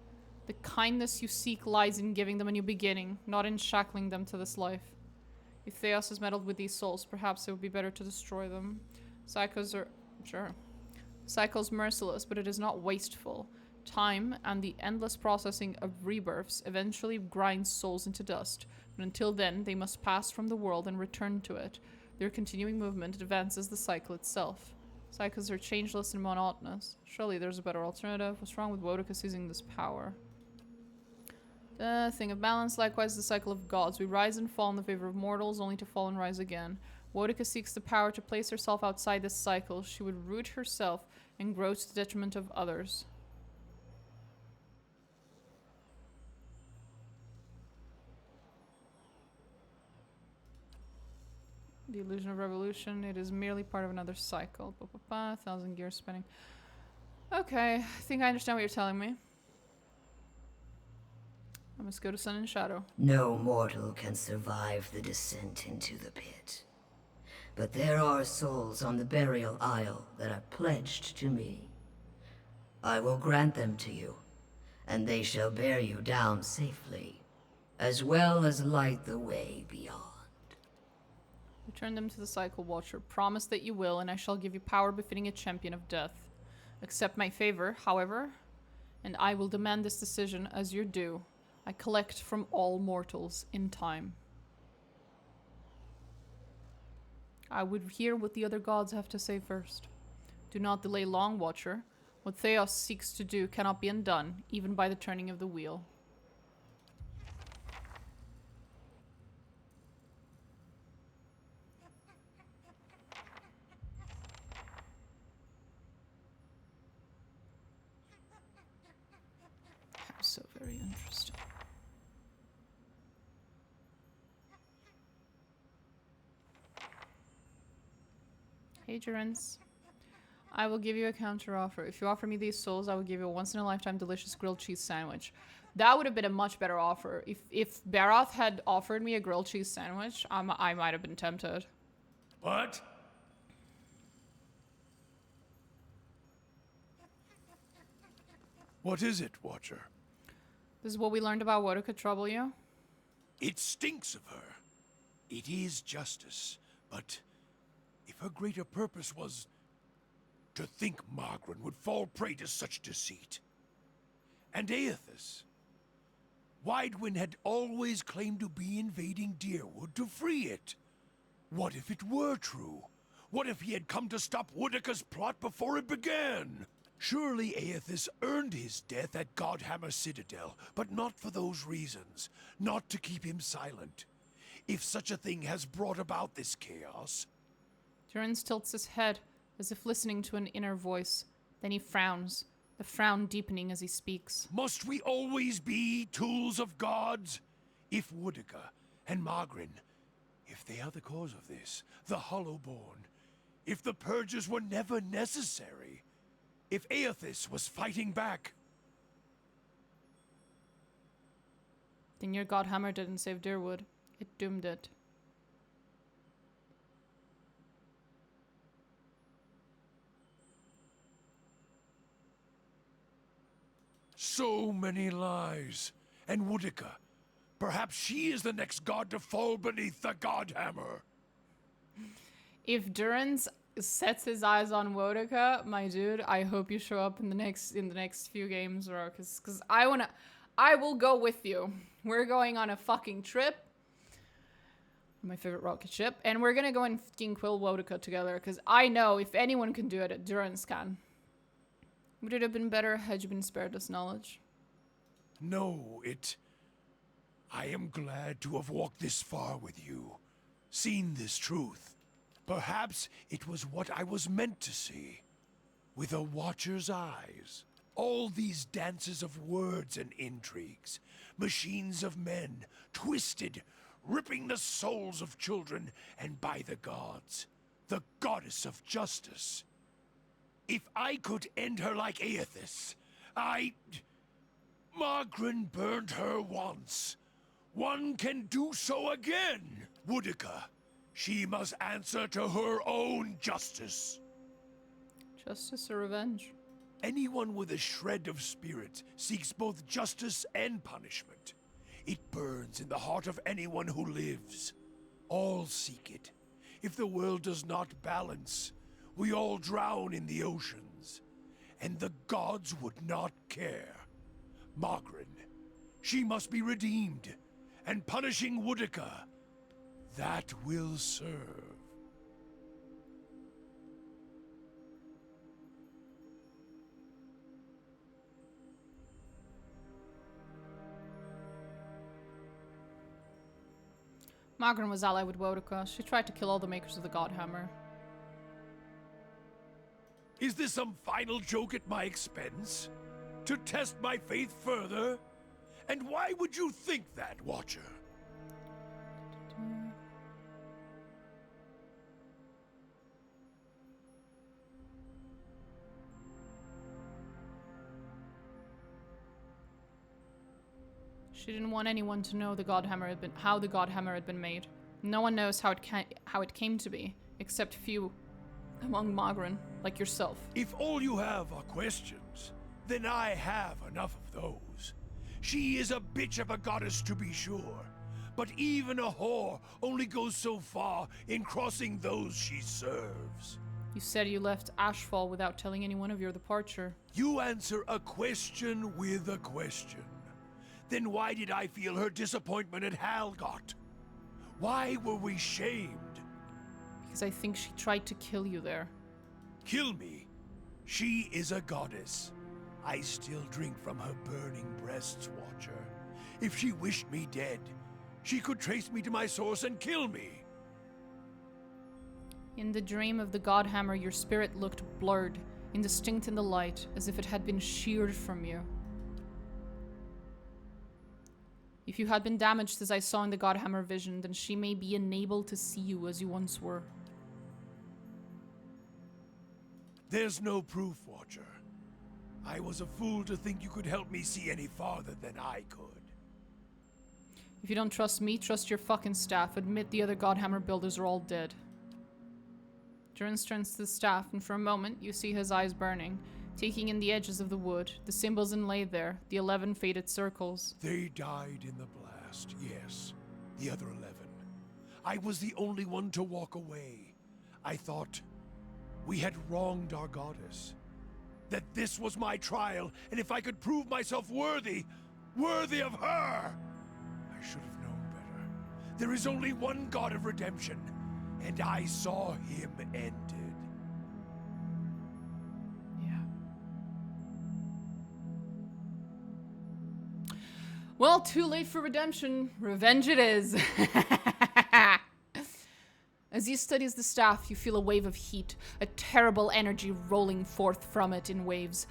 S1: The kindness you seek lies in giving them a new beginning, not in shackling them to this life. If Theos has meddled with these souls, perhaps it would be better to destroy them. Cycles are... sure. Cycle's merciless, but it is not wasteful. Time and the endless processing of rebirths eventually grinds souls into dust, but until then, they must pass from the world and return to it. Their continuing movement advances the cycle itself. Cycles are changeless and monotonous. Surely there's a better alternative. What's wrong with Boudica seizing this power? The thing of balance, likewise the cycle of gods. We rise and fall in the favor of mortals, only to fall and rise again. Boudica seeks the power to place herself outside this cycle. She would root herself and grow to the detriment of others. The illusion of revolution. It is merely part of another cycle. 1,000 gears spinning. Okay, I think I understand what you're telling me. I must go to Sun and Shadow.
S9: No mortal can survive the descent into the pit. But there are souls on the burial isle that are pledged to me. I will grant them to you, and they shall bear you down safely, as well as light the way beyond.
S1: Return them to the Cycle Watcher. Promise that you will, and I shall give you power befitting a champion of death. Accept my favor, however, and I will demand this decision as your due. I collect from all mortals in time. I would hear what the other gods have to say first. Do not delay long, Watcher. What Theos seeks to do cannot be undone, even by the turning of the wheel. So very interesting. Hey, Durance. I will give you a counter offer. If you offer me these souls, I will give you a once-in-a-lifetime delicious grilled cheese sandwich. That would have been a much better offer. If Baroth had offered me a grilled cheese sandwich, I might have been tempted.
S6: What? What is it, Watcher?
S1: This is what we learned about Wodica trouble you?
S6: It stinks of her. It is justice, but if her greater purpose was to think Margaret would fall prey to such deceit. And Aethys. Widewin had always claimed to be invading Deerwood to free it. What if it were true? What if he had come to stop Wodica's plot before it began? Surely Aethys earned his death at Godhammer Citadel, but not for those reasons. Not to keep him silent. If such a thing has brought about this chaos...
S1: Durance tilts his head, as if listening to an inner voice. Then he frowns, the frown deepening as he speaks.
S6: Must we always be tools of gods? If Wodica and Margaret, if they are the cause of this, the Hollowborn, if the purges were never necessary, if Aethys was fighting back...
S1: Then your Godhammer didn't save Deerwood. It doomed it.
S6: So many lies. And Wodica. Perhaps she is the next god to fall beneath the Godhammer.
S1: If Durance sets his eyes on Wodica, my dude, I hope you show up in the next few games, bro. Cause I will go with you. We're going on a fucking trip. My favorite rocket ship. And we're gonna go and fucking kill Wodica together. Because I know if anyone can do it, Durance can. Would it have been better had you been spared this knowledge?
S6: No, I am glad to have walked this far with you. Seen this truth. Perhaps it was what I was meant to see. With a watcher's eyes. All these dances of words and intrigues. Machines of men, twisted, ripping the souls of children, and by the gods, the goddess of justice. If I could end her like Aethys, Margaret burned her once. One can do so again. Wodica, she must answer to her own justice.
S1: Justice or revenge?
S6: Anyone with a shred of spirit seeks both justice and punishment. It burns in the heart of anyone who lives. All seek it. If the world does not balance, we all drown in the oceans. And the gods would not care. Margaret, she must be redeemed. And punishing Wodica, that will serve.
S1: Margaret was allied with Wodica. She tried to kill all the makers of the Godhammer.
S6: Is this some final joke at my expense? To test my faith further? And why would you think that, Watcher?
S1: She didn't want anyone to know how the Godhammer had been made. No one knows how it came to be, except few among Magran, like yourself.
S6: If all you have are questions, then I have enough of those. She is a bitch of a goddess, to be sure, but even a whore only goes so far in crossing those she serves.
S1: You said you left Ashfall without telling anyone of your departure.
S6: You answer a question with a question. Then why did I feel her disappointment at Halgot? Why were we shamed?
S1: Because I think she tried to kill you there.
S6: Kill me? She is a goddess. I still drink from her burning breasts, Watcher. If she wished me dead, she could trace me to my source and kill me.
S1: In the dream of the Godhammer, your spirit looked blurred, indistinct in the light, as if it had been sheared from you. If you had been damaged as I saw in the Godhammer vision, then she may be unable to see you as you once were.
S6: There's no proof, Watcher. I was a fool to think you could help me see any farther than I could.
S1: If you don't trust me, trust your fucking staff. Admit the other Godhammer builders are all dead. Durance turns to the staff, and for a moment, you see his eyes burning, taking in the edges of the wood, the symbols inlaid there, the 11 faded circles.
S6: They died in the blast, yes. The other 11. I was the only one to walk away. I thought we had wronged our goddess. That this was my trial, and if I could prove myself worthy of her! I should have known better. There is only one God of redemption, and I saw him ended.
S1: Yeah. Well, too late for redemption. Revenge it is. As he studies the staff, you feel a wave of heat, a terrible energy rolling forth from it in waves.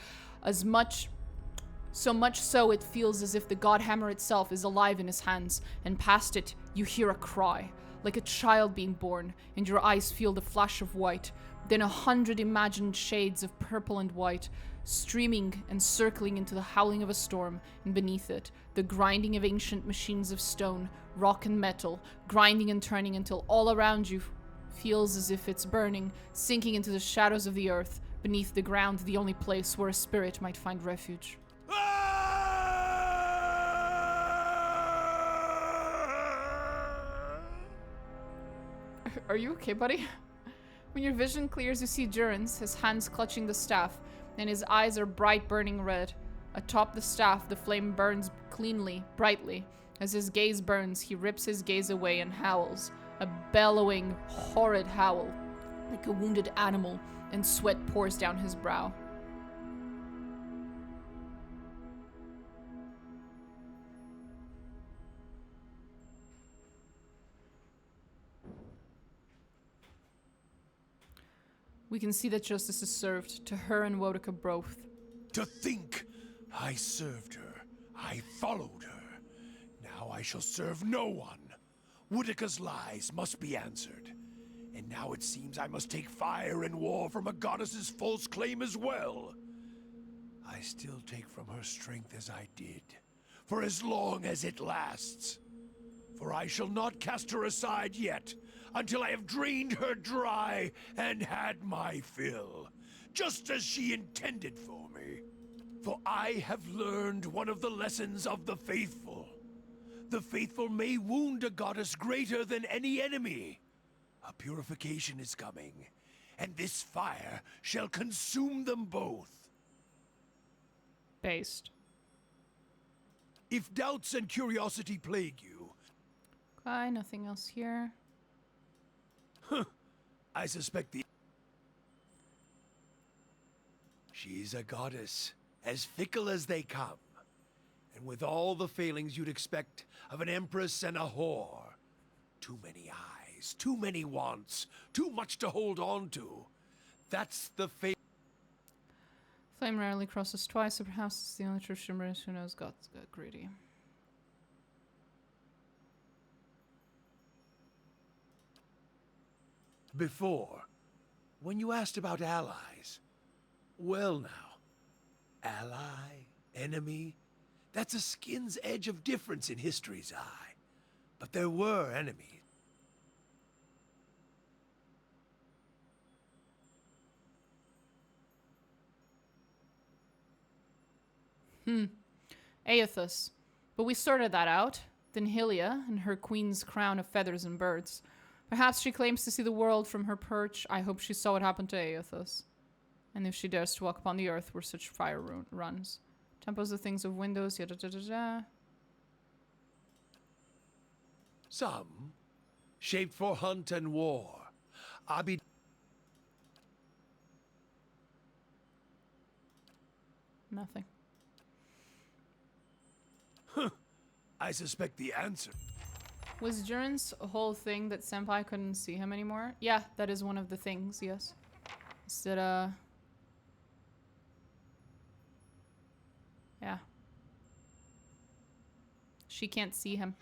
S1: So much so it feels as if the Godhammer itself is alive in his hands, and past it, you hear a cry, like a child being born, and your eyes feel the flash of white, then 100 imagined shades of purple and white, streaming and circling into the howling of a storm, and beneath it, the grinding of ancient machines of stone, rock and metal, grinding and turning until all around you feels as if it's burning, sinking into the shadows of the earth, beneath the ground, the only place where a spirit might find refuge. Are you okay, buddy? When your vision clears, you see Durance, his hands clutching the staff, and his eyes are bright burning red. Atop the staff, the flame burns cleanly, brightly. As his gaze burns, he rips his gaze away and howls. A bellowing, horrid howl, like a wounded animal, and sweat pours down his brow. We can see that justice is served to her and Wodika both.
S6: To think I served her, I followed her. Now I shall serve no one. Wodika's lies must be answered. And now it seems I must take fire and war from a goddess's false claim as well. I still take from her strength as I did, for as long as it lasts. For I shall not cast her aside yet, until I have drained her dry and had my fill, just as she intended for me. For I have learned one of the lessons of the faithful. The faithful may wound a goddess greater than any enemy. A purification is coming, and this fire shall consume them both.
S1: Based.
S6: If doubts and curiosity plague you...
S1: Okay, nothing else here.
S6: I suspect the... She's a goddess, as fickle as they come. And with all the failings you'd expect of an empress and a whore. Too many eyes, too many wants, too much to hold on to. That's the fate.
S1: Flame rarely crosses twice, so perhaps it's the only true Shimmerus who knows God's got greedy.
S6: Before, when you asked about allies, well now, ally, enemy, That's a skin's edge of difference in history's eye. But there were enemies.
S1: Aethys. But we sorted that out. Then Hylia and her queen's crown of feathers and birds. Perhaps she claims to see the world from her perch. I hope she saw what happened to Aethys. And if she dares to walk upon the earth where such fire runs. Temples the things of windows, yada da da da.
S6: Some shaped for hunt and war.
S1: Nothing.
S6: I suspect the answer.
S1: Was Durance a whole thing that Senpai couldn't see him anymore? Yeah, that is one of the things, yes. Is that, yeah. She can't see him.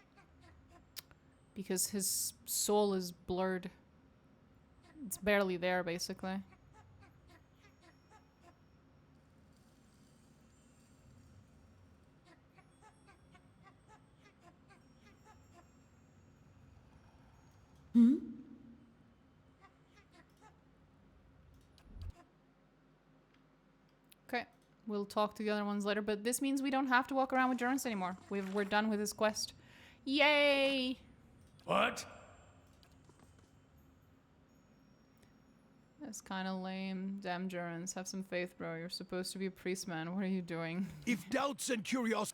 S1: Because his soul is blurred. It's barely there, basically. Okay, we'll talk to the other ones later, but this means we don't have to walk around with Durance anymore. We're done with his quest. Yay!
S6: What?
S1: That's kind of lame. Damn, Durance, have some faith, bro. You're supposed to be a priest, man. What are you doing?
S6: If doubts and curiosity...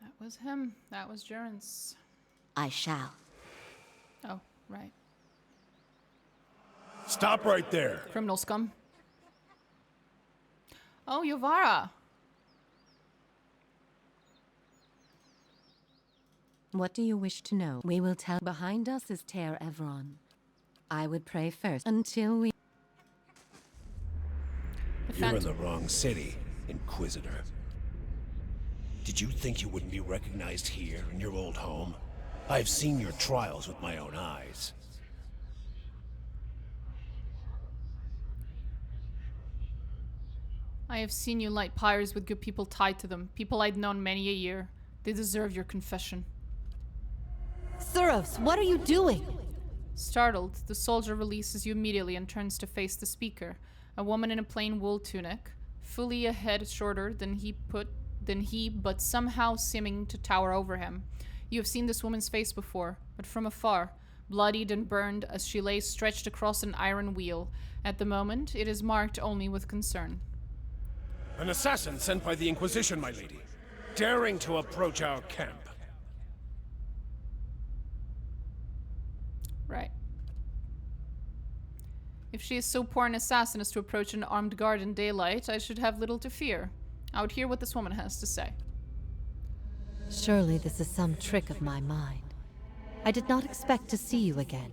S1: That was him. That was Durance.
S8: I shall.
S1: Oh, right.
S6: Stop right there.
S1: Criminal scum. Oh, Yovara.
S2: What do you wish to know? We will tell. Behind us is Ter Evron. I would pray first until we...
S6: You're in the wrong city, Inquisitor. Did you think you wouldn't be recognized here in your old home? I've seen your trials with my own eyes.
S1: I have seen you light pyres with good people tied to them. People I'd known many a year. They deserve your confession.
S2: Suros, what are you doing?
S1: Startled, the soldier releases you immediately and turns to face the speaker. A woman in a plain wool tunic, fully a head shorter than he, but somehow seeming to tower over him. You have seen this woman's face before, but from afar, bloodied and burned as she lay stretched across an iron wheel. At the moment, it is marked only with concern.
S6: An assassin sent by the Inquisition, my lady, daring to approach our camp.
S1: Right. If she is so poor an assassin as to approach an armed guard in daylight, I should have little to fear. I would hear what this woman has to say.
S2: Surely this is some trick of my mind. I did not expect to see you again.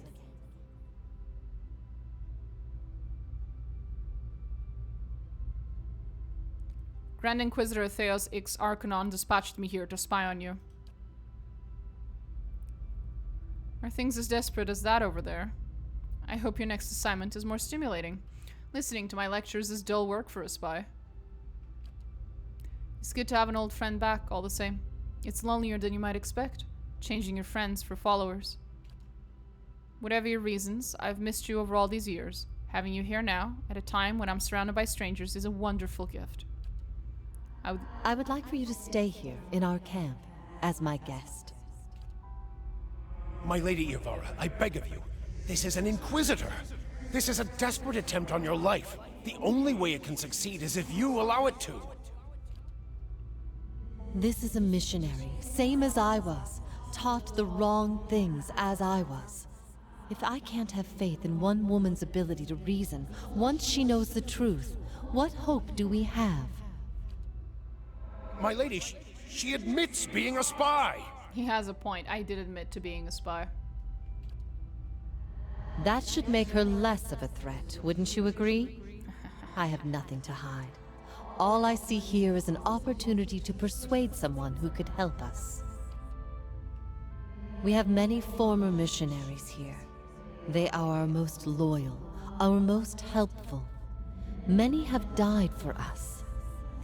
S1: Grand Inquisitor Theos Ix Arcanon dispatched me here to spy on you. Are things as desperate as that over there? I hope your next assignment is more stimulating. Listening to my lectures is dull work for a spy. It's good to have an old friend back, all the same. It's lonelier than you might expect, changing your friends for followers. Whatever your reasons, I've missed you over all these years. Having you here now, at a time when I'm surrounded by strangers, is a wonderful gift.
S2: I would like for you to stay here, in our camp, as my guest.
S6: My lady Yovara, I beg of you. This is an Inquisitor. This is a desperate attempt on your life. The only way it can succeed is if you allow it to.
S2: This is a missionary, same as I was, taught the wrong things as I was. If I can't have faith in one woman's ability to reason, once she knows the truth, what hope do we have?
S6: My lady, she admits being a spy.
S1: He has a point. I did admit to being a spy.
S2: That should make her less of a threat, wouldn't you agree? I have nothing to hide. all I see here is an opportunity to persuade someone who could help us. We have many former missionaries here. They are our most loyal, our most helpful. Many have died for us.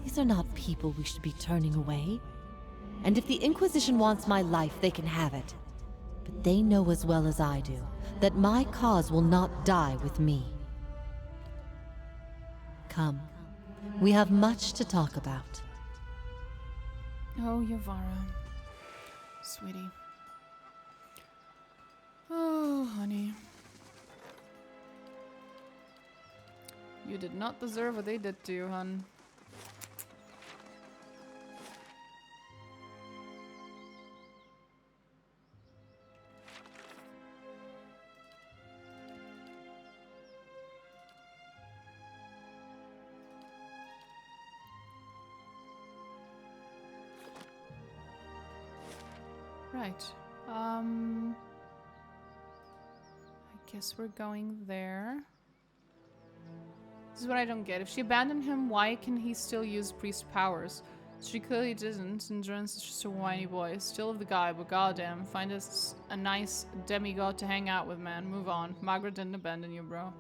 S2: These are not people we should be turning away. And if the Inquisition wants my life, they can have it. But they know as well as I do that my cause will not die with me. Come, we have much to talk about.
S1: Oh, Yavara. Sweetie. Oh, honey. You did not deserve what they did to you, hun. Right. I guess we're going there. This is what I don't get. If she abandoned him, why can he still use priest powers? She clearly didn't, and Durance is just a whiny boy. Still of the guy, but goddamn, find us a nice demigod to hang out with, man. Move on. Margaret didn't abandon you, bro.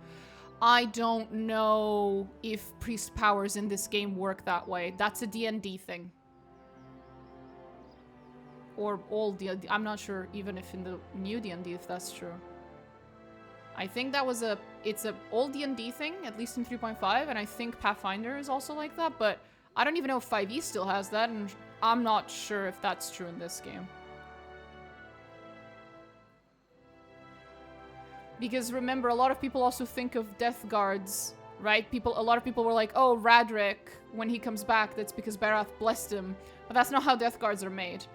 S1: I don't know if priest powers in this game work that way. That's a D&D thing. Or all D&D. I'm not sure even if in the new D&D if that's true. I think that was it's a old D&D thing, at least in 3.5, and I think Pathfinder is also like that, but I don't even know if 5e still has that, and I'm not sure if that's true in this game. Because remember, a lot of people also think of Death Guards, right? A lot of people were like, oh, Radric, when he comes back, that's because Barath blessed him. But that's not how Death Guards are made.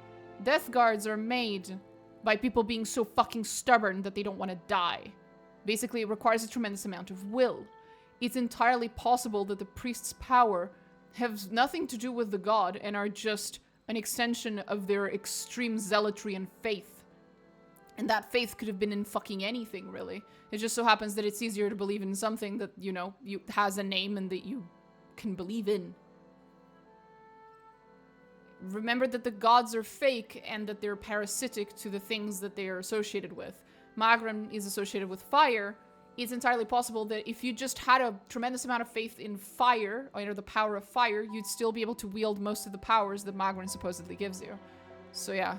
S1: Death Guards are made by people being so fucking stubborn that they don't want to die. Basically, it requires a tremendous amount of will. It's entirely possible that the priest's power has nothing to do with the god and are just an extension of their extreme zealotry and faith. And that faith could have been in fucking anything, really. It just so happens that it's easier to believe in something that, you know, has a name and that you can believe in. Remember that the gods are fake and that they're parasitic to the things that they are associated with. Magrum is associated with fire. It's entirely possible that if you just had a tremendous amount of faith in fire, or the power of fire, you'd still be able to wield most of the powers that Magrum supposedly gives you. So yeah,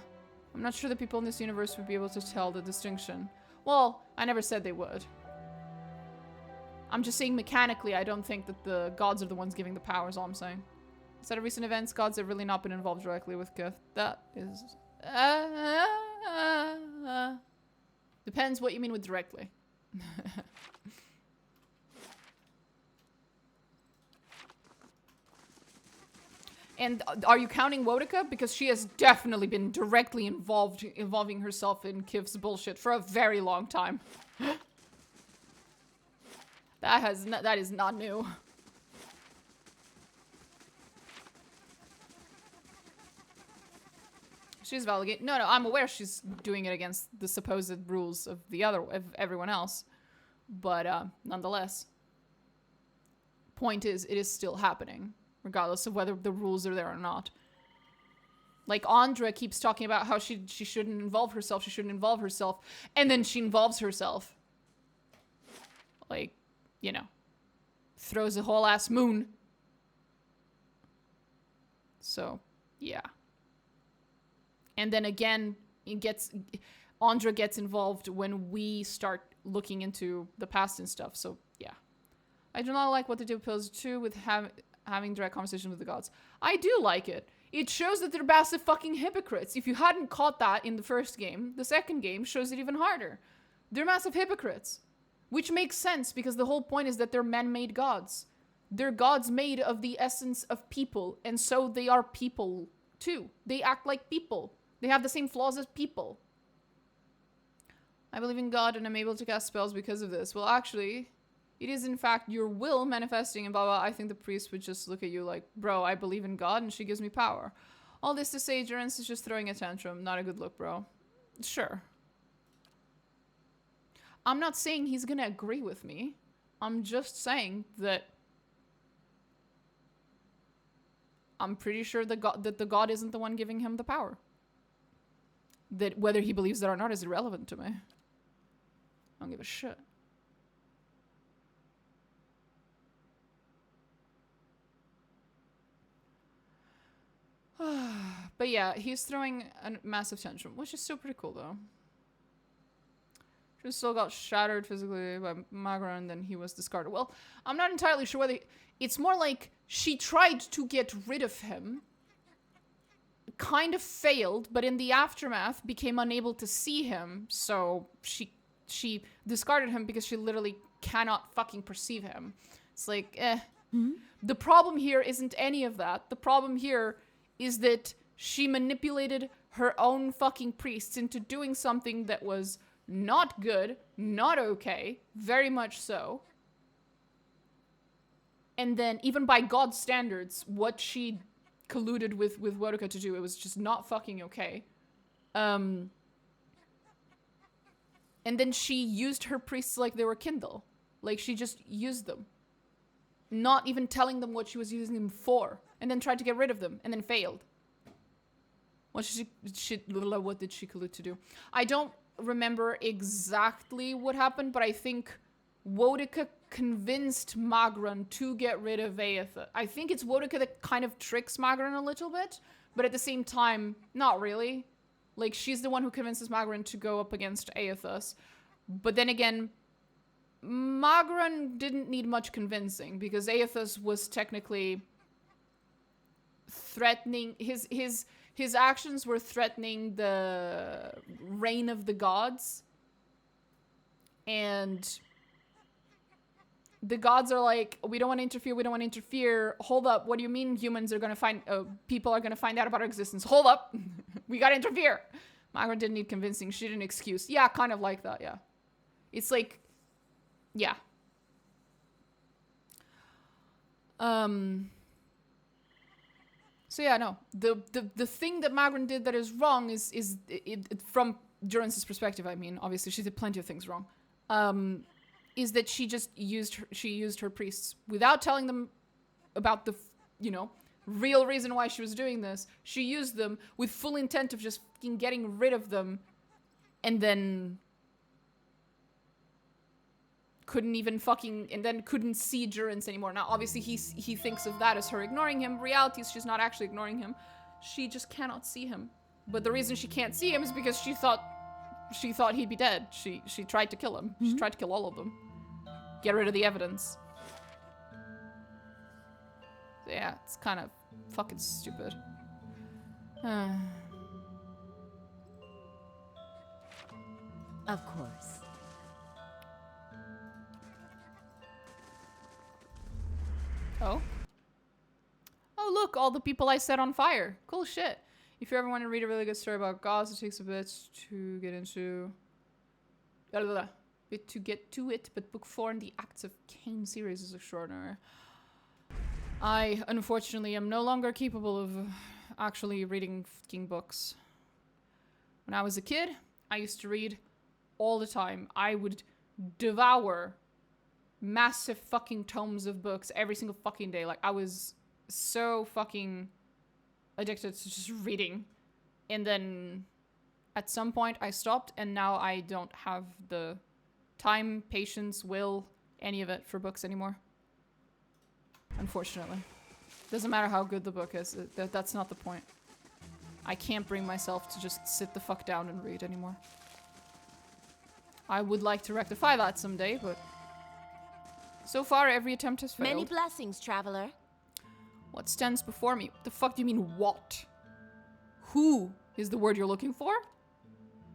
S1: I'm not sure that people in this universe would be able to tell the distinction. Well, I never said they would. I'm just saying mechanically, I don't think that the gods are the ones giving the powers, all I'm saying. Instead of recent events, gods have really not been involved directly with Kith. That is... Depends what you mean with directly. And are you counting Wodica? Because she has definitely been directly involving herself in Kiv's bullshit for a very long time. That is not new. She's validating. No, I'm aware she's doing it against the supposed rules of everyone else. But nonetheless, point is, it is still happening, regardless of whether the rules are there or not. Like, Andra keeps talking about how she shouldn't involve herself, and then she involves herself. Like, you know, throws a whole ass moon. So, yeah. And then again, Andra gets involved when we start looking into the past and stuff. So, yeah. I do not like what they do with Pillars 2 with having direct conversations with the gods. I do like it. It shows that they're massive fucking hypocrites. If you hadn't caught that in the first game, the second game shows it even harder. They're massive hypocrites. Which makes sense, because the whole point is that they're man-made gods. They're gods made of the essence of people, and so they are people, too. They act like people. They have the same flaws as people. I believe in God, and I'm able to cast spells because of this. Well, actually, it is in fact your will manifesting, and blah, blah. I think the priest would just look at you like, bro, I believe in God, and she gives me power. All this to say, Durance is just throwing a tantrum. Not a good look, bro. Sure. I'm not saying he's gonna agree with me. I'm just saying that I'm pretty sure that the god isn't the one giving him the power. That whether he believes that or not is irrelevant to me. I don't give a shit. But yeah, he's throwing a massive tantrum, which is still pretty cool though. She still got shattered physically by Magra, and then he was discarded. Well, I'm not entirely sure whether... It's more like she tried to get rid of him. Kind of failed, but in the aftermath became unable to see him. So she discarded him because she literally cannot fucking perceive him. It's like, eh. The problem here isn't any of that. The problem here is that she manipulated her own fucking priests into doing something that was not good, not okay, very much so. And then, even by God's standards, what she colluded with Wodika to do, it was just not fucking okay. And then she used her priests like they were Kindle. Like, she just used them. Not even telling them what she was using them for. And then tried to get rid of them, and then failed. What did she collude to do? I don't remember exactly what happened, but I think Wodika convinced Magran to get rid of Aether. I think it's Wodika that kind of tricks Magran a little bit, but at the same time, not really. Like, she's the one who convinces Magran to go up against Aethus. But then again, Magran didn't need much convincing, because Aethus was technically threatening... His actions were threatening the reign of the gods. And the gods are like, we don't want to interfere, we don't want to interfere. Hold up, what do you mean humans are going to find... people are going to find out about our existence? Hold up! We got to interfere! Margaret didn't need convincing, she didn't excuse. Yeah, kind of like that, yeah. It's like... Yeah. So yeah, no. The thing that Magran did that is wrong is from Durance's perspective, I mean, obviously she did plenty of things wrong. Is that she just used her priests without telling them about the, real reason why she was doing this. She used them with full intent of just fucking getting rid of them, and then couldn't see Durance anymore. Now, obviously, he thinks of that as her ignoring him. Reality is she's not actually ignoring him. She just cannot see him. But the reason she can't see him is because she thought he'd be dead. She tried to kill him. She tried to kill all of them. Get rid of the evidence. So yeah, it's kind of fucking stupid.
S3: Of course.
S1: Oh? Oh, look, all the people I set on fire. Cool shit. If you ever want to read a really good story about gods, it takes a bit to get into... bit to get to it, but book 4 in the Acts of Cain series is extraordinary. I, unfortunately, am no longer capable of actually reading fucking books. When I was a kid, I used to read all the time. I would devour massive fucking tomes of books every single fucking day. Like, I was so fucking addicted to just reading. And then at some point I stopped, and now I don't have the time, patience, will, any of it for books anymore. Unfortunately. Doesn't matter how good the book is. That's not the point. I can't bring myself to just sit the fuck down and read anymore. I would like to rectify that someday, but so far every attempt has failed.
S3: Many blessings, traveler.
S1: What stands before me? The fuck do you mean, what? Who is the word you're looking for?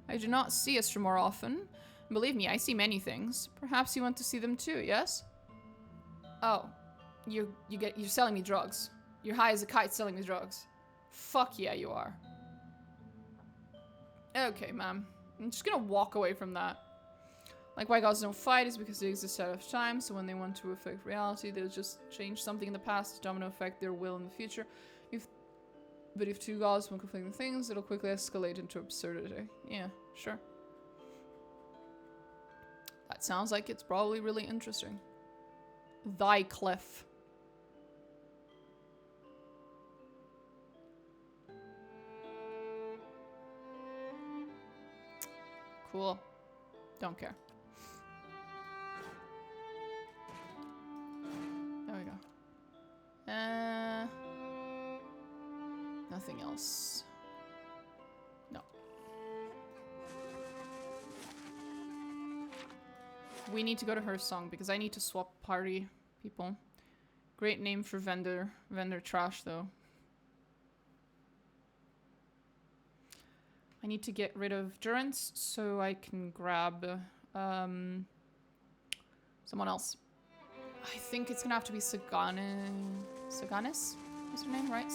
S1: I do not see Istra more often. Believe me, I see many things. Perhaps you want to see them too, yes? Oh, you're selling me drugs. You're high as a kite selling me drugs. Fuck yeah, you are. Okay, ma'am. I'm just gonna walk away from that. Like, why gods don't fight is because they exist out of time, so when they want to affect reality, they'll just change something in the past to domino affect their will in the future. But if two gods want conflicting things, it'll quickly escalate into absurdity. Yeah, sure. That sounds like it's probably really interesting. Thy Clef. Cool. Don't care. There we go. Nothing else. No. We need to go to her song because I need to swap party people. Great name for vendor trash though. I need to get rid of Durance so I can grab someone else. I think it's gonna have to be Saganis? Is her name right?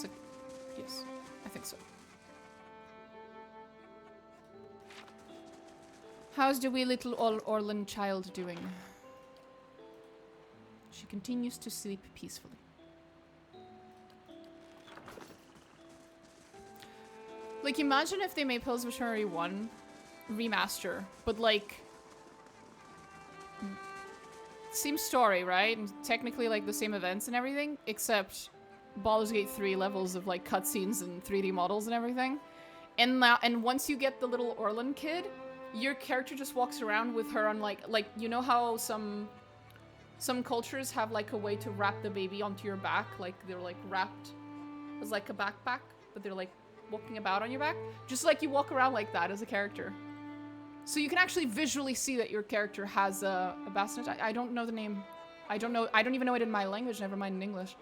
S1: Yes, I think so. How's the wee little Orlan child doing? She continues to sleep peacefully. Like, imagine if they made Pillars of Eternity 1 remaster, but like... Same story, right? And technically like the same events and everything, except Baldur's Gate 3 levels of like cutscenes and 3D models and everything. And now, and once you get the little Orlan kid, your character just walks around with her on like you know how some cultures have like a way to wrap the baby onto your back, like they're like wrapped as like a backpack, but they're like walking about on your back, just like you walk around like that as a character. So you can actually visually see that your character has a basnet. I don't know the name. I don't even know it in my language, never mind in English.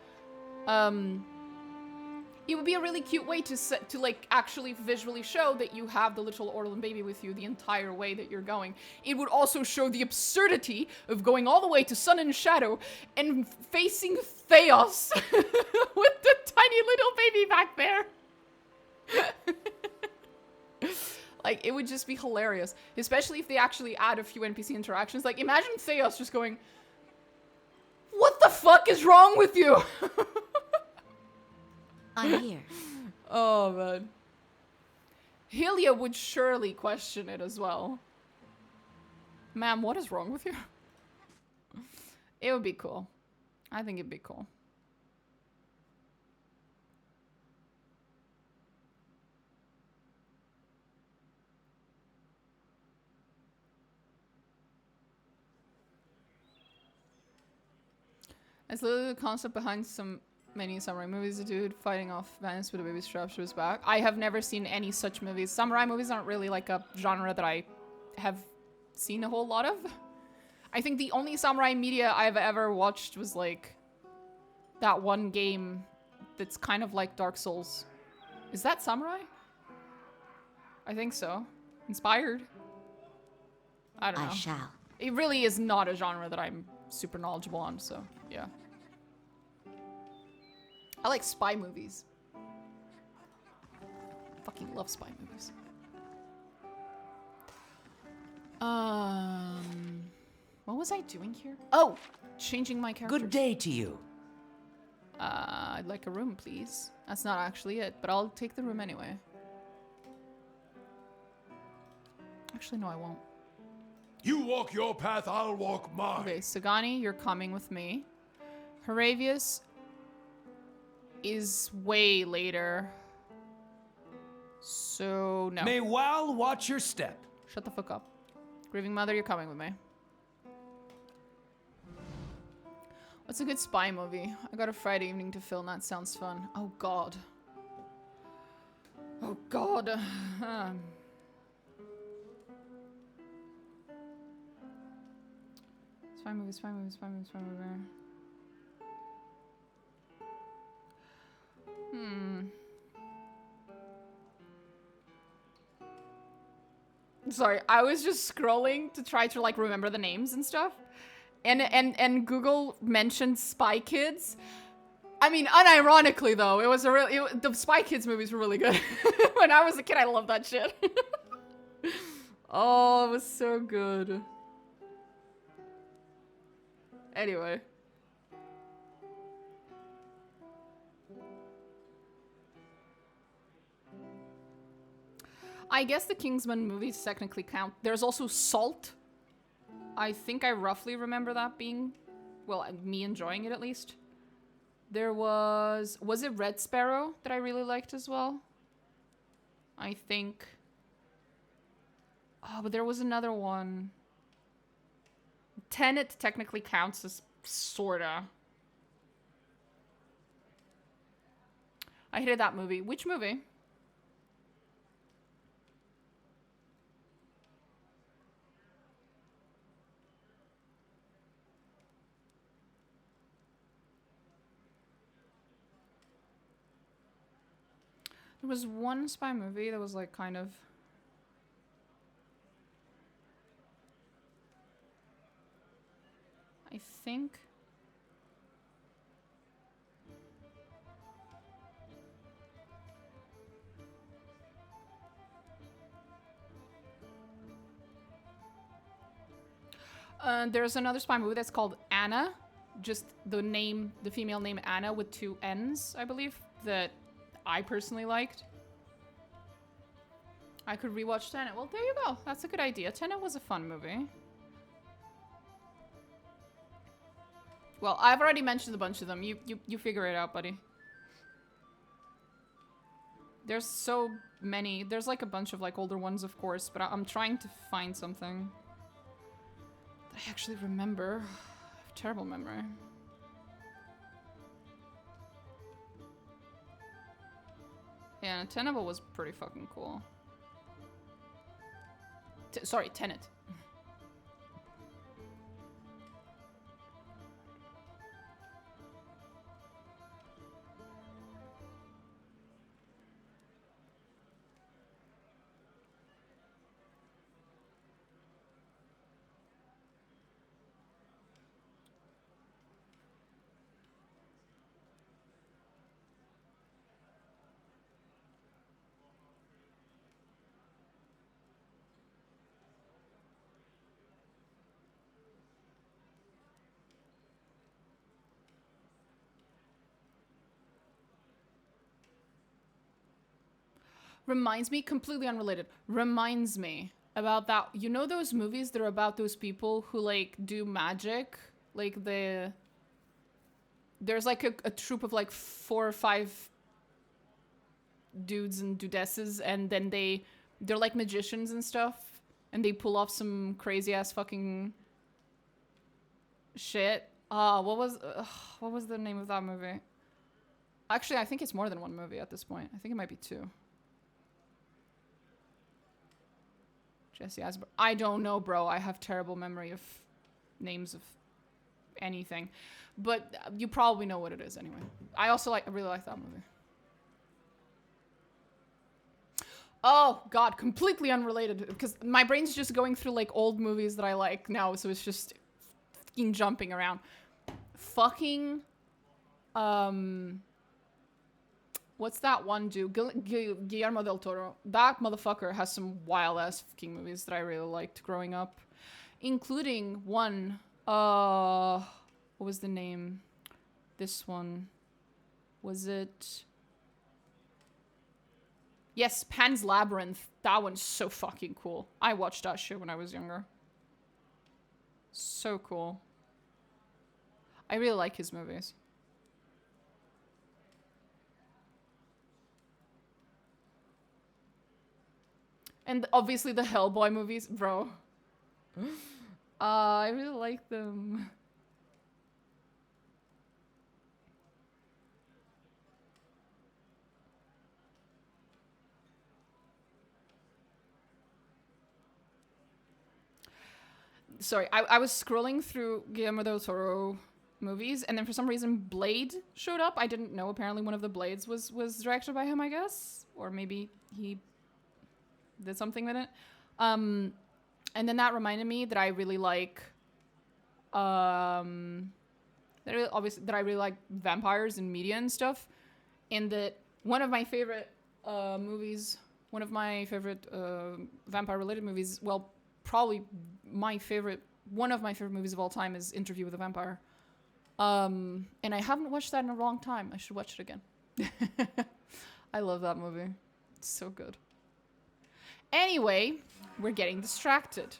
S1: It would be a really cute way to like actually visually show that you have the little Orlan baby with you the entire way that you're going. It would also show the absurdity of going all the way to Sun and Shadow and facing Theos with the tiny little baby back there. Like, it would just be hilarious. Especially if they actually add a few NPC interactions. Like, imagine Theos just going, "What the fuck is wrong with you?"
S8: I'm here.
S1: Oh, man. Hylia would surely question it as well. Ma'am, what is wrong with you? It would be cool. I think it'd be cool. It's literally the concept behind many samurai movies. A dude fighting off bandits with a baby strapped to his back. I have never seen any such movies. Samurai movies aren't really like a genre that I have seen a whole lot of. I think the only samurai media I've ever watched was like that one game that's kind of like Dark Souls. Is that samurai? I think so. Inspired. I don't know.
S8: I shall.
S1: It really is not a genre that I'm super knowledgeable on, so yeah. I like spy movies. Fucking love spy movies. What was I doing here? Oh, changing my character.
S10: Good day to you.
S1: I'd like a room, please. That's not actually it, but I'll take the room anyway. Actually, no, I won't.
S6: You walk your path, I'll walk mine.
S1: Okay, Sagani, you're coming with me. Haravius is way later. So, no.
S5: May Wal watch your step.
S1: Shut the fuck up. Grieving Mother, you're coming with me. What's a good spy movie? I got a Friday evening to film. That sounds fun. Oh, God. Oh, God. Spy movie, spy movie, spy movie, spy movie. Sorry, I was just scrolling to try to like remember the names and stuff. And Google mentioned Spy Kids. I mean, unironically though, it was a really the Spy Kids movies were really good. When I was a kid, I loved that shit. Oh, it was so good. Anyway. I guess the Kingsman movies technically count. There's also Salt. I think I roughly remember that being, well, me enjoying it at least. There was it Red Sparrow that I really liked as well? I think. Oh, but there was another one. Tenet technically counts as sorta. I hated that movie. Which movie? There was one spy movie that was like kind of... I think... there's another spy movie that's called Anna. Just the name, the female name Anna with 2 N's, I believe, that I personally liked. I could rewatch Tenet. Well, there you go. That's a good idea. Tenet was a fun movie. Well, I've already mentioned a bunch of them. You figure it out, buddy. There's so many. There's like a bunch of like older ones, of course, but I'm trying to find something that I actually remember. I have terrible memory. Yeah, Tenet was pretty fucking cool. Sorry, Tenet. Reminds me, completely unrelated, reminds me about that. You know those movies that are about those people who like do magic? Like there's like a troupe of like 4 or 5 dudes and dudesses, and then they're like magicians and stuff, and they pull off some crazy ass fucking shit. What was the name of that movie? Actually, I think it's more than one movie at this point. I think it might be 2. Jesse Eisenberg. I don't know, bro. I have terrible memory of names of anything. But you probably know what it is anyway. I also really like that movie. Oh, God. Completely unrelated. Because my brain's just going through, like, old movies that I like now. So it's just fucking jumping around. Fucking... What's that one dude? Guillermo del Toro. That motherfucker has some wild-ass fucking movies that I really liked growing up. Including one, what was the name? This one. Was it... Yes, Pan's Labyrinth. That one's so fucking cool. I watched that shit when I was younger. So cool. I really like his movies. And obviously the Hellboy movies, bro. I really like them. Sorry, I was scrolling through Guillermo del Toro movies, and then for some reason Blade showed up. I didn't know. Apparently one of the Blades was directed by him, I guess. Or maybe he did something with it. And then that reminded me that I really like that I really like vampires and media and stuff. And that one of my favorite movies, one of my favorite vampire related movies, well, probably one of my favorite movies of all time is Interview with a Vampire. And I haven't watched that in a long time. I should watch it again. I love that movie. It's so good. Anyway, we're getting distracted.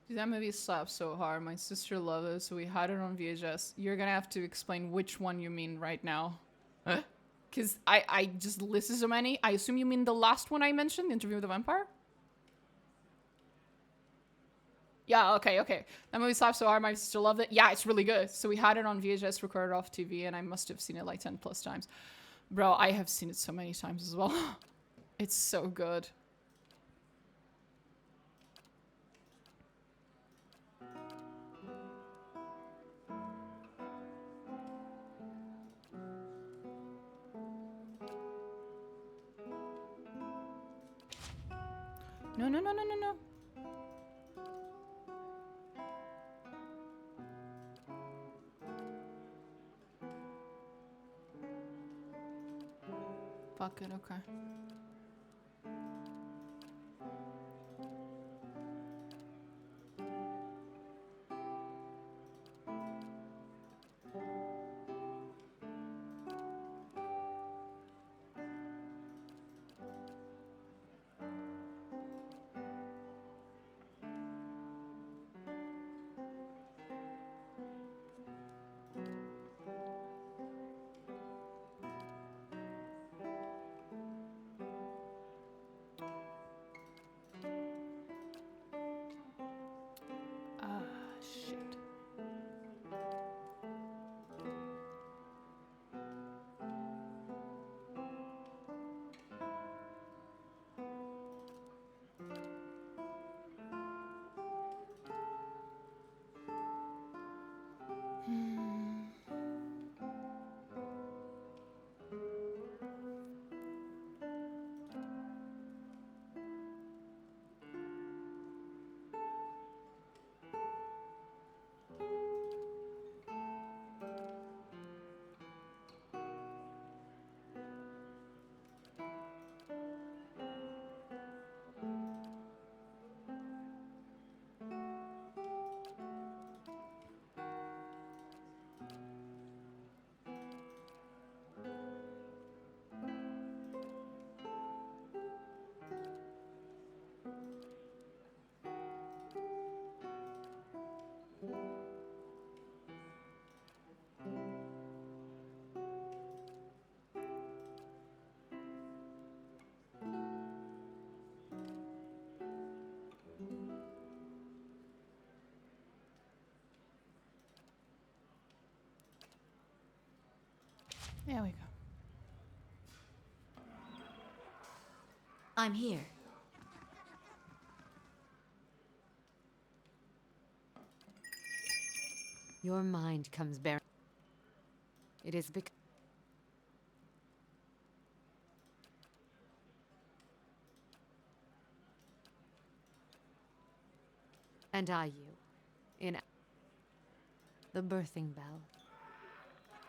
S1: Dude, that movie slaps so hard. My sister loved it, so we had it on VHS. You're gonna have to explain which one you mean right now. Because I just listed so many. I assume you mean the last one I mentioned, Interview with the Vampire? Yeah, okay. That movie slaps so hard, my sister loved it. Yeah, it's really good. So we had it on VHS, recorded off TV, and I must have seen it like 10 plus times. Bro, I have seen it so many times as well. It's so good. No. Fuck it, okay. Shit. There we go.
S8: I'm here.
S2: Your mind comes bearing. It is because. And I, you, in the birthing bell.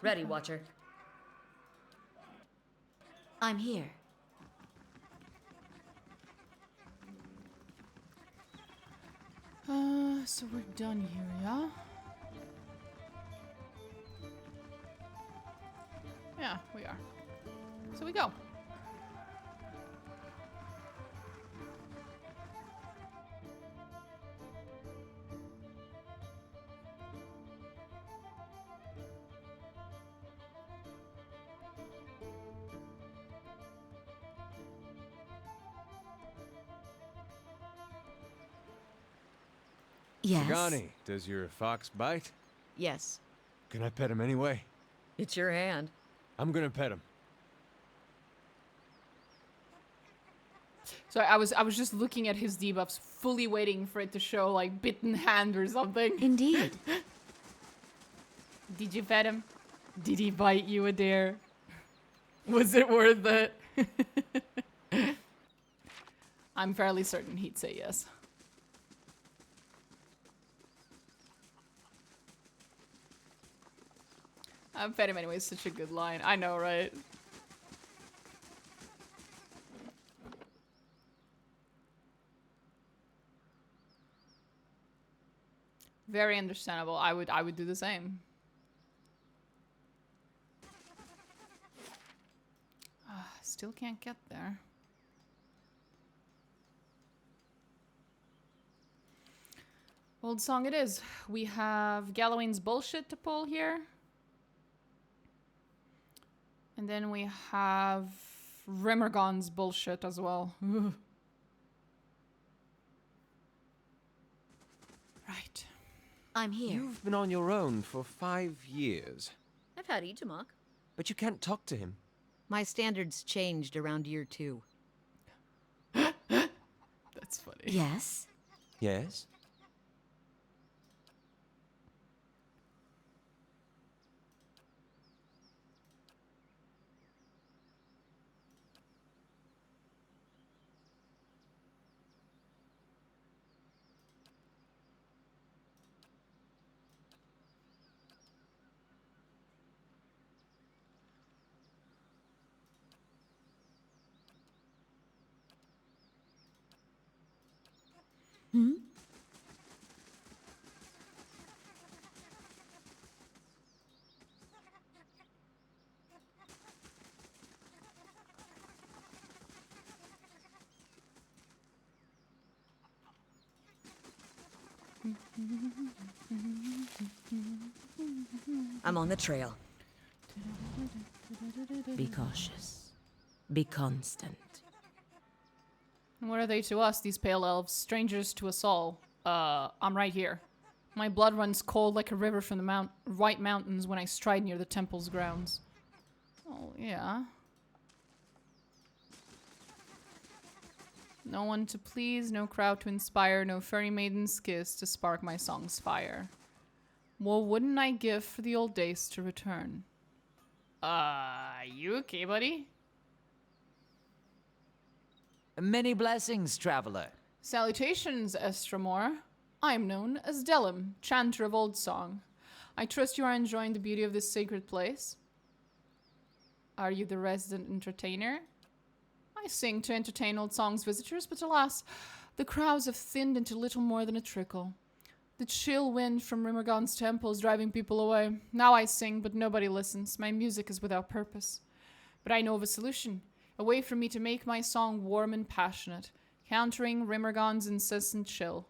S7: Ready, Watcher.
S8: I'm here.
S1: So we're done here, yeah? Yeah, we are. So we go.
S8: Yes.
S4: Sagani, does your fox bite?
S7: Yes.
S4: Can I pet him anyway?
S7: It's your hand.
S4: I'm gonna pet him.
S1: So I was just looking at his debuffs, fully waiting for it to show like bitten hand or something.
S8: Indeed.
S1: Did you pet him? Did he bite you, Adair? Was it worth it? I'm fairly certain he'd say yes. I bet him anyway is such a good line. I know, right? Very understandable. I would do the same. Still can't get there. Old song it is. We have Gallowayne's bullshit to pull here. And then we have Rimmergon's bullshit as well. Right.
S7: I'm here.
S4: You've been on your own for 5 years.
S7: I've had Itamok.
S4: But you can't talk to him.
S7: My standards changed around year 2.
S1: That's funny.
S8: Yes?
S4: Yes?
S8: Hmm?
S7: I'm on the trail.
S3: Be cautious. Be constant.
S1: And what are they to us, these pale elves? Strangers to us all. I'm right here. My blood runs cold like a river from the White Mountains when I stride near the temple's grounds. Oh, yeah. No one to please, no crowd to inspire, no fairy maiden's kiss to spark my song's fire. What wouldn't I give for the old days to return? You okay, buddy?
S10: Many blessings, traveler.
S1: Salutations, Estramor. I am known as Delim, chanter of old song. I trust you are enjoying the beauty of this sacred place. Are you the resident entertainer? I sing to entertain old song's visitors, but alas, the crowds have thinned into little more than a trickle. The chill wind from Rimmergon's temple is driving people away. Now I sing, but nobody listens. My music is without purpose. But I know of a solution. A way for me to make my song warm and passionate, countering Rimmergon's incessant chill.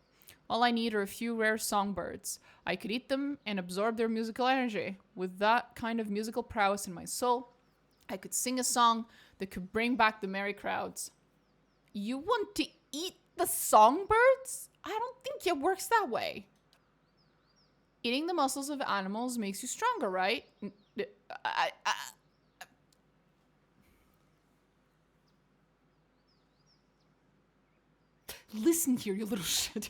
S1: All I need are a few rare songbirds. I could eat them and absorb their musical energy. With that kind of musical prowess in my soul, I could sing a song that could bring back the merry crowds. You want to eat the songbirds? I don't think it works that way. Eating the muscles of animals makes you stronger, right? Listen here, you little shit.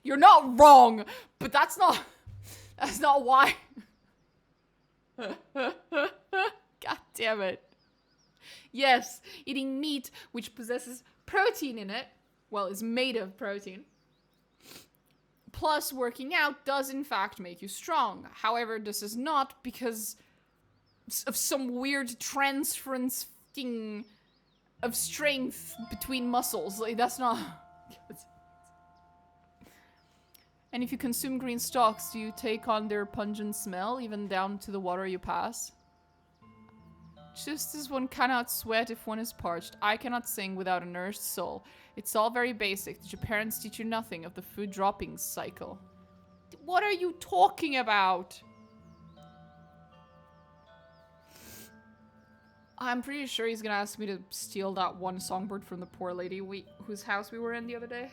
S1: You're not wrong, but that's not why. God damn it. Yes, eating meat which possesses protein in it, well, is made of protein, plus working out does in fact make you strong. However, this is not because of some weird transference thing of strength between muscles. Like, that's not... And if you consume green stalks, do you take on their pungent smell, even down to the water you pass? Just as one cannot sweat if one is parched, I cannot sing without a nourished soul. It's all very basic. Did your parents teach you nothing of the food droppings cycle? What are you talking about? I'm pretty sure he's gonna ask me to steal that one songbird from the poor lady whose house we were in the other day.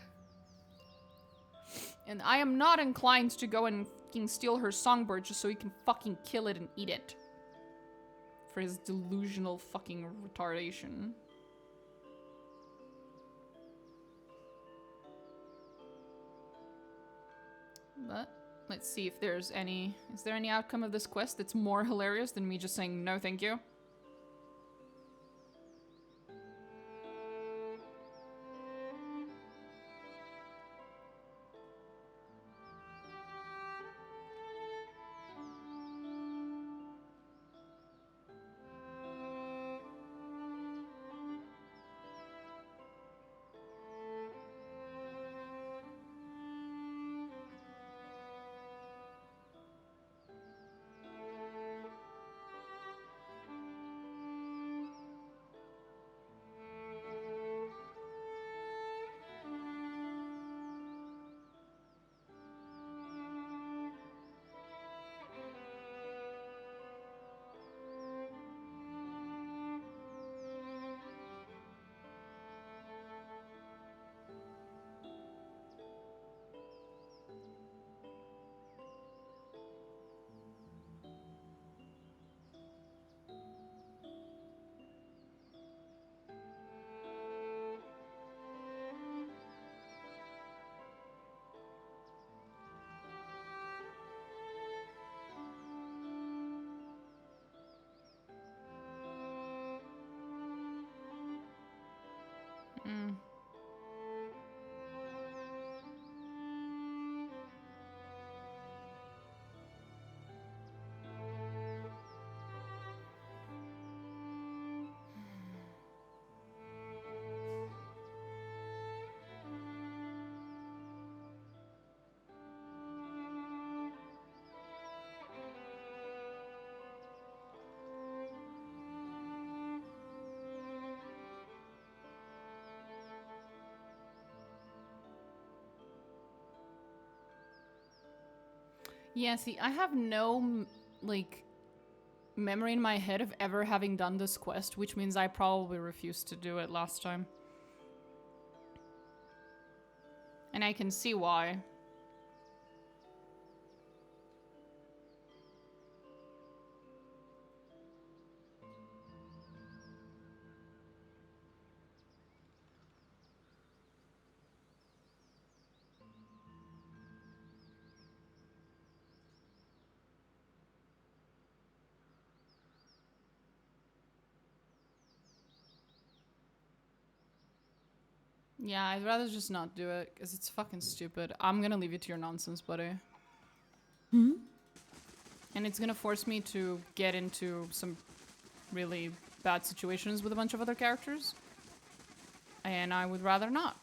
S1: And I am not inclined to go and fucking steal her songbird just so he can fucking kill it and eat it. For his delusional fucking retardation. But let's see if there's any... Is there any outcome of this quest that's more hilarious than me just saying no thank you? Yeah, see, I have no, like, memory in my head of ever having done this quest, which means I probably refused to do it last time. And I can see why. Yeah, I'd rather just not do it, because it's fucking stupid. I'm gonna leave it to your nonsense, buddy.
S2: Hmm?
S1: And it's gonna force me to get into some really bad situations with a bunch of other characters. And I would rather not.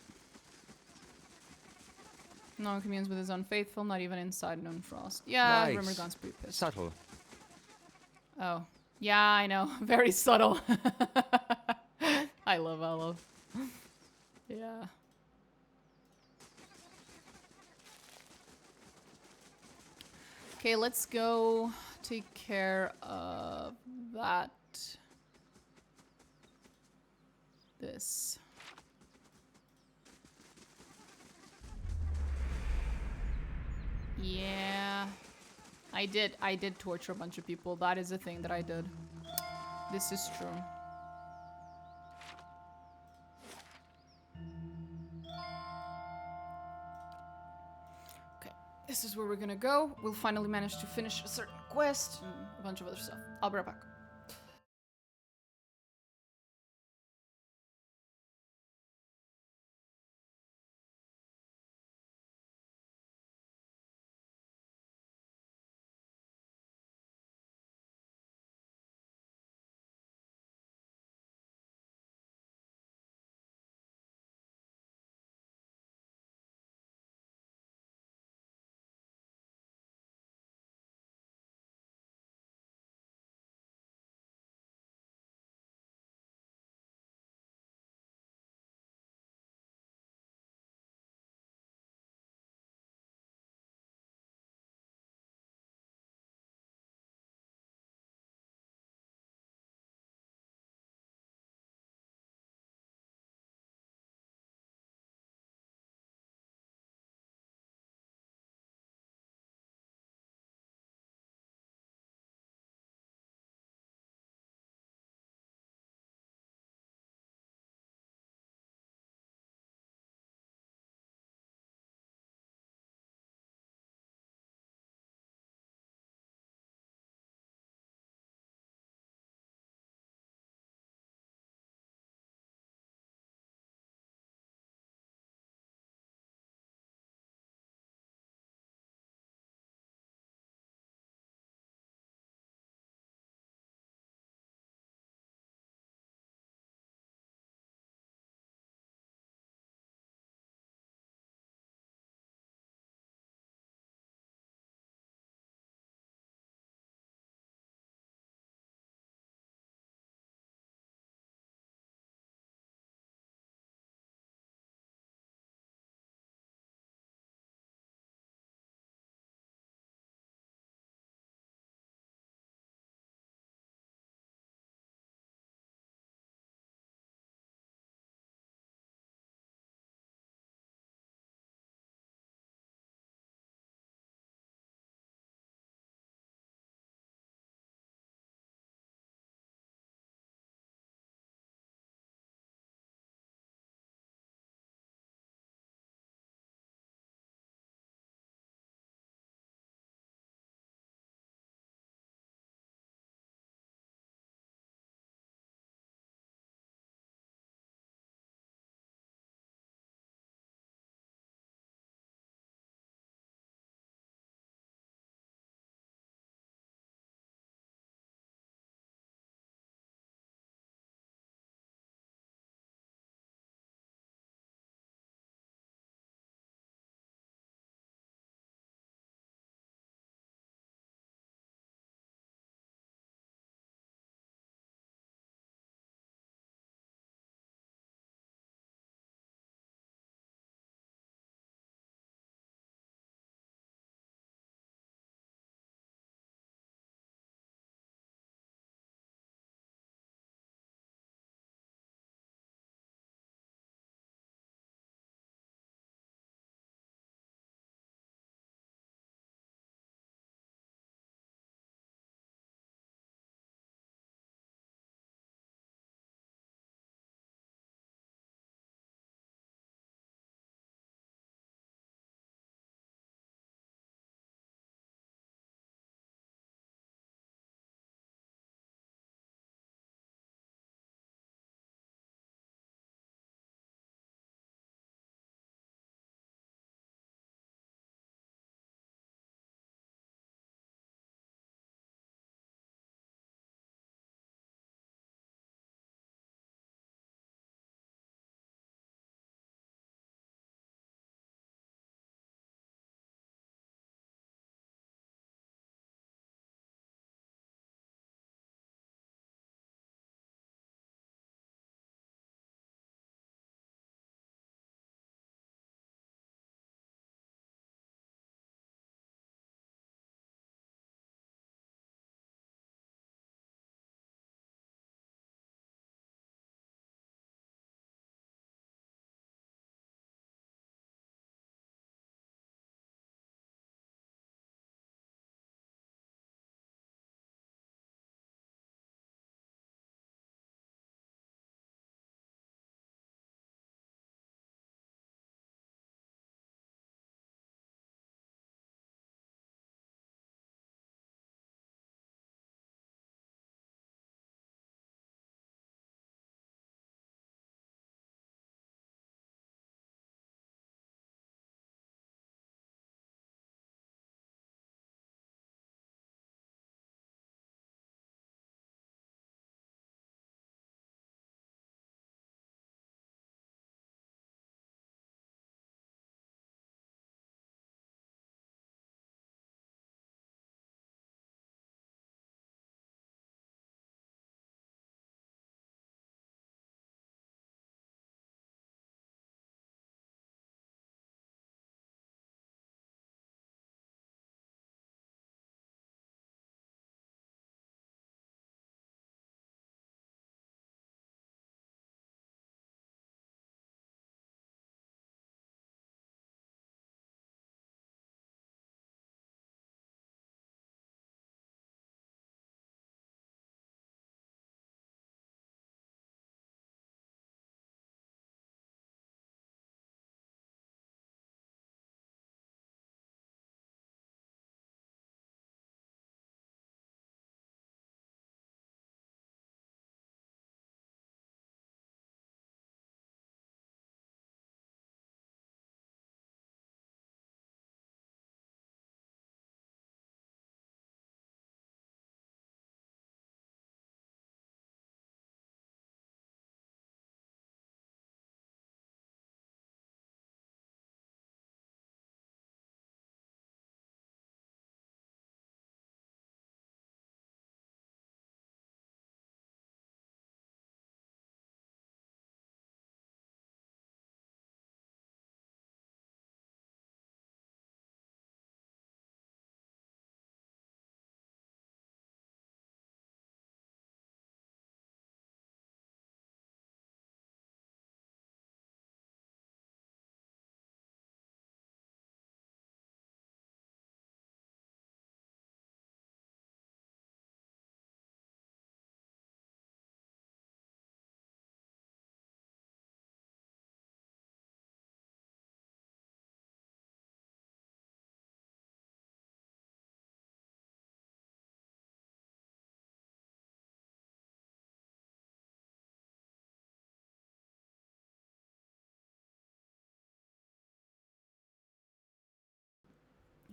S1: No one communes with his unfaithful, not even inside known frost. Yeah,
S4: Nice.
S1: Rimmergun's pretty pissed.
S4: Subtle.
S1: Oh. Yeah, I know. Very subtle. I love Olive. Yeah. Okay, let's go take care of that. This. Yeah. I did torture a bunch of people. That is a thing that I did. This is true. Okay, this is where we're gonna go. We'll finally manage to finish a certain quest and a bunch of other stuff. I'll be right back.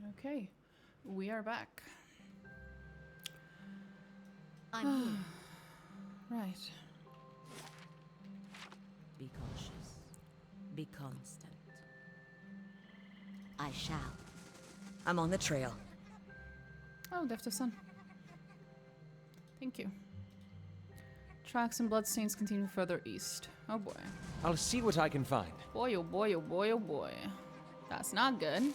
S1: Okay, we are back.
S2: I'm here.
S1: Right.
S3: Be cautious. Be constant.
S2: I shall.
S7: I'm on the trail.
S1: Oh, Deft of Sun. Thank you. Tracks and bloodstains continue further east. Oh boy.
S4: I'll see what I can find.
S1: Boy, oh boy, oh boy, oh boy. That's not good.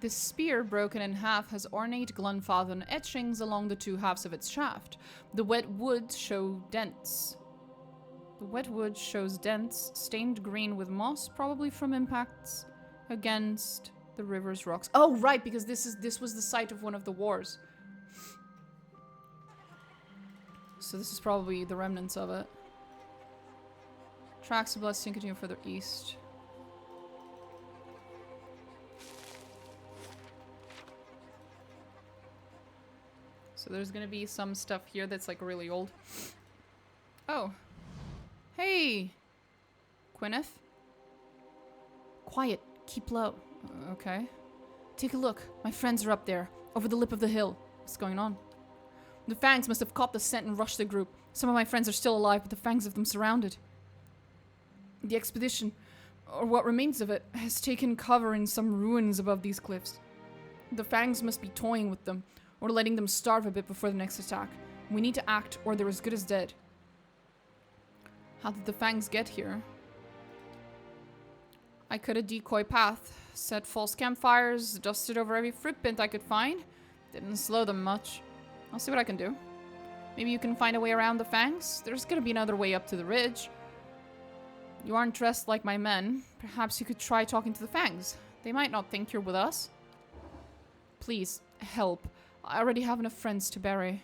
S1: This spear, broken in half, has ornate Glunfathen etchings along the two halves of its shaft. The wet wood show dents. The wet wood shows dents, stained green with moss, probably from impacts against the river's rocks. Oh, right, because this was the site of one of the wars. So this is probably the remnants of it. Tracks of bloodstain continue further east. So there's gonna be some stuff here that's like really old. Oh. Hey! Gwyneth? Quiet. Keep low. Okay. Take a look. My friends are up there, over the lip of the hill. What's going on? The Fangs must have caught the scent and rushed the group. Some of my friends are still alive, but the Fangs have them surrounded. The expedition, or what remains of it, has taken cover in some ruins above these cliffs. The Fangs must be toying with them, or letting them starve a bit before the next attack. We need to act, or they're as good as dead. How did the Fangs get here? I cut a decoy path, set false campfires, dusted over every footprint I could find. Didn't slow them much. I'll see what I can do. Maybe you can find a way around the Fangs? There's gonna be another way up to the ridge. You aren't dressed like my men. Perhaps you could try talking to the Fangs. They might not think you're with us. Please, help. I already have enough friends to bury.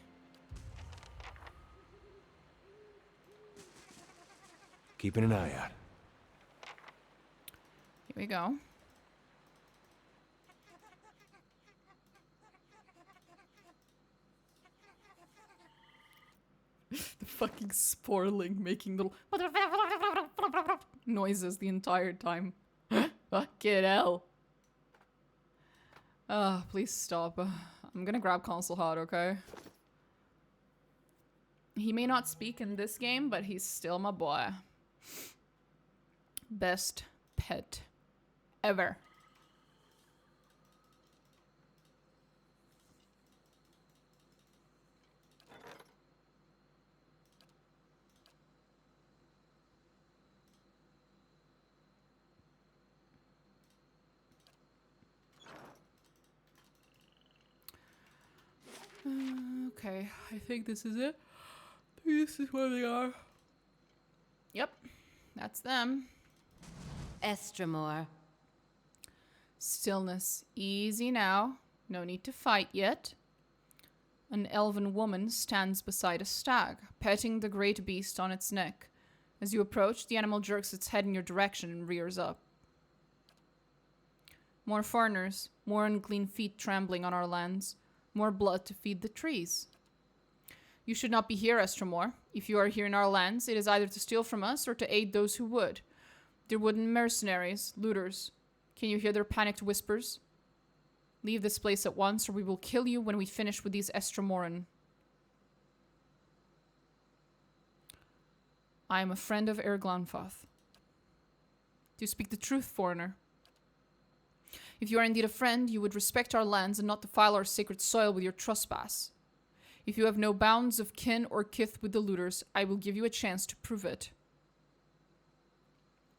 S6: Keeping an eye out.
S1: Here we go. The fucking sporling making little noises the entire time. Fucking hell. Please stop. I'm gonna grab Console Hot, okay? He may not speak in this game, but he's still my boy. Best pet ever. Okay, I think this is it. This is where they are. Yep, that's them.
S2: Estremor.
S1: Stillness. Easy now. No need to fight yet. An elven woman stands beside a stag, petting the great beast on its neck. As you approach, the animal jerks its head in your direction and rears up. More foreigners, more unclean feet trembling on our lands, more blood to feed the trees. You should not be here, Estremor. If you are here in our lands, it is either to steal from us or to aid those who would. They're wooden mercenaries, looters. Can you hear their panicked whispers? Leave this place at once, or we will kill you when we finish with these Estremoran. I am a friend of Erglonfoth. Do you speak the truth, foreigner? If you are indeed a friend, you would respect our lands and not defile our sacred soil with your trespass. If you have no bounds of kin or kith with the looters, I will give you a chance to prove it.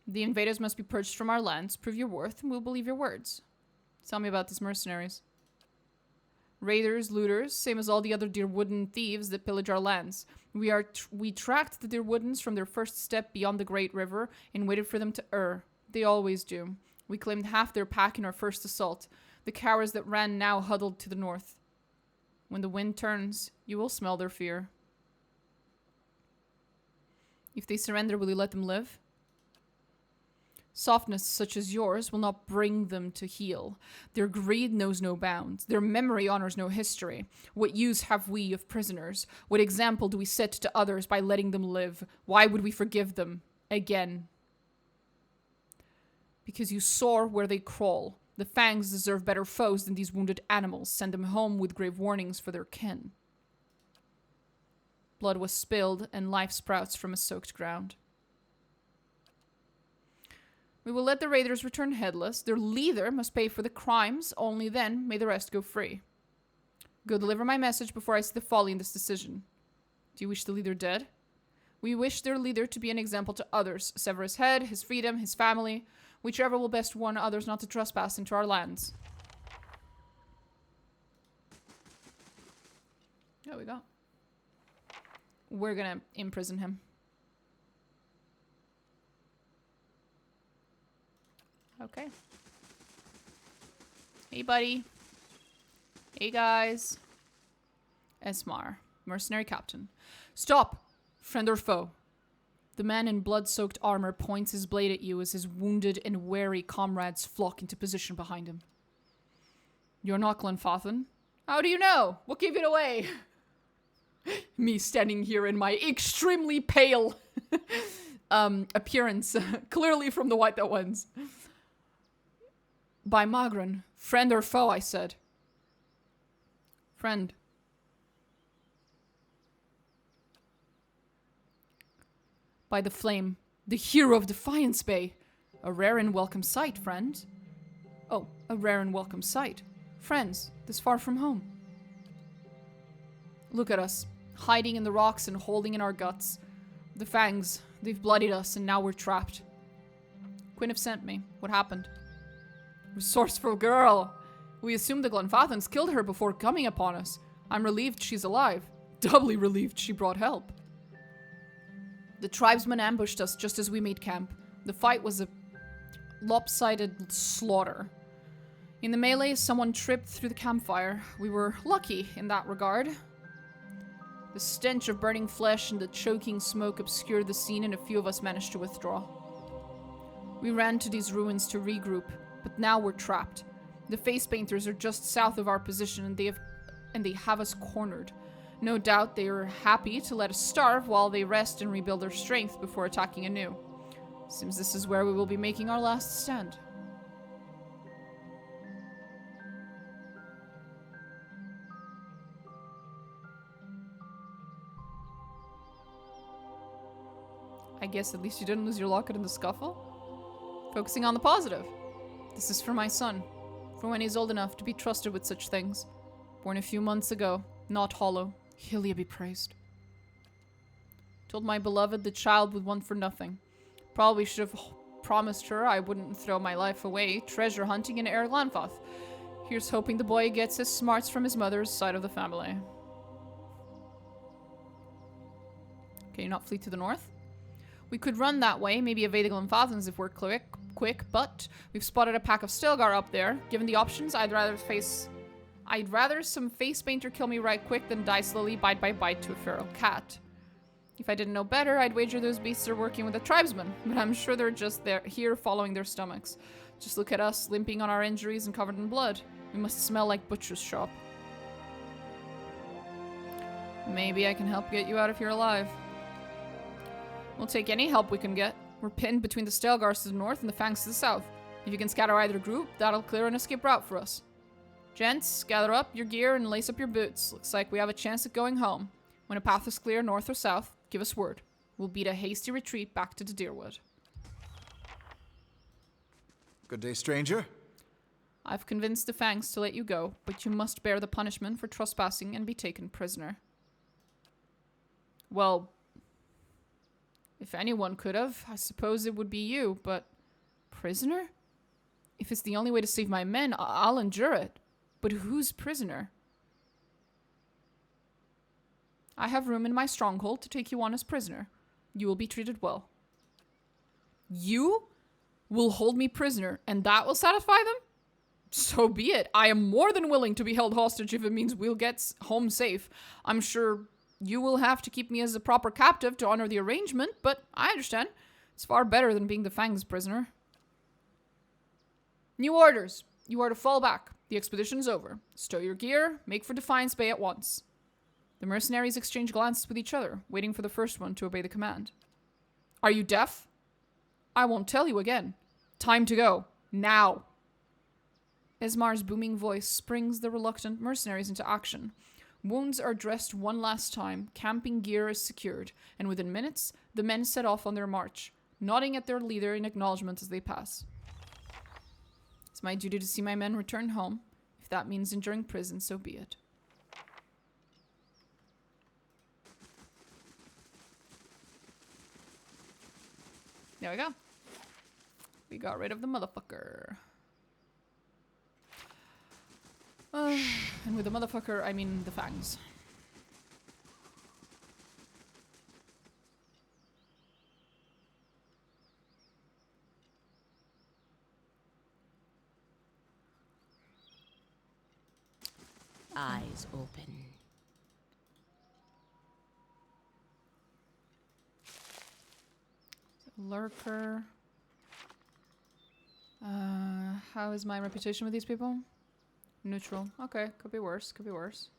S1: The invaders must be purged from our lands. Prove your worth, and we'll believe your words. Tell me about these mercenaries. Raiders, looters, same as all the other Deerwooden thieves that pillage our lands. We tracked the Deerwoodens from their first step beyond the Great River and waited for them to err. They always do. We claimed half their pack in our first assault. The cowards that ran now huddled to the north. When the wind turns, you will smell their fear. If they surrender, will you let them live? Softness such as yours will not bring them to heal. Their greed knows no bounds. Their memory honors no history. What use have we of prisoners? What example do we set to others by letting them live? Why would we forgive them? Again. Because you soar where they crawl. The fangs deserve better foes than these wounded animals. Send them home with grave warnings for their kin. Blood was spilled, and life sprouts from a soaked ground. We will let the raiders return headless. Their leader must pay for the crimes. Only then may the rest go free. Go deliver my message before I see the folly in this decision. Do you wish the leader dead? We wish their leader to be an example to others. Sever his head, his freedom, his family. Whichever will best warn others not to trespass into our lands. There we go. We're gonna imprison him. Okay. Hey, buddy. Hey, guys. Esmar, mercenary captain. Stop! Friend or foe? The man in blood-soaked armor points his blade at you as his wounded and wary comrades flock into position behind him. You're not Glenfathan? How do you know? What gave it away? Me standing here in my extremely pale appearance, clearly from the White That Ones. By Magran, friend or foe, I said. Friend. By the flame, the hero of Defiance Bay. A rare and welcome sight, friend. Oh, a rare and welcome sight. Friends, this far from home. Look at us, hiding in the rocks and holding in our guts. The fangs, they've bloodied us and now we're trapped. Quinn have sent me. What happened? Resourceful girl. We assumed the Glenfathans killed her before coming upon us. I'm relieved she's alive. Doubly relieved she brought help. The tribesmen ambushed us just as we made camp. The fight was a lopsided slaughter. In the melee, someone tripped through the campfire. We were lucky in that regard. The stench of burning flesh and the choking smoke obscured the scene, and a few of us managed to withdraw. We ran to these ruins to regroup, but now we're trapped. The face painters are just south of our position, and they have us cornered. No doubt they are happy to let us starve while they rest and rebuild their strength before attacking anew. Seems this is where we will be making our last stand. I guess at least you didn't lose your locket in the scuffle? Focusing on the positive. This is for my son. For when he's old enough to be trusted with such things. Born a few months ago, not hollow. Hylia be praised. Told my beloved the child would want for nothing. Probably should have promised her I wouldn't throw my life away treasure hunting in Eir Glanfath. Here's hoping the boy gets his smarts from his mother's side of the family. Can you not flee to the north? We could run that way, maybe evade the Glenfathans if we're quick, but we've spotted a pack of Stilgar up there. Given the options, I'd rather some face painter kill me right quick than die slowly bite by bite to a feral cat. If I didn't know better, I'd wager those beasts are working with the tribesmen, but I'm sure they're just here following their stomachs. Just look at us, limping on our injuries and covered in blood. We must smell like butcher's shop. Maybe I can help get you out if you're alive. We'll take any help we can get. We're pinned between the Stelgars to the north and the Fangs to the south. If you can scatter either group, that'll clear an escape route for us. Gents, gather up your gear and lace up your boots. Looks like we have a chance at going home. When a path is clear north or south, give us word. We'll beat a hasty retreat back to the Deerwood.
S11: Good day, stranger.
S1: I've convinced the Fangs to let you go, but you must bear the punishment for trespassing and be taken prisoner. Well, if anyone could have, I suppose it would be you, but... Prisoner? If it's the only way to save my men, I'll endure it. But who's prisoner? I have room in my stronghold to take you on as prisoner. You will be treated well. You will hold me prisoner, and that will satisfy them? So be it. I am more than willing to be held hostage if it means we'll get home safe. I'm sure you will have to keep me as a proper captive to honor the arrangement, but I understand. It's far better than being the Fang's prisoner. New orders. You are to fall back. The expedition is over. Stow your gear, make for Defiance Bay at once. The mercenaries exchange glances with each other, waiting for the first one to obey the command. Are you deaf? I won't tell you again. Time to go. Now. Ismar's booming voice springs the reluctant mercenaries into action. Wounds are dressed one last time, camping gear is secured, and within minutes, the men set off on their march, nodding at their leader in acknowledgement as they pass. It's my duty to see my men return home. If that means enduring prison, so be it. There we go. We got rid of the motherfucker. And with the motherfucker, I mean the fangs.
S3: Eyes open.
S1: Lurker. How is my reputation with these people? Neutral. Okay, could be worse, could be worse.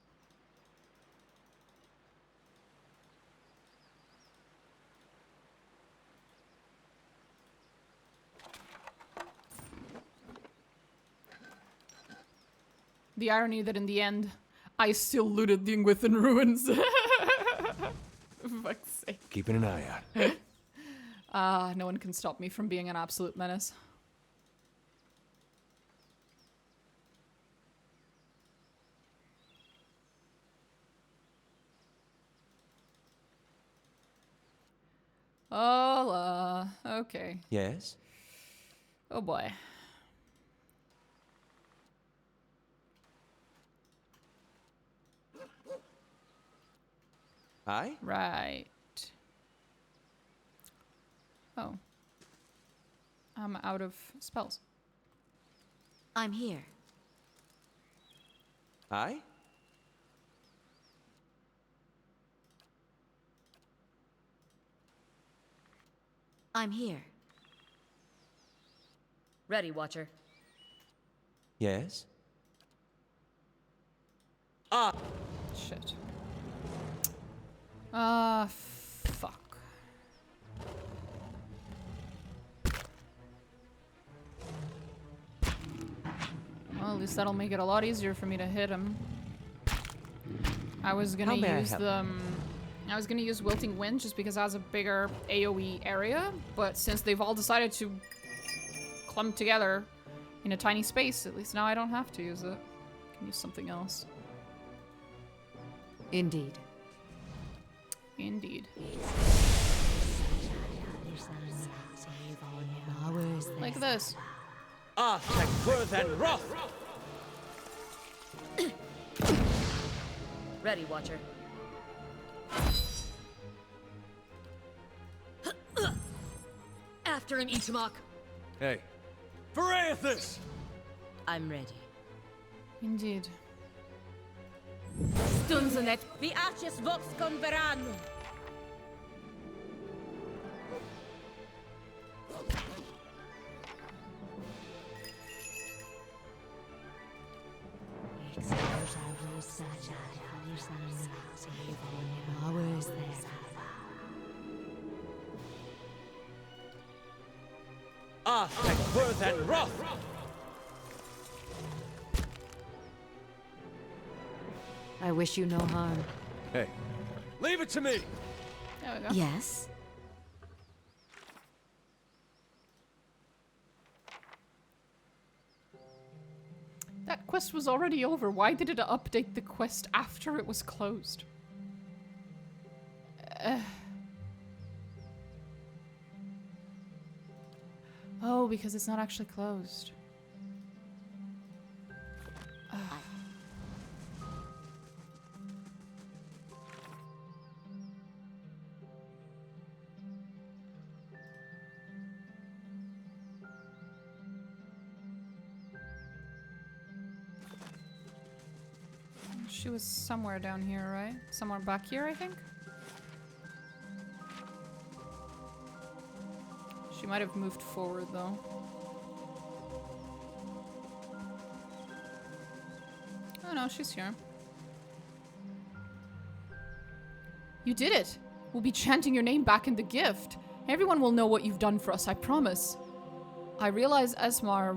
S1: The irony that in the end, I still looted the within ruins. For fuck's sake.
S4: Keeping an eye out.
S1: No one can stop me from being an absolute menace. Oh, okay.
S4: Yes?
S1: Oh boy.
S4: Aye?
S1: Right. Oh. I'm out of spells.
S8: I'm here.
S4: Aye?
S8: I'm here.
S7: Ready, Watcher.
S4: Yes?
S1: Shit. Fuck. Well, at least that'll make it a lot easier for me to hit him. I was gonna use Wilting Wind just because it has a bigger AoE area, but since they've all decided to clump together in a tiny space, at least now I don't have to use it. I can use something else.
S2: Indeed.
S1: Indeed. Like this.
S4: Worth and Wrath!
S7: Ready, Watcher. After him, Itamok.
S4: Hey. Verathus!
S3: I'm ready.
S1: Indeed.
S3: Stunzenet, vi arches vox converano.
S4: Worth and Wrath!
S2: I wish you no harm.
S4: Hey. Leave it to me!
S1: There we go.
S8: Yes?
S1: That quest was already over. Why did it update the quest after it was closed? Oh, because it's not actually closed. She was somewhere down here, right? Somewhere back here, I think? She might have moved forward, though. Oh no, she's here. You did it! We'll be chanting your name back in the gift. Everyone will know what you've done for us, I promise. I realize Esmar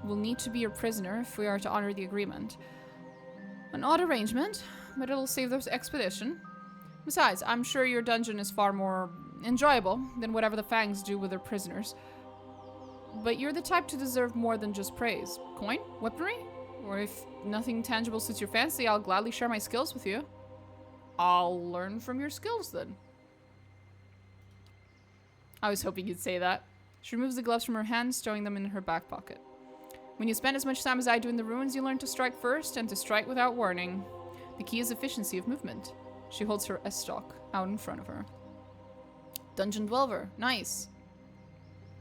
S1: will need to be your prisoner if we are to honor the agreement. An odd arrangement, but it'll save the expedition. Besides, I'm sure your dungeon is far more enjoyable than whatever the Fangs do with their prisoners. But you're the type to deserve more than just praise. Coin? Weaponry? Or if nothing tangible suits your fancy, I'll gladly share my skills with you. I'll learn from your skills then. I was hoping you'd say that. She removes the gloves from her hands, stowing them in her back pocket. When you spend as much time as I do in the ruins, you learn to strike first and to strike without warning. The key is efficiency of movement. She holds her S-stock out in front of her. Dungeon Dweller. Nice.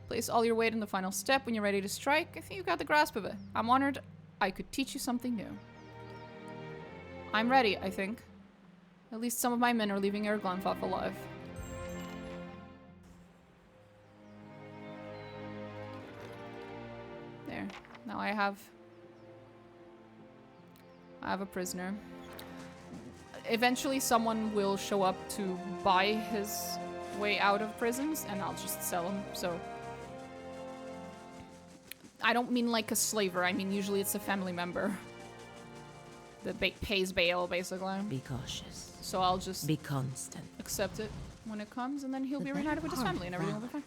S1: Place all your weight in the final step when you're ready to strike. I think you've got the grasp of it. I'm honored I could teach you something new. I'm ready, I think. At least some of my men are leaving Erglanfaf alive. There. Now I have a prisoner. Eventually someone will show up to buy his way out of prisons, and I'll just sell him, so... I don't mean like a slaver, I mean usually it's a family member that pays bail, basically.
S3: Be cautious.
S1: So I'll just...
S3: Be constant.
S1: Accept it when it comes, and then he'll be reunited with his family, and everything will be fine.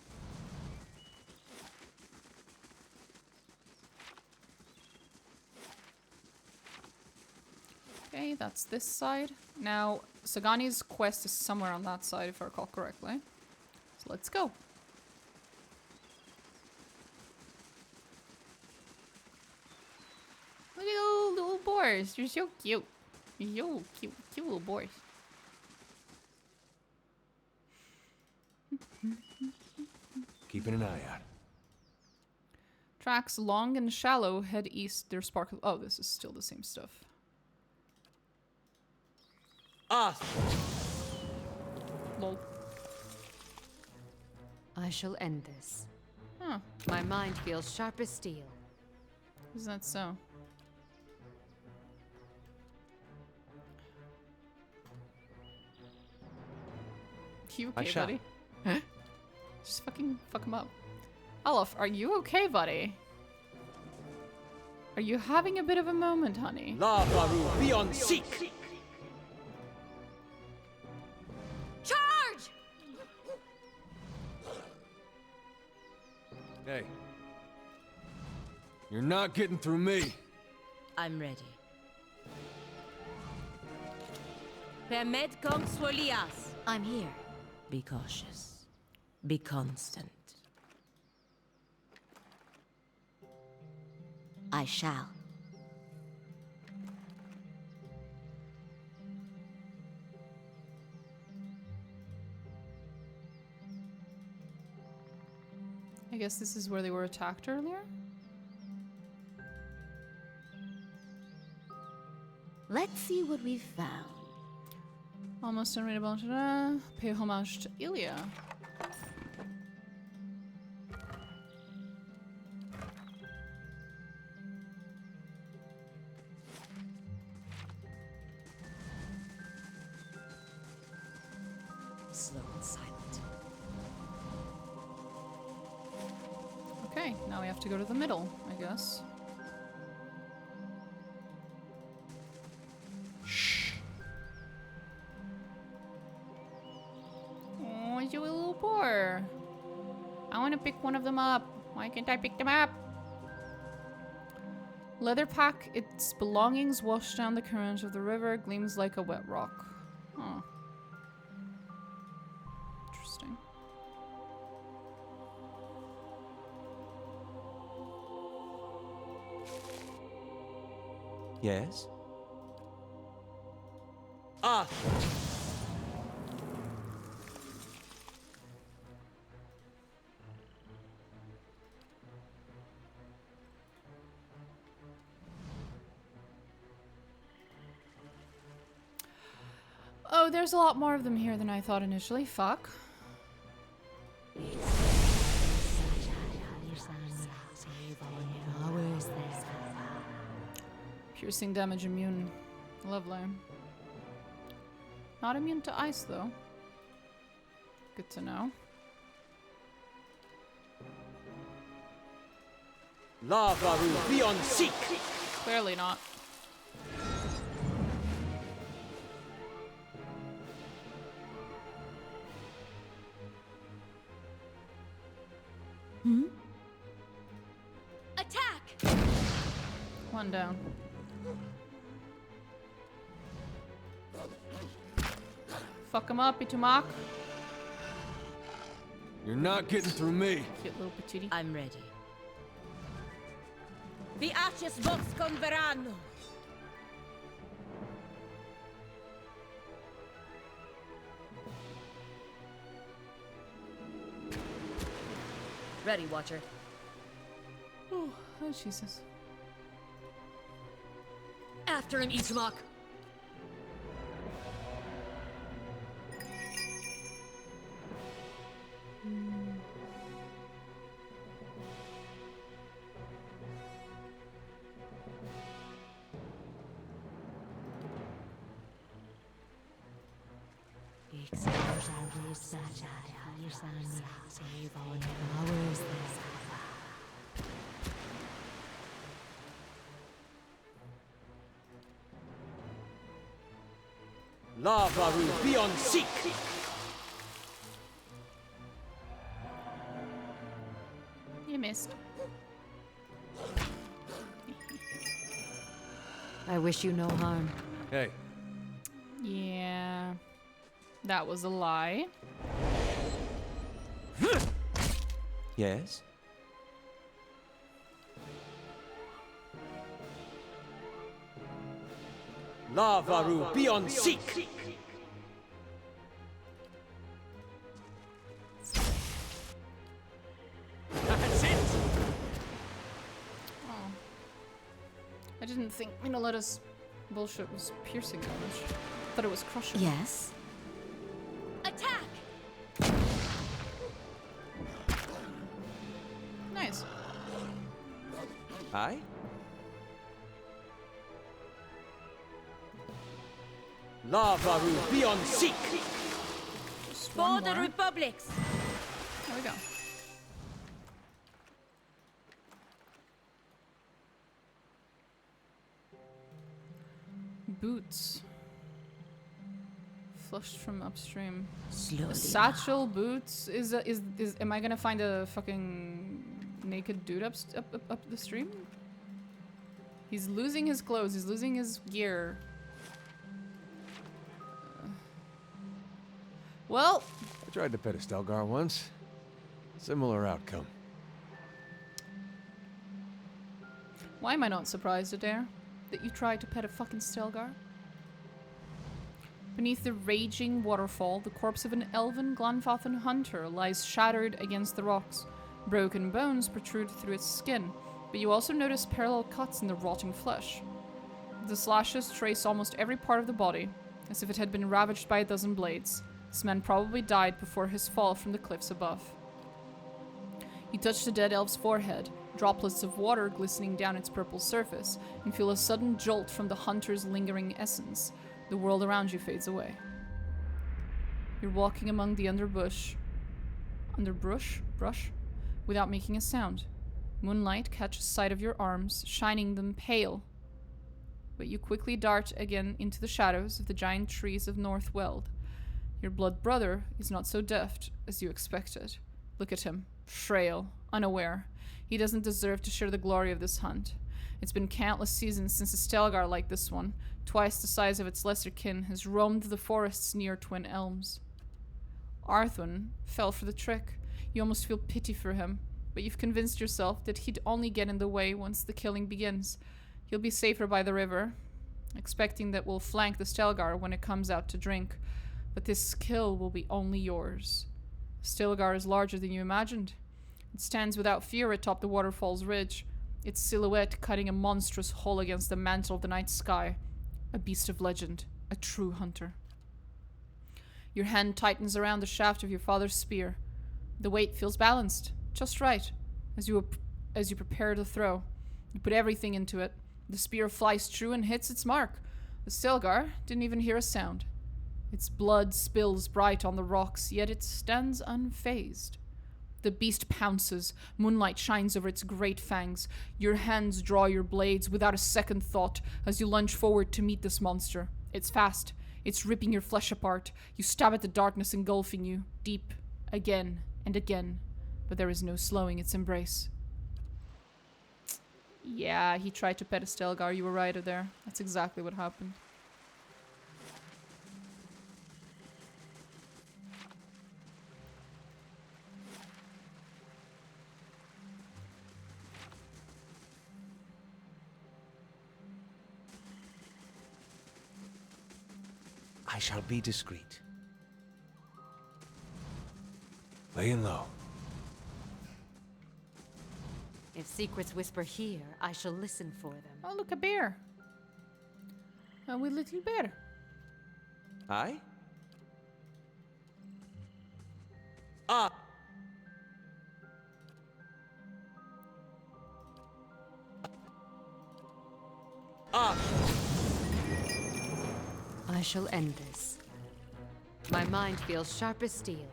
S1: Okay, that's this side. Now, Sagani's quest is somewhere on that side, if I recall correctly. So let's go. Look at those little boars. You're so cute. You're so cute. Cute little boars.
S4: Keeping an eye out.
S1: Tracks long and shallow head east. There's sparkle. Oh, this is still the same stuff.
S3: Ah!
S1: Lol.
S2: I shall end this.
S1: Huh.
S2: My mind feels sharp as steel.
S1: Is that so? You okay, buddy? Huh? Just fucking fuck him up. Olaf, are you okay, buddy? Are you having a bit of a moment, honey?
S4: La Faru, be on seek!
S2: Charge!
S4: Hey. You're not getting through me.
S3: I'm ready. Permet kong swolias.
S2: I'm here.
S3: Be cautious. Be constant.
S2: I shall.
S1: I guess this is where they were attacked earlier?
S2: Let's see what we've found.
S1: Almost unreadable. Pay homage to Ilya.
S2: Slow and silent.
S1: Okay, now we have to go to the middle, I guess. Oh, you little boar. I want to pick one of them up. Why can't I pick them up? Leather pack, its belongings wash down the current of the river, gleams like a wet rock. Oh. Interesting.
S4: Yes? Ah!
S1: Oh, there's a lot more of them here than I thought initially. Fuck. Piercing damage immune. Lovely. Not immune to ice, though. Good to know.
S4: Lavaru beyond seek!
S1: Clearly not.
S7: Attack!
S1: One down. Fuck him up, Itumak.
S4: You're not getting through me.
S1: Cute little patootie.
S3: I'm ready. The Arches Vox con Verano.
S7: Ready, Watcher.
S1: Oh, Jesus.
S7: After him, Itumak.
S4: Lavaru beyond seek!
S1: You missed.
S2: I wish you no harm.
S4: Hey,
S1: Yeah. That was a lie.
S4: yes? Lavaru beyond seek! That's it!
S1: Oh. I didn't think Minoleta's bullshit was piercing damage. Thought it was crushing.
S2: Yes?
S7: Attack!
S1: Nice.
S4: Aye? Lavaru beyond seek!
S1: Just
S3: For
S1: one
S3: the
S1: more.
S3: Republics.
S1: There we go. Boots. Flushed from upstream.
S3: Slowly.
S1: Satchel boots is am I gonna find a fucking naked dude up the stream? He's losing his clothes. He's losing his gear. Well,
S4: I tried to pet a Stelgar once. Similar outcome.
S1: why am I not surprised, Adair, that you tried to pet a fucking Stelgar? Beneath the raging waterfall, the corpse of an elven Glanfathan hunter lies shattered against the rocks. Broken bones protrude through its skin, but you also notice parallel cuts in the rotting flesh. The slashes trace almost every part of the body, as if it had been ravaged by a dozen blades. This man probably died before his fall from the cliffs above. You touch the dead elf's forehead, droplets of water glistening down its purple surface, and feel a sudden jolt from the hunter's lingering essence. The world around you fades away. You're walking among the brush, without making a sound. Moonlight catches sight of your arms, shining them pale. But you quickly dart again into the shadows of the giant trees of Northweld. Your blood brother is not so deft as you expected. Look at him, frail, unaware. He doesn't deserve to share the glory of this hunt. It's been countless seasons since a Stelgar like this one, twice the size of its lesser kin, has roamed the forests near Twin Elms. Arthwin fell for the trick. You almost feel pity for him, but you've convinced yourself that he'd only get in the way once the killing begins. He'll be safer by the river, expecting that we'll flank the Stelgar when it comes out to drink. But this kill will be only yours. Stelgar is larger than you imagined. It stands without fear atop the waterfall's ridge, its silhouette cutting a monstrous hole against the mantle of the night sky. A beast of legend, a true hunter. Your hand tightens around the shaft of your father's spear. The weight feels balanced, just right, as you prepare to throw. You put everything into it. The spear flies true and hits its mark. The Stelgar didn't even hear a sound. Its blood spills bright on the rocks, yet it stands unfazed. The beast pounces. Moonlight shines over its great fangs. Your hands draw your blades without a second thought as you lunge forward to meet this monster. It's fast. It's ripping your flesh apart. You stab at the darkness engulfing you, deep, again and again. But there is no slowing its embrace. Yeah, he tried to pet a Stelgar. You were right there. That's exactly what happened.
S4: I shall be discreet.
S6: Laying low.
S2: If secrets whisper here, I shall listen for them.
S1: Oh, look, a bear. A wee little bear.
S4: Aye? Ah! Ah!
S2: I shall end this. My mind feels sharp as steel.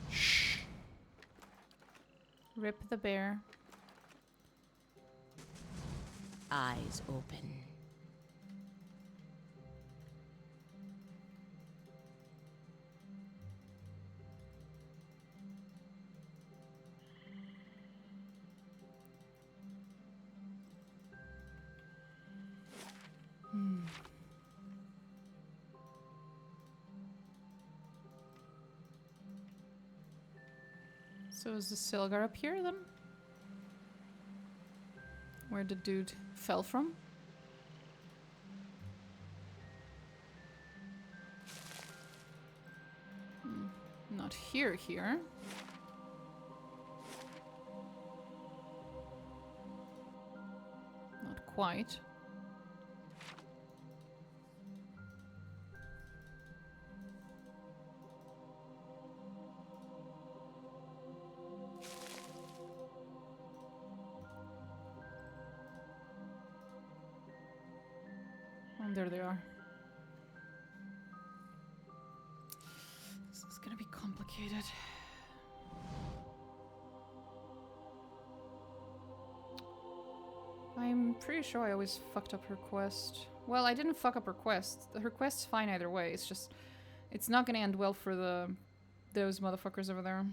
S4: Shh.
S1: Rip the bear.
S3: Eyes open.
S1: So is the Stilgar up here then? Where the dude fell from? Not here. Not quite. And there they are. This is gonna be complicated. I'm pretty sure I always fucked up her quest. Well, I didn't fuck up her quest. Her quest's fine either way. It's just, it's not gonna end well for those motherfuckers over there.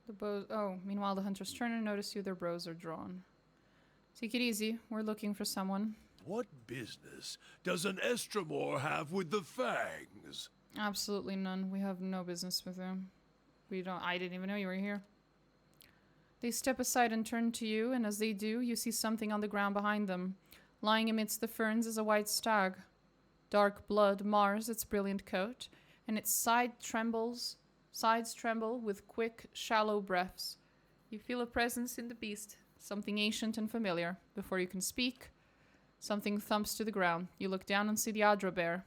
S1: The bows. Oh, meanwhile, the hunters turn and notice you. Their bows are drawn. Take it easy. We're looking for someone.
S6: What business does an Estremor have with the Fangs?
S1: Absolutely none. We have no business with them. We don't. I didn't even know you were here. They step aside and turn to you, and as they do, you see something on the ground behind them. Lying amidst the ferns is a white stag. Dark blood mars its brilliant coat, and its sides tremble with quick, shallow breaths. You feel a presence in the beast, something ancient and familiar. Before you can speak, something thumps to the ground. You look down and see the Adra bear,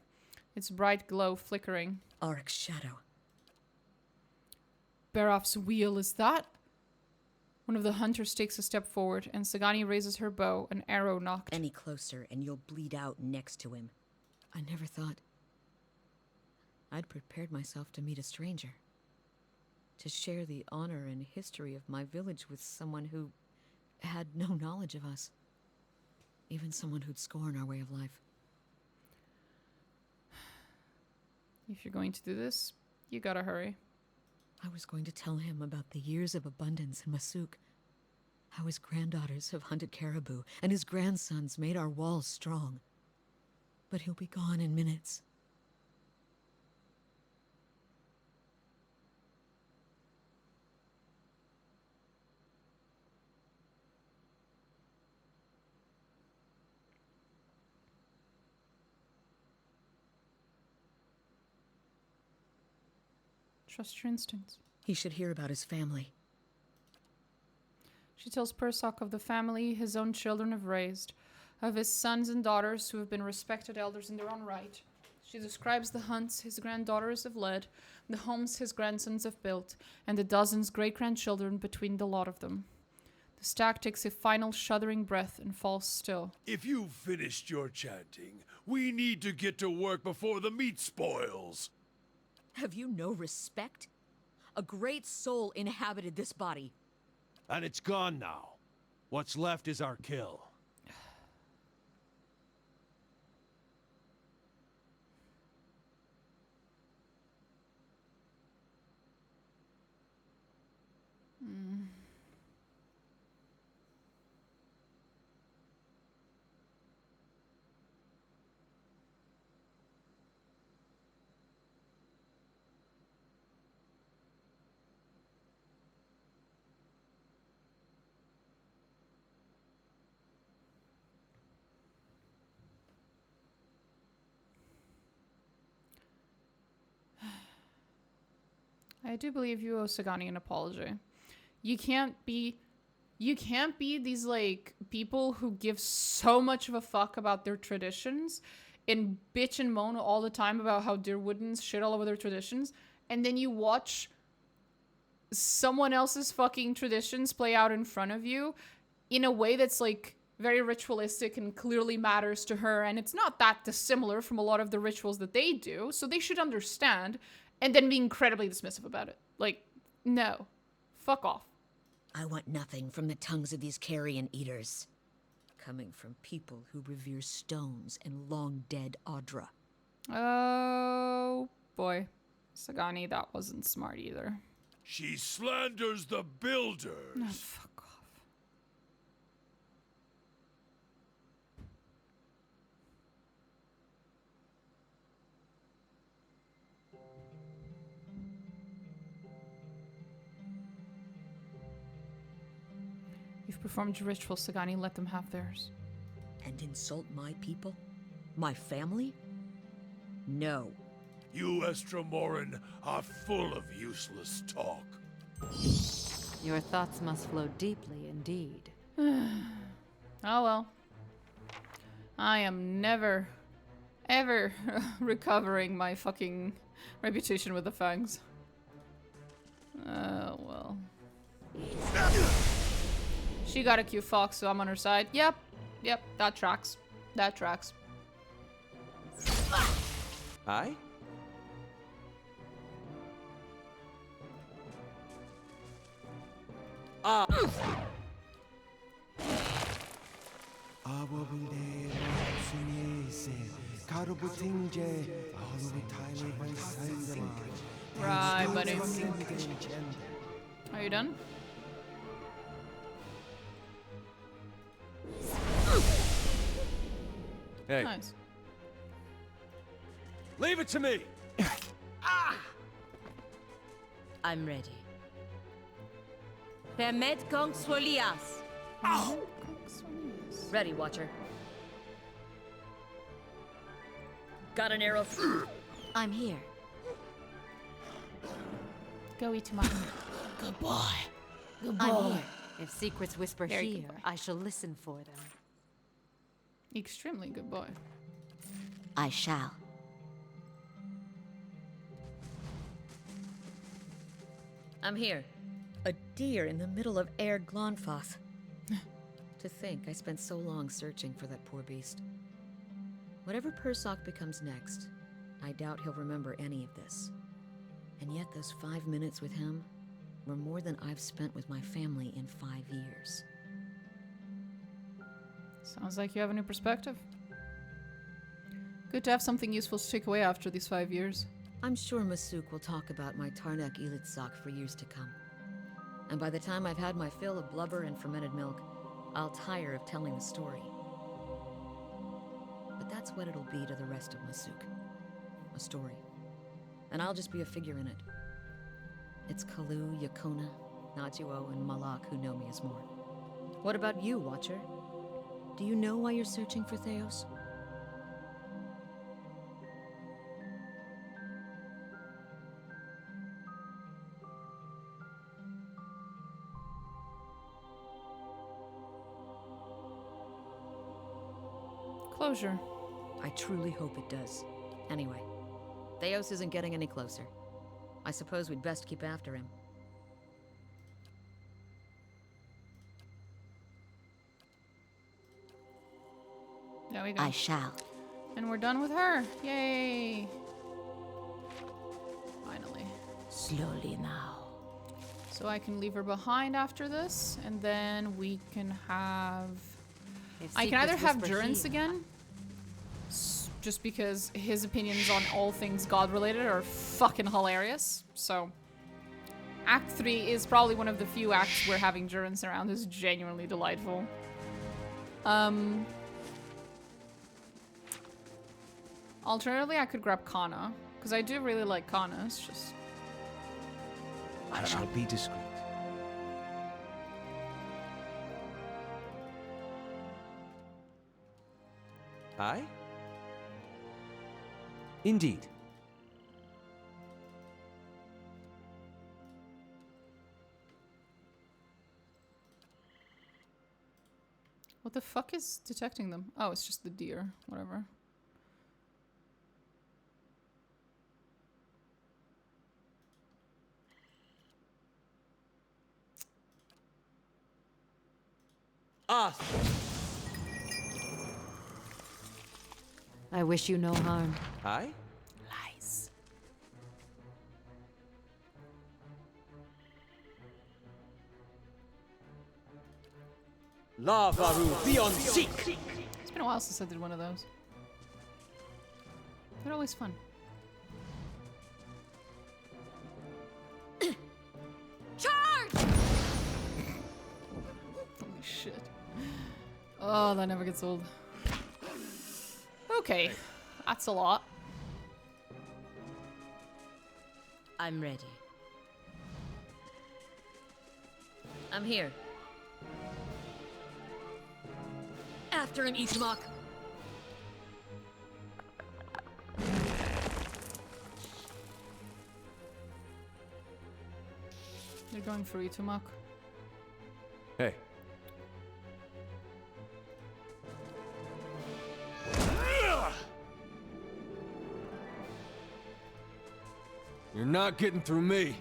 S1: its bright glow flickering.
S7: Auric's shadow.
S1: Baraf's wheel, is that? One of the hunters takes a step forward, and Sagani raises her bow, an arrow knocked.
S7: Any closer, and you'll bleed out next to him. I never thought I'd prepared myself to meet a stranger. To share the honor and history of my village with someone who had no knowledge of us. Even someone who'd scorn our way of life.
S1: If you're going to do this, you gotta hurry.
S7: I was going to tell him about the years of abundance in Masuk. How his granddaughters have hunted caribou, and his grandsons made our walls strong. But he'll be gone in minutes.
S1: Trust your instincts.
S7: He should hear about his family.
S1: She tells Persak of the family his own children have raised, of his sons and daughters who have been respected elders in their own right. She describes the hunts his granddaughters have led, the homes his grandsons have built, and the dozens great-grandchildren between the lot of them. The stag takes a final shuddering breath and falls still.
S6: If you've finished your chanting, we need to get to work before the meat spoils.
S7: Have you no respect? A great soul inhabited this body.
S12: And it's gone now. What's left is our kill.
S1: I do believe you owe Sagani an apology. You can't be these like people who give so much of a fuck about their traditions and bitch and moan all the time about how Deerwoodens shit all over their traditions, and then you watch someone else's fucking traditions play out in front of you in a way that's like very ritualistic and clearly matters to her, and it's not that dissimilar from a lot of the rituals that they do, so they should understand, and then be incredibly dismissive about it. Like, no. Fuck off.
S7: I want nothing from the tongues of these carrion eaters. Coming from people who revere stones and long-dead Audra.
S1: Oh, boy. Sagani, that wasn't smart either.
S6: She slanders the builders.
S1: No, fuck off. You've performed your ritual, Sagani. Let them have theirs.
S7: And insult my people? My family? No.
S6: You Estromoran are full of useless talk.
S2: Your thoughts must flow deeply indeed.
S1: Oh well. I am never, ever recovering my fucking reputation with the fangs. Oh well. She got a cute fox, so I'm on her side. Yep, that tracks. That tracks.
S4: Aye?
S1: Right, buddy. Are you done?
S4: Hey.
S1: Nice.
S12: Leave it to me!
S3: I'm ready. Permet Kong Swolias.
S7: Ready, Watcher. Got an arrow.
S2: I'm here.
S1: Go eat mine.
S2: Goodbye. I'm here. If secrets whisper
S1: Very
S2: here,
S1: good boy.
S2: I shall listen for them.
S1: Extremely good boy.
S8: I shall.
S7: I'm here. A deer in the middle of Air Glonfoth. To think I spent so long searching for that poor beast. Whatever Persak becomes next, I doubt he'll remember any of this. And yet those 5 minutes with him, were more than I've spent with my family in 5 years.
S1: Sounds like you have a new perspective. Good to have something useful to take away after these 5 years.
S7: I'm sure Masuk will talk about my Tarnak Elitsak for years to come. And by the time I've had my fill of blubber and fermented milk, I'll tire of telling the story. But that's what it'll be to the rest of Masuk. A story. And I'll just be a figure in it. It's Kalu, Yakona, Najuo, and Malak who know me as more. What about you, Watcher? Do you know why you're searching for Theos?
S1: Closure.
S7: I truly hope it does. Anyway, Theos isn't getting any closer. I suppose we'd best keep after him.
S1: There we go.
S8: I shall.
S1: And we're done with her. Yay! Finally.
S3: Slowly now.
S1: So I can leave her behind after this, and then we can have... I can either have Durance again, just because his opinions on all things God-related are fucking hilarious. So, Act 3 is probably one of the few acts where having Durance around is genuinely delightful. Alternatively, I could grab Kana, because I do really like Kana. It's just...
S4: I shall be discreet. Aye? Indeed.
S1: What the fuck is detecting them? Oh, it's just the deer. Whatever.
S4: Ah!
S2: I wish you no harm.
S4: Aye?
S3: Lies.
S4: Lavaru beyond seek!
S1: It's been a while since I did one of those. They're always fun.
S7: Charge!
S1: Holy shit. Oh, that never gets old. Okay, that's a lot.
S3: I'm ready.
S7: I'm here. After him, Ishmak.
S1: They're going for Itumak.
S4: Hey. You're not getting through me.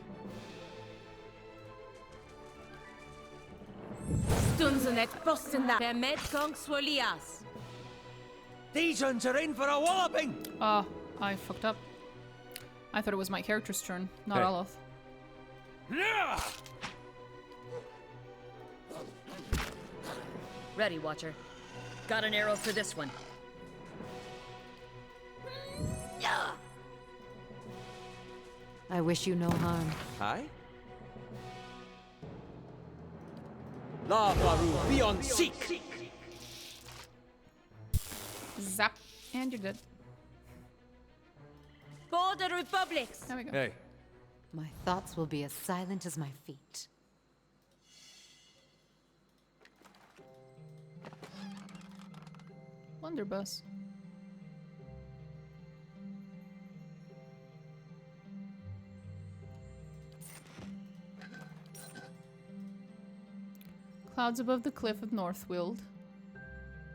S3: Stunzenet Boston der Medgong Swolias.
S4: These ones are in for a walloping!
S1: Ah, I fucked up. I thought it was my character's turn, not
S4: Hey.
S1: Aloth.
S7: Ready, Watcher. Got an arrow for this one.
S2: I wish you no harm.
S4: Aye? Lavaru beyond seek!
S1: Zap. And you're dead.
S3: For the Republics!
S1: There we go.
S4: Hey.
S2: My thoughts will be as silent as my feet.
S1: Blunderbuss. Clouds above the cliff of Northwild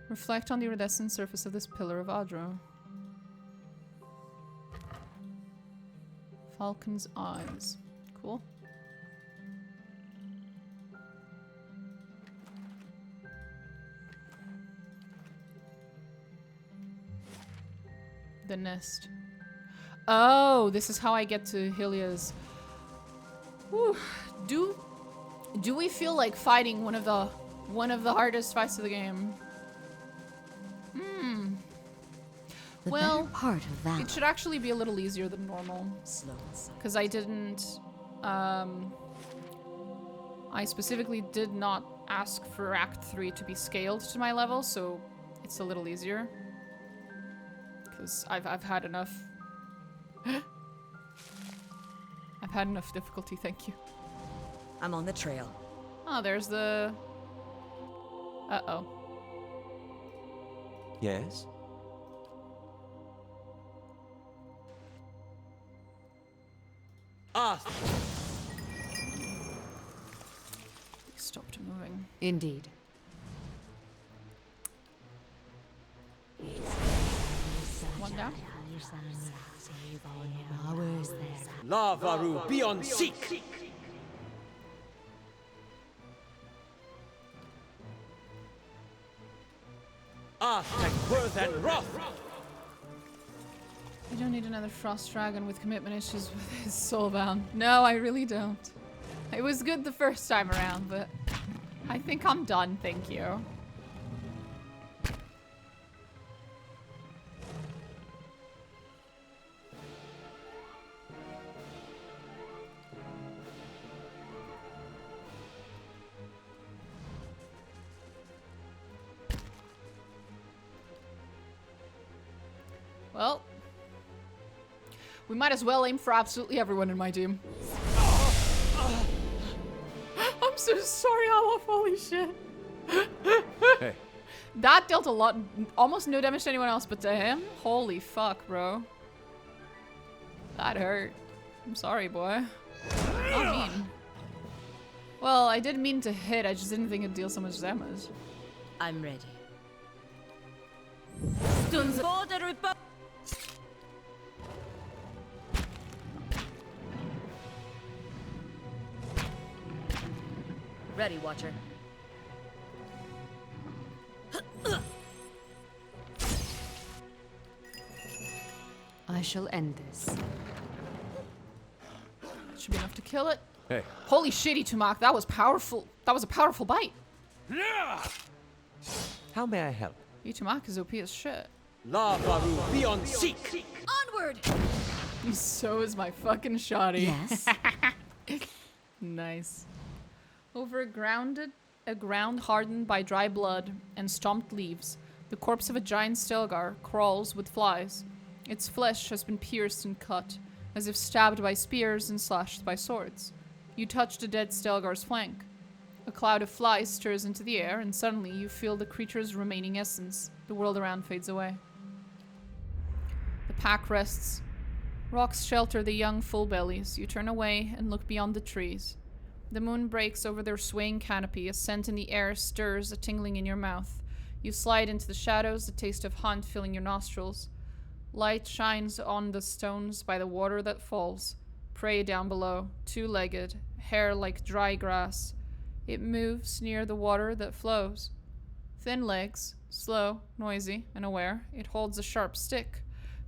S1: reflect on the iridescent surface of this pillar of Adro. Falcon's eyes. Cool. The nest. Oh, this is how I get to Hylia's. Whew. Do we feel like fighting one of the hardest fights of the game?
S8: The
S1: Well,
S8: better part of valor.
S1: it should actually be a little easier than normal. Because I didn't, I specifically did not ask for Act 3 to be scaled to my level, so it's a little easier. Because I've had enough. I've had enough difficulty, thank you.
S7: I'm on the trail.
S1: Oh, there's the... Uh-oh.
S4: Yes? Ah!
S1: Stopped moving.
S2: Indeed.
S1: One down.
S4: Lavaru, be on seek! Take worth and wrath!
S1: I don't need another frost dragon with commitment issues with his soulbound. No, I really don't. It was good the first time around, but I think I'm done, thank you. Well, we might as well aim for absolutely everyone in my team. I'm so sorry, Olaf. Holy shit.
S4: Hey.
S1: That dealt a lot, almost no damage to anyone else, but to him? Holy fuck, bro. That hurt. I'm sorry, boy. Not mean. Well, I did mean to hit, I just didn't think it'd deal so much damage.
S3: I'm ready. Stones for the Republic.
S7: Ready, Watcher.
S2: I shall end this.
S1: Should be enough to kill it.
S4: Hey.
S1: Holy shit, Itumak, that was powerful. That was a powerful bite.
S4: How may I help?
S1: Itumak is OP as shit.
S4: Lavaru, be on seek!
S7: Onward!
S1: So is my fucking shoddy.
S8: Yes.
S1: Nice. Over a ground hardened by dry blood and stomped leaves, the corpse of a giant Stelgar crawls with flies. Its flesh has been pierced and cut, as if stabbed by spears and slashed by swords. You touch the dead Stelgar's flank. A cloud of flies stirs into the air, and suddenly you feel the creature's remaining essence. The world around fades away. The pack rests. Rocks shelter the young full bellies. You turn away and look beyond the trees. The moon breaks over their swaying canopy. A scent in the air stirs, a tingling in your mouth. You slide into the shadows, the taste of hunt filling your nostrils. Light shines on the stones by the water that falls. Prey down below, two-legged, hair like dry grass. It moves near the water that flows. Thin legs, slow, noisy, and aware. It holds a sharp stick.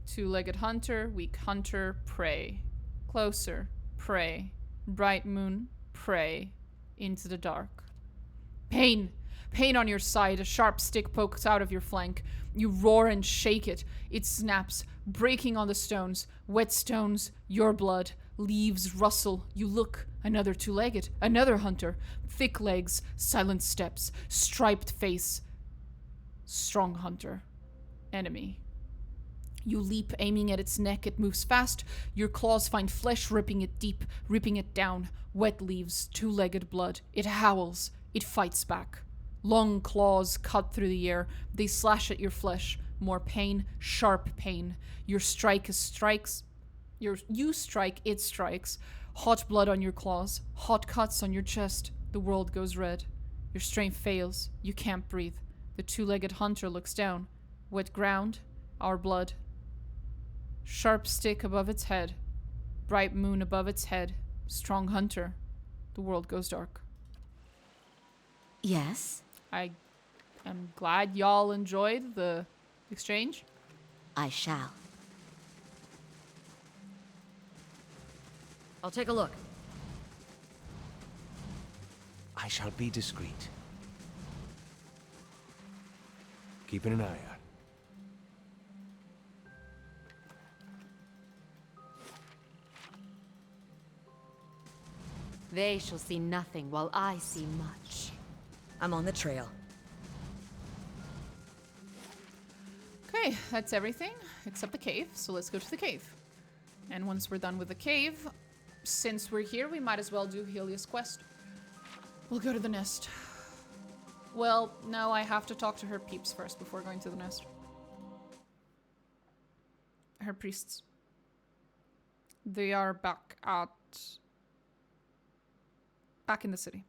S1: Two-legged hunter, weak hunter, prey. Closer, prey. Bright moon, prey. Into the dark. Pain! Pain on your side. A sharp stick pokes out of your flank. You roar and shake it. It snaps, breaking on the stones. Wet stones, your blood. Leaves rustle. You look. Another two-legged. Another hunter. Thick legs, silent steps, striped face. Strong hunter. Enemy. You leap, aiming at its neck. It moves fast. Your claws find flesh, ripping it deep, ripping it down. Wet leaves, two-legged blood. It howls. It fights back. Long claws cut through the air. They slash at your flesh. More pain, sharp pain. Your strike strikes. You strike, it strikes. Hot blood on your claws. Hot cuts on your chest. The world goes red. Your strength fails. You can't breathe. The two-legged hunter looks down. Wet ground. Our blood. Sharp stick above its head. Bright moon above its head. Strong hunter. The world goes dark.
S8: Yes?
S1: I am glad y'all enjoyed the exchange.
S8: I shall.
S7: I'll take a look.
S4: I shall be discreet. Keeping an eye out.
S2: They shall see nothing while I see much.
S7: I'm on the trail.
S1: Okay, that's everything except the cave, so let's go to the cave. And once we're done with the cave, since we're here, we might as well do Helios' quest. We'll go to the nest. Well, no, I have to talk to her peeps first before going to the nest. Her priests. They are back in the city.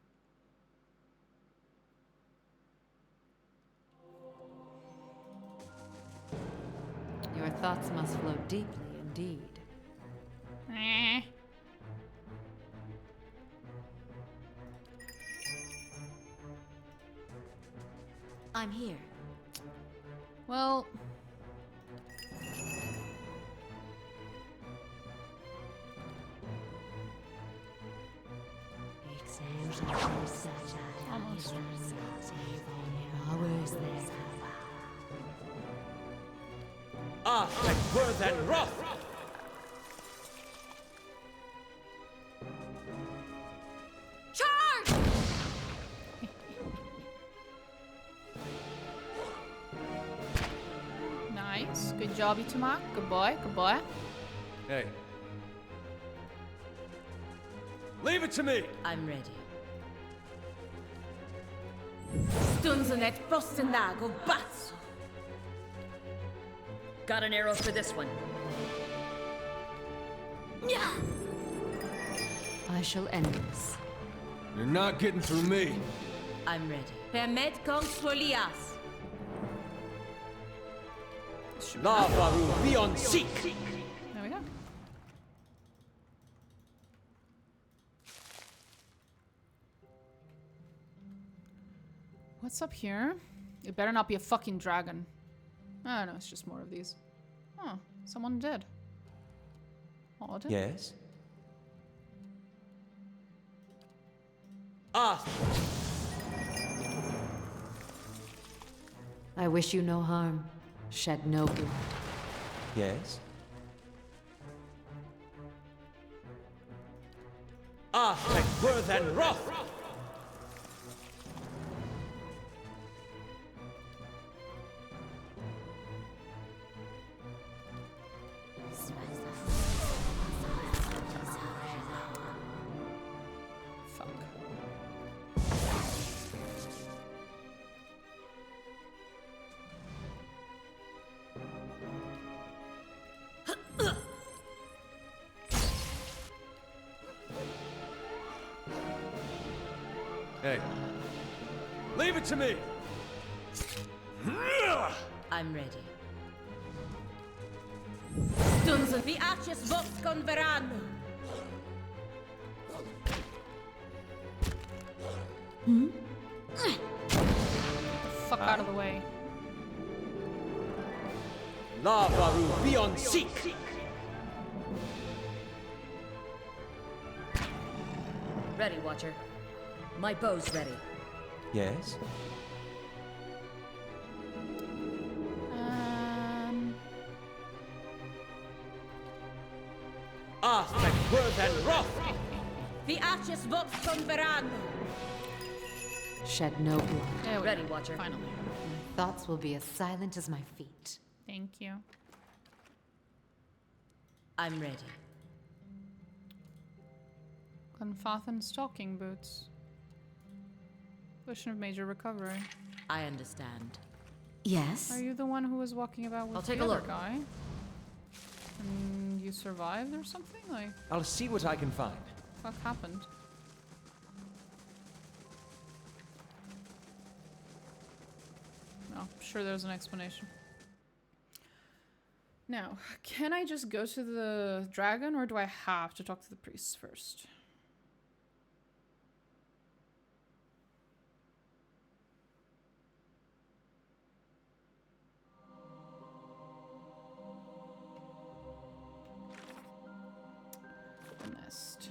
S2: Your thoughts must flow deeply indeed.
S8: I'm here.
S1: Well... Almost.
S4: Ah, and were then wrath!
S8: Charge!
S1: Nice. Good job, Itumak. Good boy, good boy.
S4: Hey. Leave it to me!
S3: I'm ready. Stunzenet postendago bazzo.
S7: Got an arrow for this one.
S2: I shall end this.
S4: You're not getting through me.
S3: I'm ready. Permet consuelias.
S4: Lavaru beyond seek!
S1: There we go. What's up here? It better not be a fucking dragon. Oh no, it's just more of these. Oh, someone did. Odd.
S4: Yes? Ah!
S2: I wish you no harm. Shed no blood.
S4: Yes? Ah, and were then wrath!
S1: Fuck.
S4: Hey. Leave it to me!
S3: I'm ready. Stunzen vi arches vox converano.
S1: Fuck out of the way.
S4: Lavaru beyond seek!
S7: Ready, Watcher. My bow's ready.
S4: Yes? Ah, and were then wrath!
S3: Vi arches vox converano.
S2: Shed no blood.
S1: There we
S7: Ready,
S1: go.
S7: Watcher.
S1: Finally.
S2: My thoughts will be as silent as my feet.
S1: Thank you.
S3: I'm ready.
S1: Glenfathan stalking boots. Potion of major recovery.
S3: I understand.
S8: Yes?
S1: Are you the one who was walking about with
S7: I'll take
S1: the
S7: a
S1: other
S7: look.
S1: guy? And you survived or something? Like,
S4: I'll see what I can find.
S1: what happened? No, I'm sure there's an explanation. Now, can I just go to the dragon or do I have to talk to the priests first? The nest.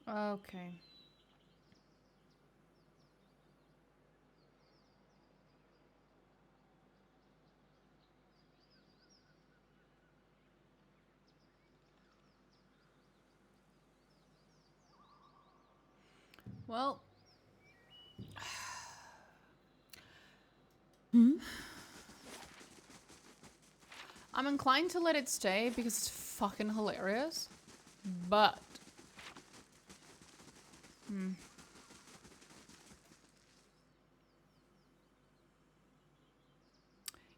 S1: Okay. Well. I'm inclined to let it stay because it's fucking hilarious. But.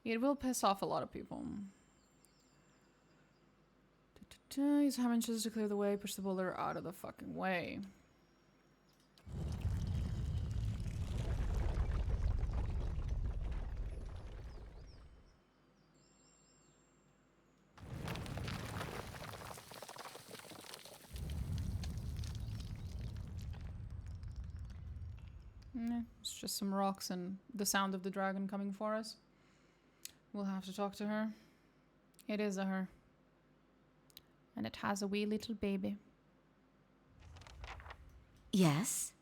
S1: It will piss off a lot of people. Use Hammond's to clear the way, push the boulder out of the fucking way. It's just some rocks and the sound of the dragon coming for us. We'll have to talk to her. It is a her. And it has a wee little baby.
S8: Yes?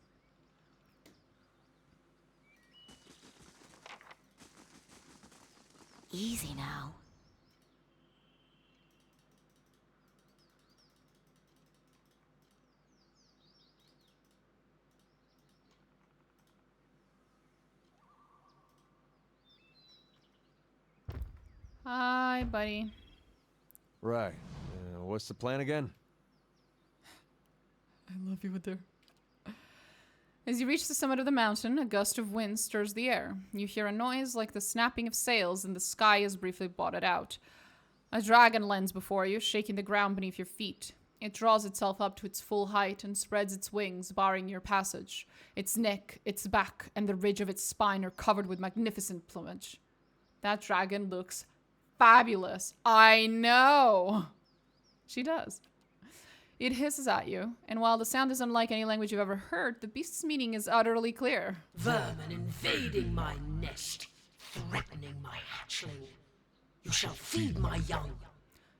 S8: Easy now.
S1: Hi, buddy.
S4: Right. What's the plan again?
S1: I love you, Adair. As you reach the summit of the mountain, a gust of wind stirs the air. You hear a noise like the snapping of sails, and the sky is briefly blotted out. A dragon lands before you, shaking the ground beneath your feet. It draws itself up to its full height and spreads its wings, barring your passage. Its neck, its back, and the ridge of its spine are covered with magnificent plumage. That dragon looks fabulous. I know. She does. It hisses at you, and while the sound is unlike any language you've ever heard, the beast's meaning is utterly clear.
S13: Vermin invading my nest, threatening my hatchling. You shall feed my young.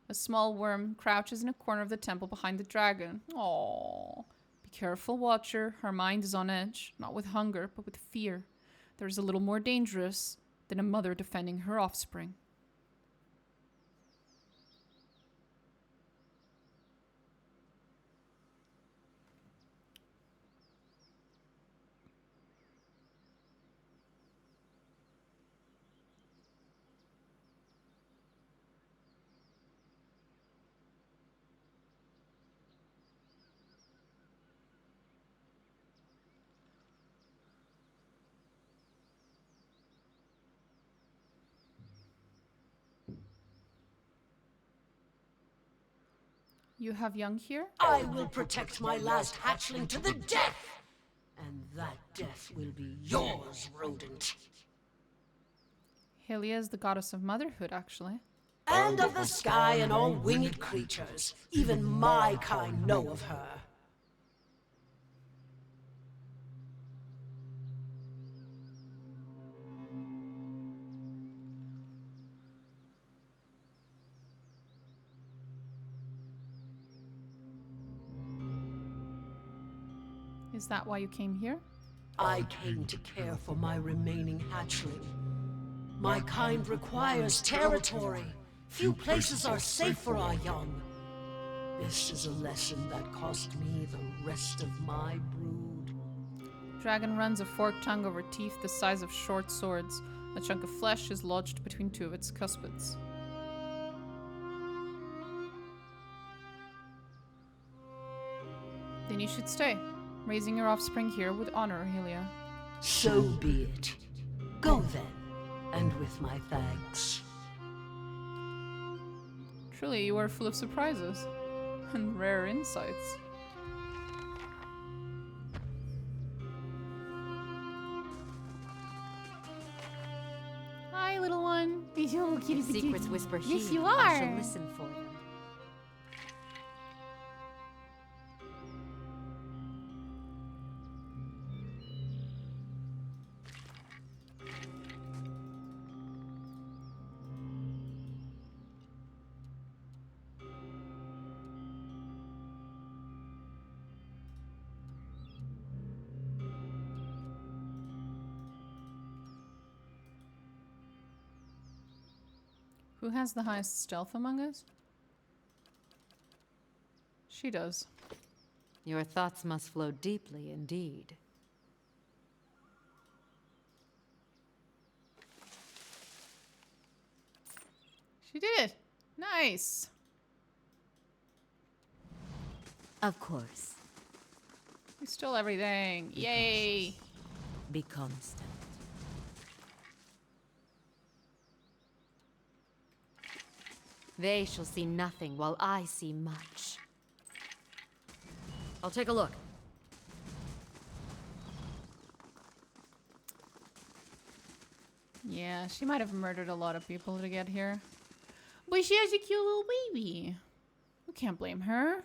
S1: A small worm crouches in a corner of the temple behind the dragon. Aww. Be careful, Watcher. Her mind is on edge, not with hunger, but with fear. There's a little more dangerous than a mother defending her offspring. You have young here?
S13: I will protect my last hatchling to the death! And that death will be yours, rodent.
S1: Hylia is the goddess of motherhood, actually.
S13: And of the sky and all winged creatures. Even my kind know of her.
S1: Is that why you came here?
S13: I came to care for my remaining hatchling. My kind requires territory. Few places are safe for our young. This is a lesson that cost me the rest of my brood.
S1: Dragon runs a forked tongue over teeth the size of short swords. A chunk of flesh is lodged between two of its cuspids. Then you should stay. Raising your offspring here would honor Hylia.
S13: So be it. Go then, and with my thanks.
S1: Truly, you are full of surprises and rare insights. Hi, little one.
S2: Secrets whisper he.
S1: Yes, you
S2: I
S1: are.
S2: shall listen for them.
S1: Who has the highest stealth among us? She does.
S2: Your thoughts must flow deeply indeed.
S1: She did it! Nice!
S2: Of course.
S1: We stole everything. Yay!
S3: Be constant.
S2: They shall see nothing while I see much.
S7: I'll take a look.
S1: Yeah, she might have murdered a lot of people to get here. But she has a cute little baby. We can't blame her.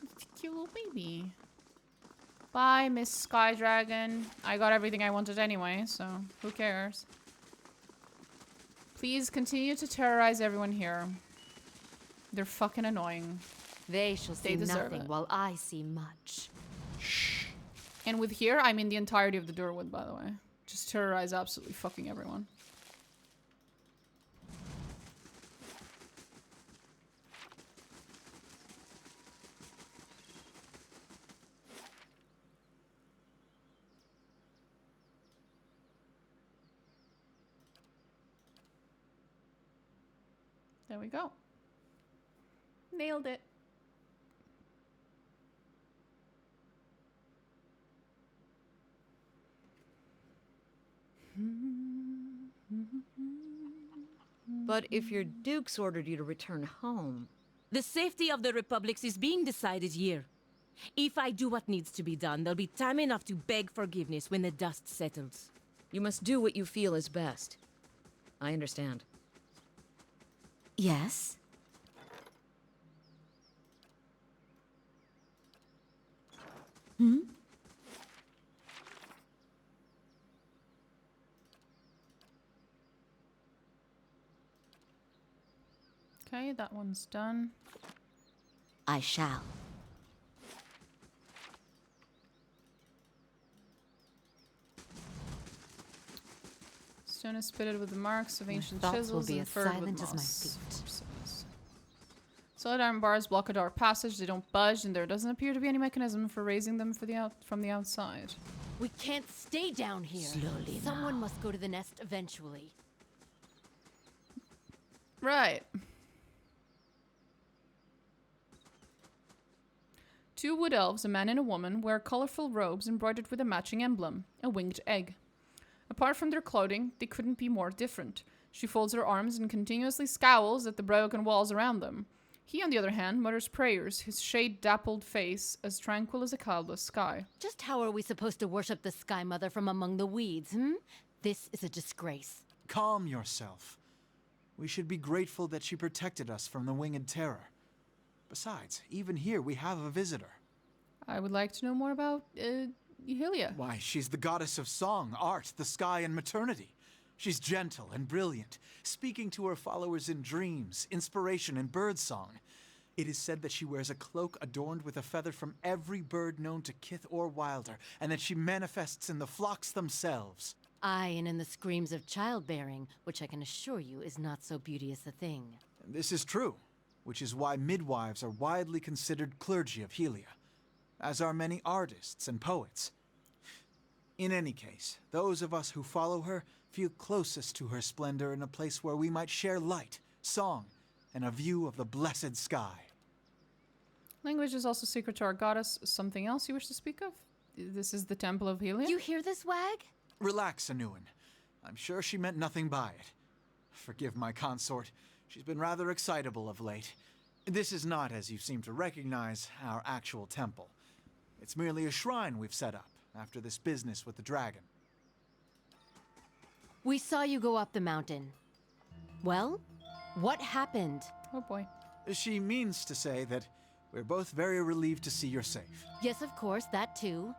S1: It's a cute little baby. Bye, Miss Sky Dragon. I got everything I wanted anyway, so who cares? Please continue to terrorize everyone here. They're fucking annoying.
S2: They shall see
S1: deserve
S2: nothing
S1: it.
S2: while I see much.
S1: Shh. And with here, I mean the entirety of the Durwood, by the way. Just terrorize absolutely fucking everyone. There we go. Nailed it.
S7: But if your dukes ordered you to return home...
S3: The safety of the Republics is being decided here. If I do what needs to be done, there'll be time enough to beg forgiveness when the dust settles.
S7: You must do what you feel is best. I understand.
S2: Yes? Hmm?
S1: Okay, that one's done.
S2: I shall.
S1: Stone is pitted with the marks of ancient
S2: thoughts
S1: chisels
S2: will be
S1: and
S2: as
S1: furred with
S2: silent as my
S1: moss.
S2: feet.
S1: Solid iron bars block a dark passage. They don't budge, and there doesn't appear to be any mechanism for raising them from the outside.
S2: We can't stay down here.
S3: Slowly
S2: Someone
S3: now.
S2: must go to the nest eventually.
S1: Right. Two wood elves, a man and a woman, wear colorful robes embroidered with a matching emblem, a winged egg. Apart from their clothing, they couldn't be more different. She folds her arms and continuously scowls at the broken walls around them. He, on the other hand, mutters prayers, his shade-dappled face as tranquil as a cloudless sky.
S2: Just how are we supposed to worship the Sky Mother from among the weeds, hmm? This is a disgrace.
S11: Calm yourself. We should be grateful that she protected us from the winged terror. Besides, even here we have a visitor.
S1: I would like to know more about, Hylia.
S11: Why, she's the goddess of song, art, the sky, and maternity. She's gentle and brilliant, speaking to her followers in dreams, inspiration, and birdsong. It is said that she wears a cloak adorned with a feather from every bird known to kith or wilder, and that she manifests in the flocks themselves.
S2: Aye, and in the screams of childbearing, which I can assure you is not so beauteous a thing.
S11: And this is true, which is why midwives are widely considered clergy of Hylia, as are many artists and poets. In any case, those of us who follow her feel closest to her splendor in a place where we might share light, song, and a view of the blessed sky.
S1: Language is also secret to our goddess. Something else you wish to speak of? This is the Temple of Hylia?
S2: You hear this, Wag?
S11: Relax, Anuin. I'm sure she meant nothing by it. Forgive my consort. She's been rather excitable of late. This is not, as you seem to recognize, our actual temple. It's merely a shrine we've set up after this business with the dragon.
S2: We saw you go up the mountain. Well, what happened?
S1: Oh boy.
S11: She means to say that we're both very relieved to see you're safe.
S2: Yes, of course, that too.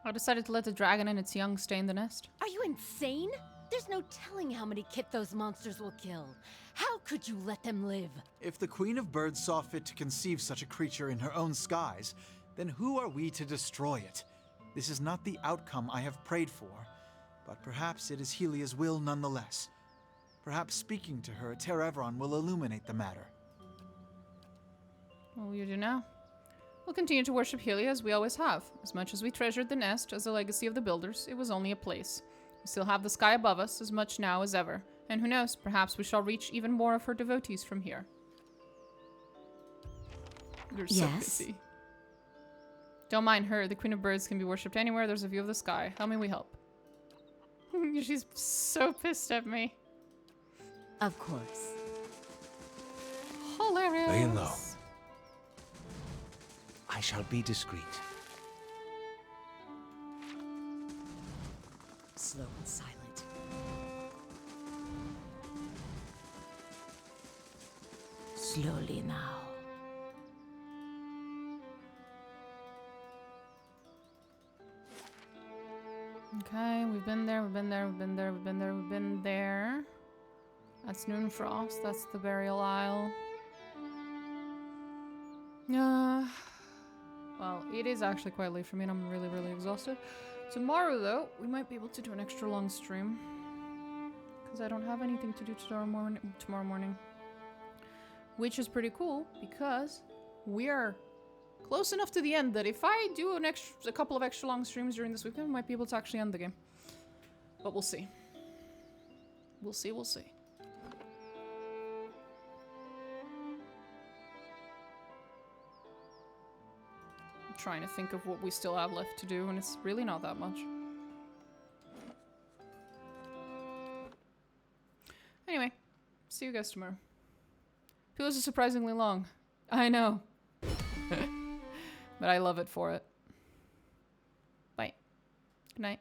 S1: I decided to let the dragon and its young stay in the nest.
S2: Are you insane? There's no telling how many kith those monsters will kill. How could you let them live?
S11: If the Queen of Birds saw fit to conceive such a creature in her own skies, then who are we to destroy it? This is not the outcome I have prayed for, but perhaps it is Hylia's will nonetheless. Perhaps speaking to her at Terevron will illuminate the matter.
S1: What will you do now? We'll continue to worship Helia as we always have. As much as we treasured the nest as a legacy of the builders, it was only a place. We still have the sky above us, as much now as ever. And who knows, perhaps we shall reach even more of her devotees from here. You're so busy. Don't mind her. The Queen of Birds can be worshipped anywhere there's a view of the sky. How may we help? She's so pissed at me.
S3: Of course.
S1: Hilarious.
S4: Laying low. I shall be discreet.
S7: Slow and silent.
S3: Slowly now.
S1: Okay, we've been there, we've been there, we've been there, we've been there, we've been there. That's Noonfrost, that's the Burial Isle. Well, it is actually quite late for me and I'm really, really exhausted. Tomorrow, though, we might be able to do an extra long stream. Because I don't have anything to do tomorrow morning. Which is pretty cool, because we are close enough to the end that if I do a couple of extra long streams during this weekend, I might be able to actually end the game. But we'll see. We'll see, we'll see. I'm trying to think of what we still have left to do, and it's really not that much. Anyway, see you guys tomorrow. Feels surprisingly long. I know. But I love it for it. Bye. Good night.